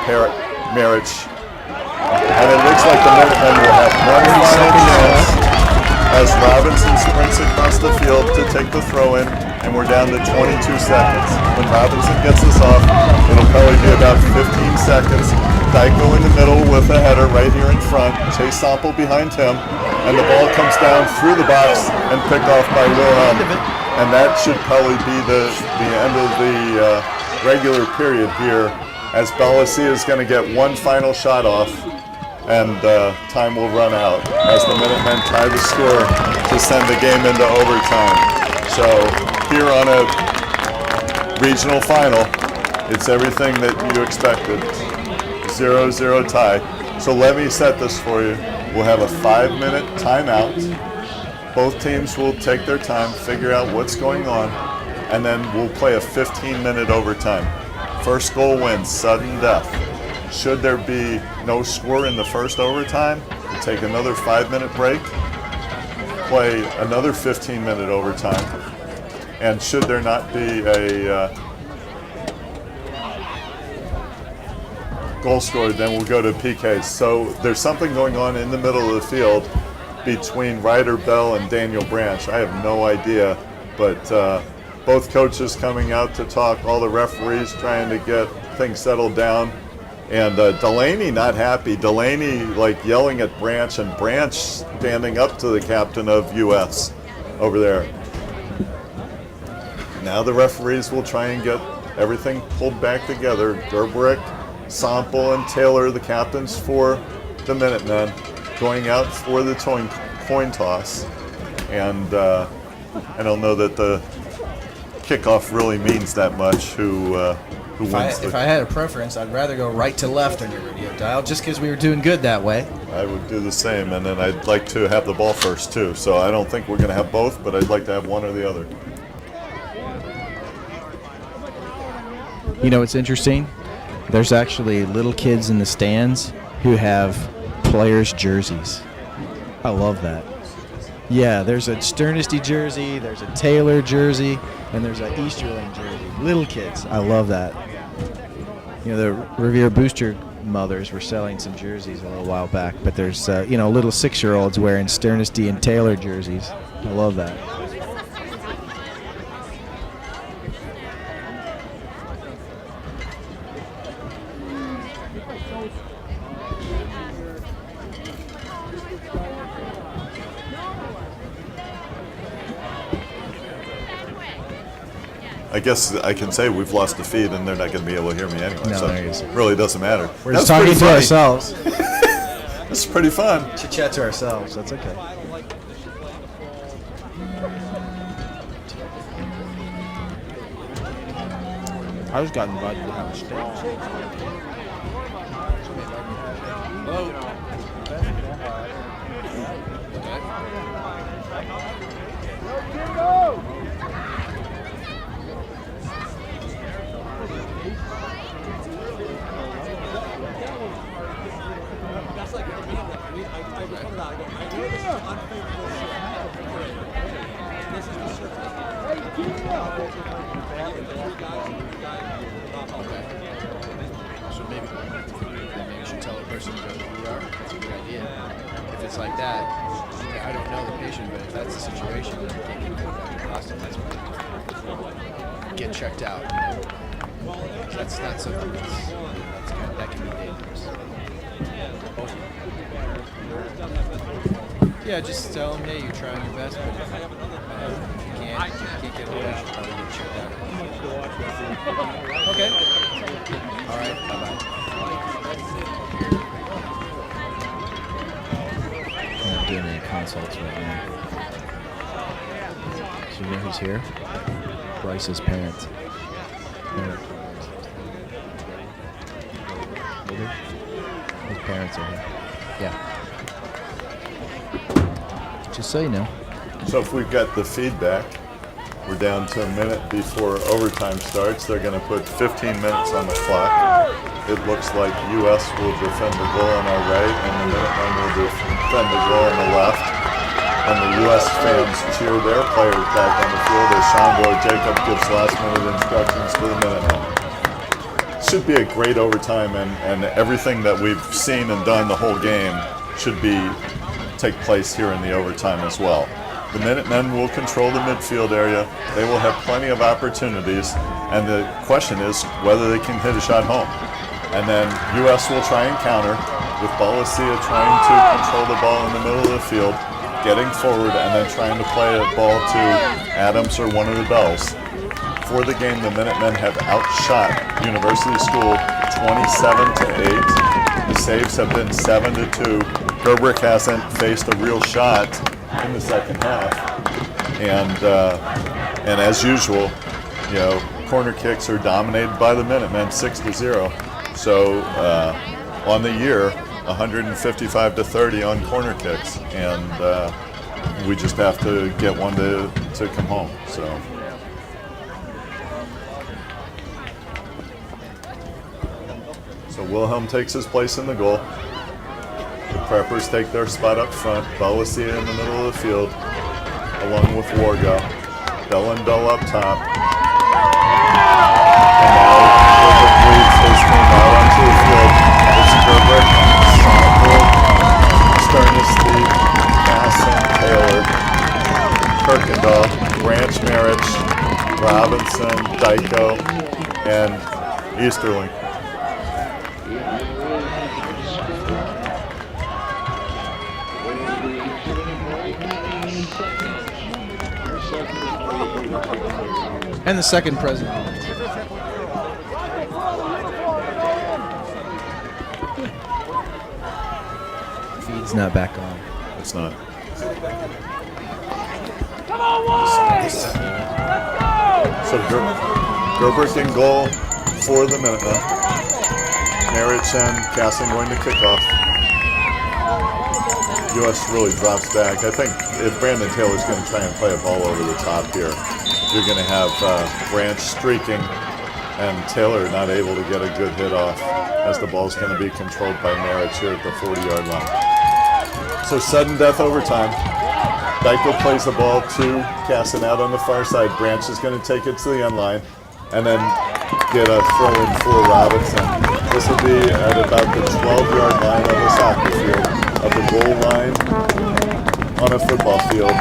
Speaker 1: Marich. And it looks like the Minutemen will have one final chance as Robinson sprints across the field to take the throw in. And we're down to 22 seconds. When Robinson gets this off, it'll probably be about 15 seconds. Dyko in the middle with a header right here in front. Chase Sample behind him. And the ball comes down through the box and picked off by Wilhelm. And that should probably be the end of the regular period here, as Belasia is going to get one final shot off, and time will run out as the Minutemen tie the score to send the game into overtime. So here on a regional final, it's everything that you expected. 0-0 tie. So let me set this for you. We'll have a 5-minute timeout. Both teams will take their time, figure out what's going on, and then we'll play a 15-minute overtime. First goal wins, sudden death. Should there be no score in the first overtime, we'll take another 5-minute break, play another 15-minute overtime, and should there not be a goal scored, then we'll go to PKs. So there's something going on in the middle of the field between Ryder Bell and Daniel Branch. I have no idea, but both coaches coming out to talk, all the referees trying to get things settled down. And Delaney not happy. Delaney yelling at Branch, and Branch standing up to the captain of US over there. Now the referees will try and get everything pulled back together. Gerbrick Sample and Taylor, the captains for the Minutemen, going out for the coin toss. And I don't know that the kickoff really means that much who wins.
Speaker 2: If I had a preference, I'd rather go right to left on your radio dial, just because we were doing good that way.
Speaker 1: I would do the same, and then I'd like to have the ball first too. So I don't think we're going to have both, but I'd like to have one or the other.
Speaker 2: You know what's interesting? There's actually little kids in the stands who have players' jerseys. I love that. Yeah, there's a Sternesty jersey, there's a Taylor jersey, and there's an Easterling jersey. Little kids. I love that. You know, the Revere booster mothers were selling some jerseys a little while back, but there's, little 6-year-olds wearing Sternesty and Taylor jerseys. I love that.
Speaker 1: I guess I can say we've lost the feed, and they're not going to be able to hear me anyway.
Speaker 2: No,
Speaker 1: so
Speaker 2: there it is.
Speaker 1: it really doesn't matter.
Speaker 2: We're just talking to ourselves.
Speaker 1: This is pretty fun.
Speaker 2: Chit-chat to ourselves. That's okay. I just got invited to have a steak. So maybe you should tell a person to go to Revere. That's a good idea. If it's like that, I don't know the patient, but if that's the situation, then you can't get a costume. That's what get checked out. That's not something that can be dangerous. Yeah, just tell them, hey, you're trying your best, but if you can't get hold of it, you should probably get checked out. Okay. All right, bye-bye. I'm not doing any consults right now. So you know who's here? Bryce's parents. His parents are here. Yeah. Just so you know.
Speaker 1: So if we've got the feedback, we're down to a minute before overtime starts. They're going to put 15 minutes on the clock. It looks like U.S. will defend the goal on our right, and the Minutemen will defend the goal on the left. And the U.S. fans cheer their players back on the field as Shandor Jacob gives last-minute instructions to the Minutemen. Should be a great overtime, and everything that we've seen and done the whole game should take place here in the overtime as well. The Minutemen will control the midfield area. They will have plenty of opportunities, and the question is whether they can hit a shot home. And then U.S. will try and counter, with Balasia trying to control the ball in the middle of the field, getting forward, and then trying to play a ball to Adams or one of the Bells. For the game, the Minutemen have outshot University School 27-8. The saves have been 7-2. Gerbrick hasn't faced a real shot in the second half, and as usual, corner kicks are dominated by the Minutemen, 6-0. So on the year, 155-30 on corner kicks, and we just have to get one to come home. So Wilhelm takes his place in the goal. The Preppers take their spot up front. Balasia in the middle of the field, along with Wargo. Bell and Bell up top. And now Gerbrick leads his team out onto the field. It's Gerbrick, Sample, Sternesty, Masson, Taylor, Kirkendall, Branch Marich, Robinson, Dyko, and Easterling.
Speaker 2: And the second president. Feed's not back on.
Speaker 1: It's not. So Gerber in goal for the Minutemen. Marich and Casson going to kick off. U.S. really drops back. I think if Brandon Taylor's going to try and play a ball over the top here, you're going to have Branch streaking and Taylor not able to get a good hit off as the ball's going to be controlled by Marich here at the 40-yard line. So sudden death overtime. Dyko plays the ball to Casson out on the far side. Branch is going to take it to the end line and then get a throw in for Robinson. This will be at about the 12-yard line of the soccer field, of the goal line on a football field.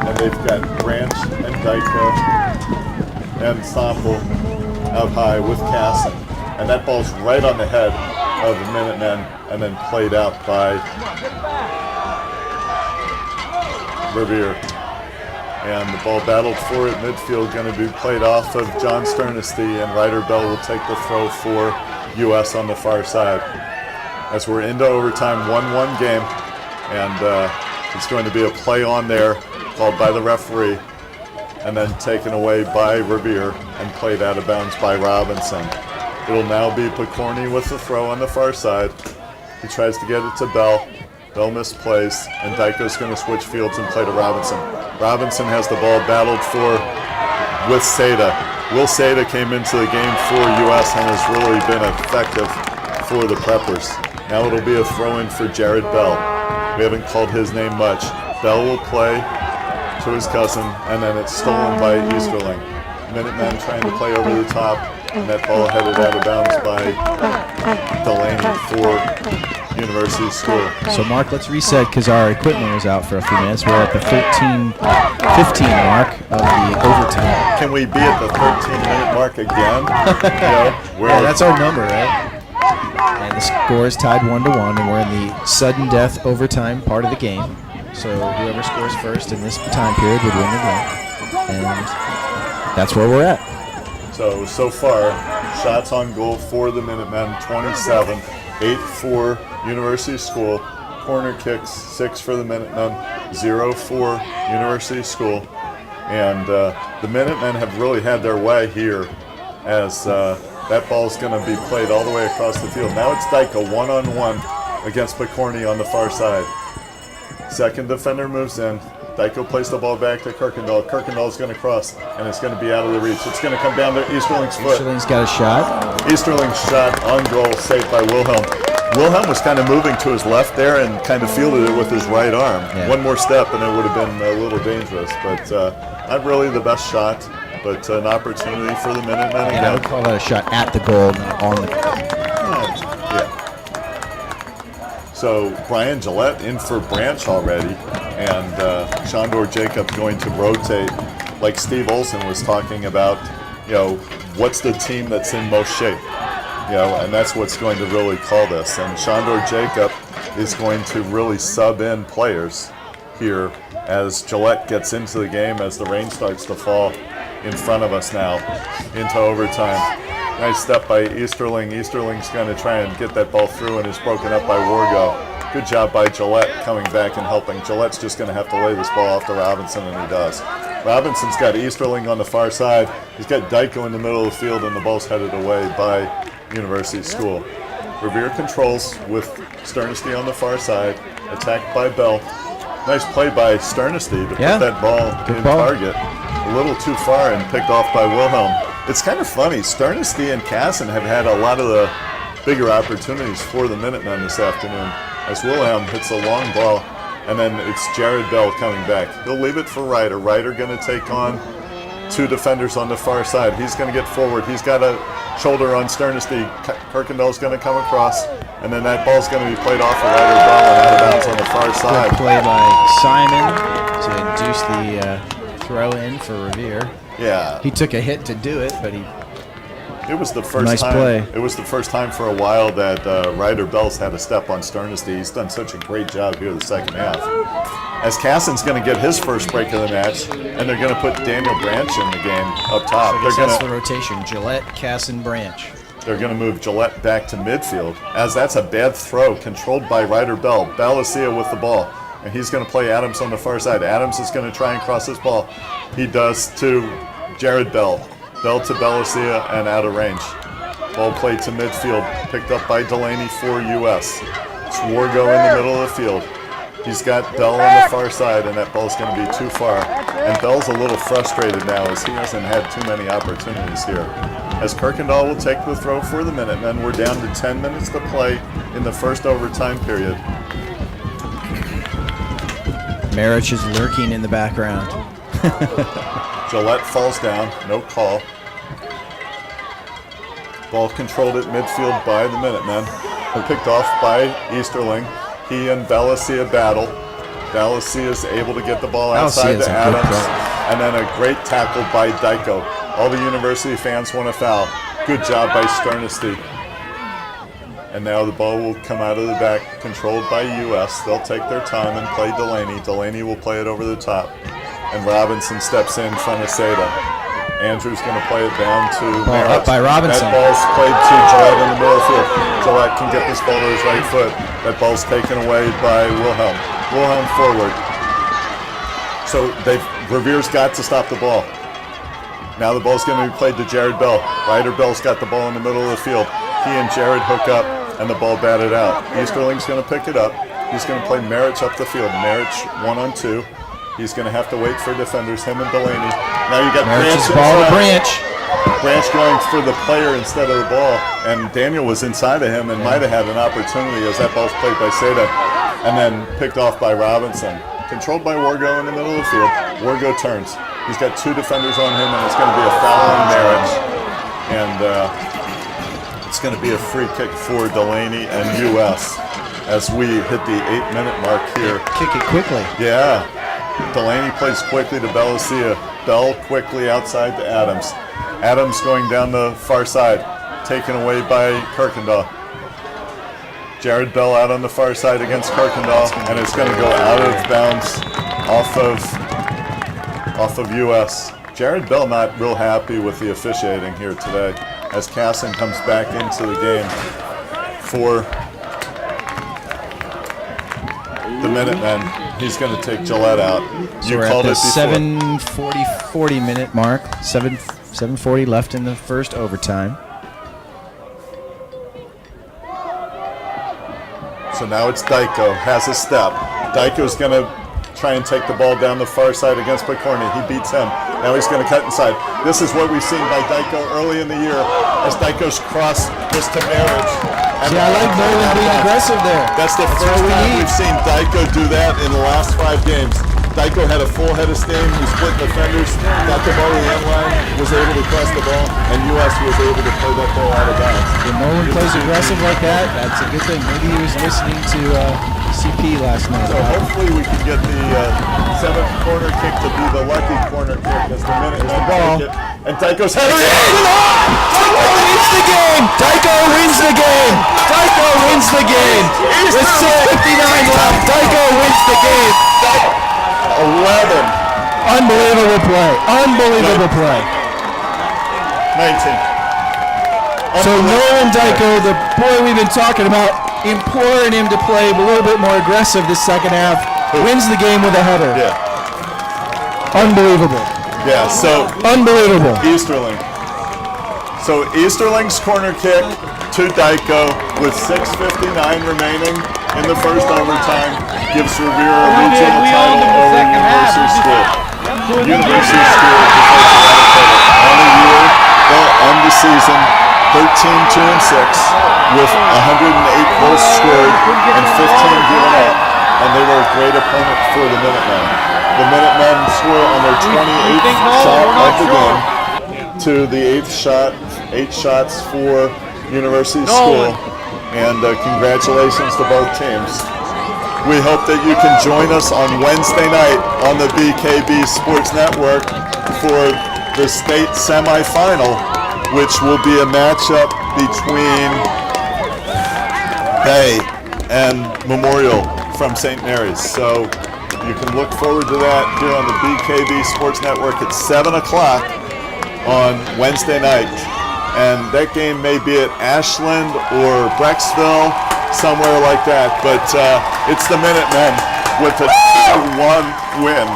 Speaker 1: And they've got Branch and Dyko and Stompel out high with Casson. And that ball's right on the head of the Minutemen and then played out by Revere. And the ball battled for it midfield, going to be played off of John Sternasty, and Ryder Bell will take the throw for U.S. on the far side. As we're into overtime, 1-1 game, and it's going to be a play on there called by the referee and then taken away by Revere and played out of bounds by Robinson. It'll now be Picorni with the throw on the far side. He tries to get it to Bell. Bell misplays, and Dyko's going to switch fields and play to Robinson. Robinson has the ball battled for with Seda. Will Seda came into the game for U.S. and has really been effective for the Preppers. Now it'll be a throw-in for Jared Bell. We haven't called his name much. Bell will play to his cousin, and then it's stolen by Easterling. Minutemen trying to play over the top, and that ball headed out of bounds by Delaney for University School.
Speaker 2: So, Mark, let's reset because our equipment was out for a few minutes. We're at the 13-15 mark of the overtime.
Speaker 1: Can we be at the 13-minute mark again?
Speaker 2: Yeah, that's our number, right? And the score is tied 1-1, and we're in the sudden death overtime part of the game. So whoever scores first in this time period would win the game. And that's where we're at.
Speaker 1: So far, shots on goal for the Minutemen, 27, 8 for University School. Corner kicks, 6 for the Minutemen, 0 for University School. And the Minutemen have really had their way here as that ball's going to be played all the way across the field. Now it's Dyko one-on-one against Picorni on the far side. Second defender moves in. Dyko plays the ball back to Kirkendall. Kirkendall's going to cross, and it's going to be out of the reach. It's going to come down to Easterling's foot.
Speaker 2: Easterling's got a shot.
Speaker 1: Easterling's shot on goal, saved by Wilhelm. Wilhelm was kind of moving to his left there and kind of fielded it with his right arm. Yeah. One more step, and it would have been a little dangerous. But not really the best shot, but an opportunity for the Minutemen.
Speaker 2: And I would call that a shot at the goal, not on the goal.
Speaker 1: Yeah. So Brian Gillette in for Branch already, and Shandor Jacob going to rotate, like Steve Olson was talking about. What's the team that's in most shape? And that's what's going to really call this. And Shandor Jacob is going to really sub in players here as Gillette gets into the game as the rain starts to fall in front of us now into overtime. Nice step by Easterling. Easterling's going to try and get that ball through and is broken up by Wargo. Good job by Gillette coming back and helping. Gillette's just going to have to lay this ball off to Robinson, and he does. Robinson's got Easterling on the far side. He's got Dyko in the middle of the field, and the ball's headed away by University School. Revere controls with Sternasty on the far side, attacked by Bell. Nice play by Sternasty to put that ball in target. A little too far and picked off by Wilhelm. It's kind of funny. Sternasty and Casson have had a lot of the bigger opportunities for the Minutemen this afternoon as Wilhelm hits a long ball, and then it's Jared Bell coming back. He'll leave it for Ryder. Ryder going to take on two defenders on the far side. He's going to get forward. He's got a shoulder on Sternasty. Kirkendall's going to come across, and then that ball's going to be played off of Ryder Bell and out of bounds on the far side.
Speaker 2: Good play by Simon to induce the throw in for Revere.
Speaker 1: Yeah.
Speaker 2: He took a hit to do it, but
Speaker 1: it was the first
Speaker 2: nice
Speaker 1: time.
Speaker 2: Play.
Speaker 1: It was the first time for a while that Ryder Bell's had a step on Sternasty. He's done such a great job here the second half. As Casson's going to get his first break of the match, and they're going to put Daniel Branch in the game up top.
Speaker 2: So that's the rotation: Gillette, Casson, Branch.
Speaker 1: They're going to move Gillette back to midfield, as that's a bad throw controlled by Ryder Bell. Balasia with the ball, and he's going to play Adams on the far side. Adams is going to try and cross this ball. He does to Jared Bell. Bell to Balasia and out of range. Ball played to midfield, picked up by Delaney for U.S. It's Wargo in the middle of the field. He's got Bell on the far side, and that ball's going to be too far. And Bell's a little frustrated now as he hasn't had too many opportunities here. As Kirkendall will take the throw for the Minutemen, we're down to 10 minutes to play in the first overtime period.
Speaker 2: Marich is lurking in the background.
Speaker 1: Gillette falls down, no call. Ball controlled at midfield by the Minutemen. Picked off by Easterling. He and Balasia battle. Balasia is able to get the ball outside to Adams. And then a great tackle by Dyko. All the University fans want a foul. Good job by Sternesti. And now the ball will come out of the back, controlled by U.S. They'll take their time and play Delaney. Delaney will play it over the top. And Robinson steps in front of Seda. Andrew's going to play it down to
Speaker 2: Ball up by Robinson.
Speaker 1: That ball's played to Gillette in the middle of the field. Gillette can get this ball to his right foot. That ball's taken away by Wilhelm. Wilhelm forward. So Revere's got to stop the ball. Now the ball's going to be played to Jared Bell. Ryder Bell's got the ball in the middle of the field. He and Jared hook up, and the ball batted out. Easterling's going to pick it up. He's going to play Marich up the field. Marich 1-on-2. He's going to have to wait for defenders, him and Delaney. Now you got
Speaker 2: Marich's
Speaker 1: Branch.
Speaker 2: ball to Branch.
Speaker 1: Branch going for the player instead of the ball. And Daniel was inside of him and might have had an opportunity as that ball's played by Seda and then picked off by Robinson. Controlled by Wargo in the middle of the field. Wargo turns. He's got two defenders on him, and it's going to be a foul on Marich. And it's going to be a free kick for Delaney and U.S. as we hit the 8-minute mark here.
Speaker 2: Kick it quickly.
Speaker 1: Yeah. Delaney plays quickly to Balasia. Bell quickly outside to Adams. Adams going down the far side, taken away by Kirkendall. Jared Bell out on the far side against Kirkendall, and it's going to go out of bounds off of U.S. Jared Bell not real happy with the officiating here today as Casson comes back into the game for the Minutemen. He's going to take Gillette out.
Speaker 2: So we're at the 7:40 minute mark. 7:40 left in the first overtime.
Speaker 1: So now it's Dyko, has a step. Dyko's going to try and take the ball down the far side against Picorni. He beats him. Now he's going to cut inside. This is what we've seen by Dyko early in the year as Dyko's cross was to Marich.
Speaker 2: Yeah, I like Nolan being aggressive there.
Speaker 1: That's the first time we've seen Dyko do that in the last 5 games. Dyko had a full head of steam. He split defenders, got the ball to the end line, was able to cross the ball, and U.S. was able to play that ball out of bounds.
Speaker 2: When Nolan plays aggressive like that, that's a good thing. Maybe he was listening to CP last night.
Speaker 1: So hopefully we can get the 7th corner kick to be the lucky corner kick as the Minutemen take it. And Dyko's header.
Speaker 2: Dyko wins the game! Dyko wins the game! Dyko wins the game! With 6:59 left, Dyko wins the game!
Speaker 1: 11.
Speaker 2: Unbelievable play. Unbelievable play.
Speaker 1: 19.
Speaker 2: So Nolan Dyko, the boy we've been talking about, imploring him to play a little bit more aggressive this second half, wins the game with a header.
Speaker 1: Yeah.
Speaker 2: Unbelievable.
Speaker 1: Yeah, so
Speaker 2: Unbelievable.
Speaker 1: Easterling. So Easterling's corner kick to Dyko with 6:59 remaining in the first overtime gives Revere a regional title over University School. University School on the year, they'll end the season 13-2-6 with 108 goals scored and 15 given up, and they were a great opponent for the Minutemen. The Minutemen score on their 28th shot of the game to the 8th shot, 8 shots for University School, and congratulations to both teams. We hope that you can join us on Wednesday night on the BKB Sports Network for the state semifinal, which will be a matchup between Bay and Memorial from St. Mary's. So you can look forward to that here on the BKB Sports Network at 7 o'clock on Wednesday night. and that game may be at Ashland or Brecksville, somewhere like that. But it's the Minutemen with a 2-1 win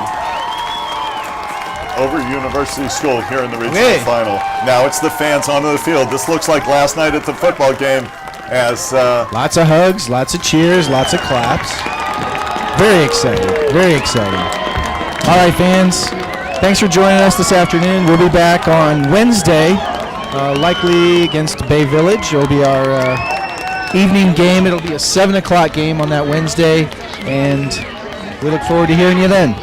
Speaker 1: over University School here in the regional final. Now it's the fans onto the field. This looks like last night at the football game. As
Speaker 2: lots of hugs, lots of cheers, lots of claps. Very exciting, very exciting. All right, fans, thanks for joining us this afternoon. We'll be back on Wednesday, likely against Bay Village. It'll be our evening game. It'll be a 7 o'clock game on that Wednesday, and we look forward to hearing you then.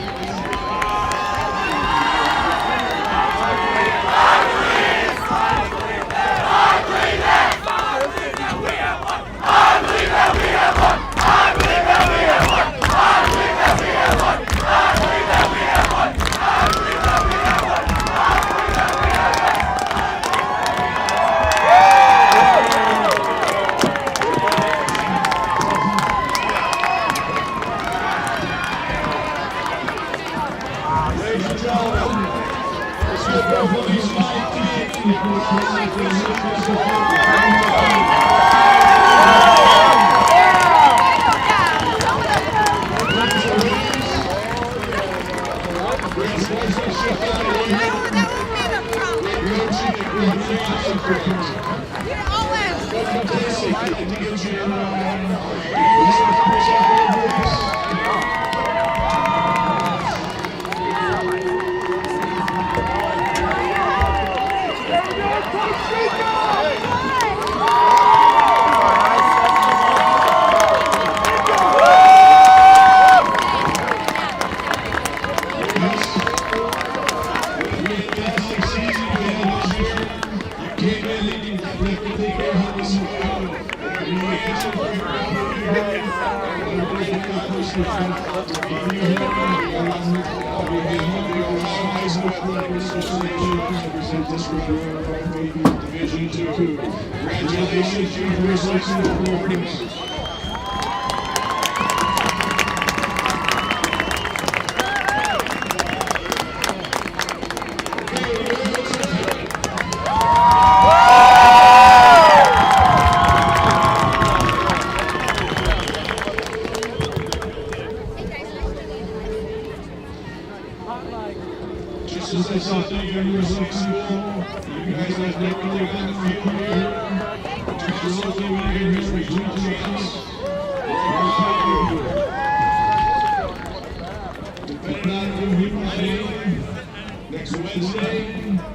Speaker 4: Next Wednesday,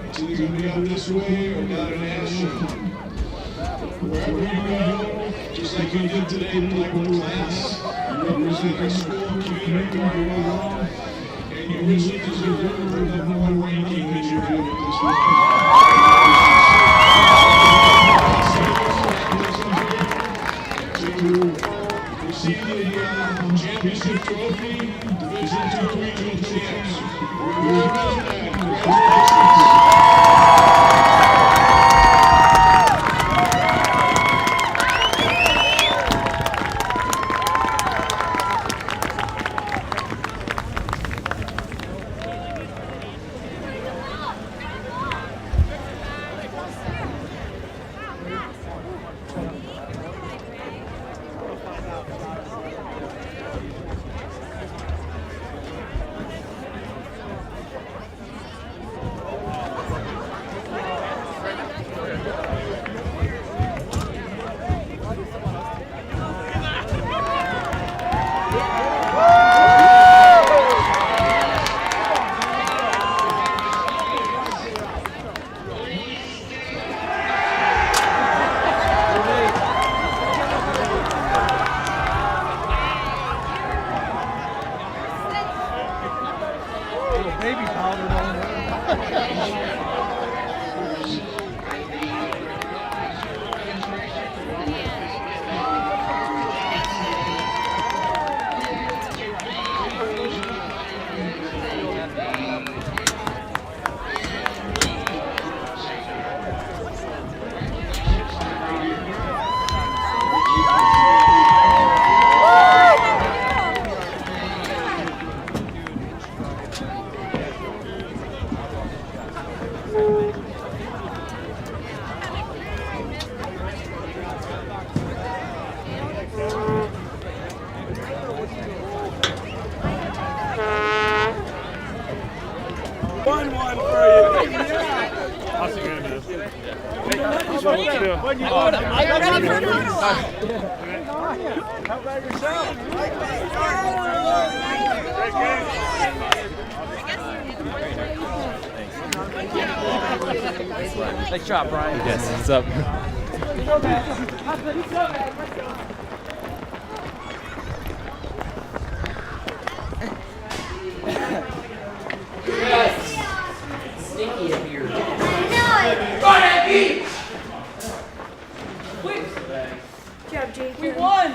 Speaker 4: it's either going to be up this way or down in Ashland. Wherever you go, just like you did today in Blackwood class, you represent your school, community, and you really deserve the number one ranking that you're doing this week. To receive the championship trophy, Division II regional champs.
Speaker 5: That's what we'll do.
Speaker 6: I'm ready for a photo op.
Speaker 5: Nice job, Brian. Yes, what's up?
Speaker 7: Stinky up here.
Speaker 6: Good job, Jake.
Speaker 7: We won!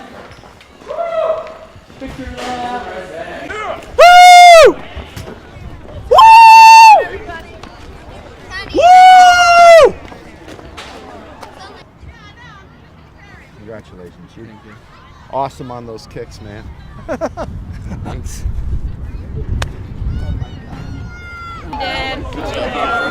Speaker 8: Congratulations. You're awesome on those kicks, man.
Speaker 7: Thanks.
Speaker 6: Dad.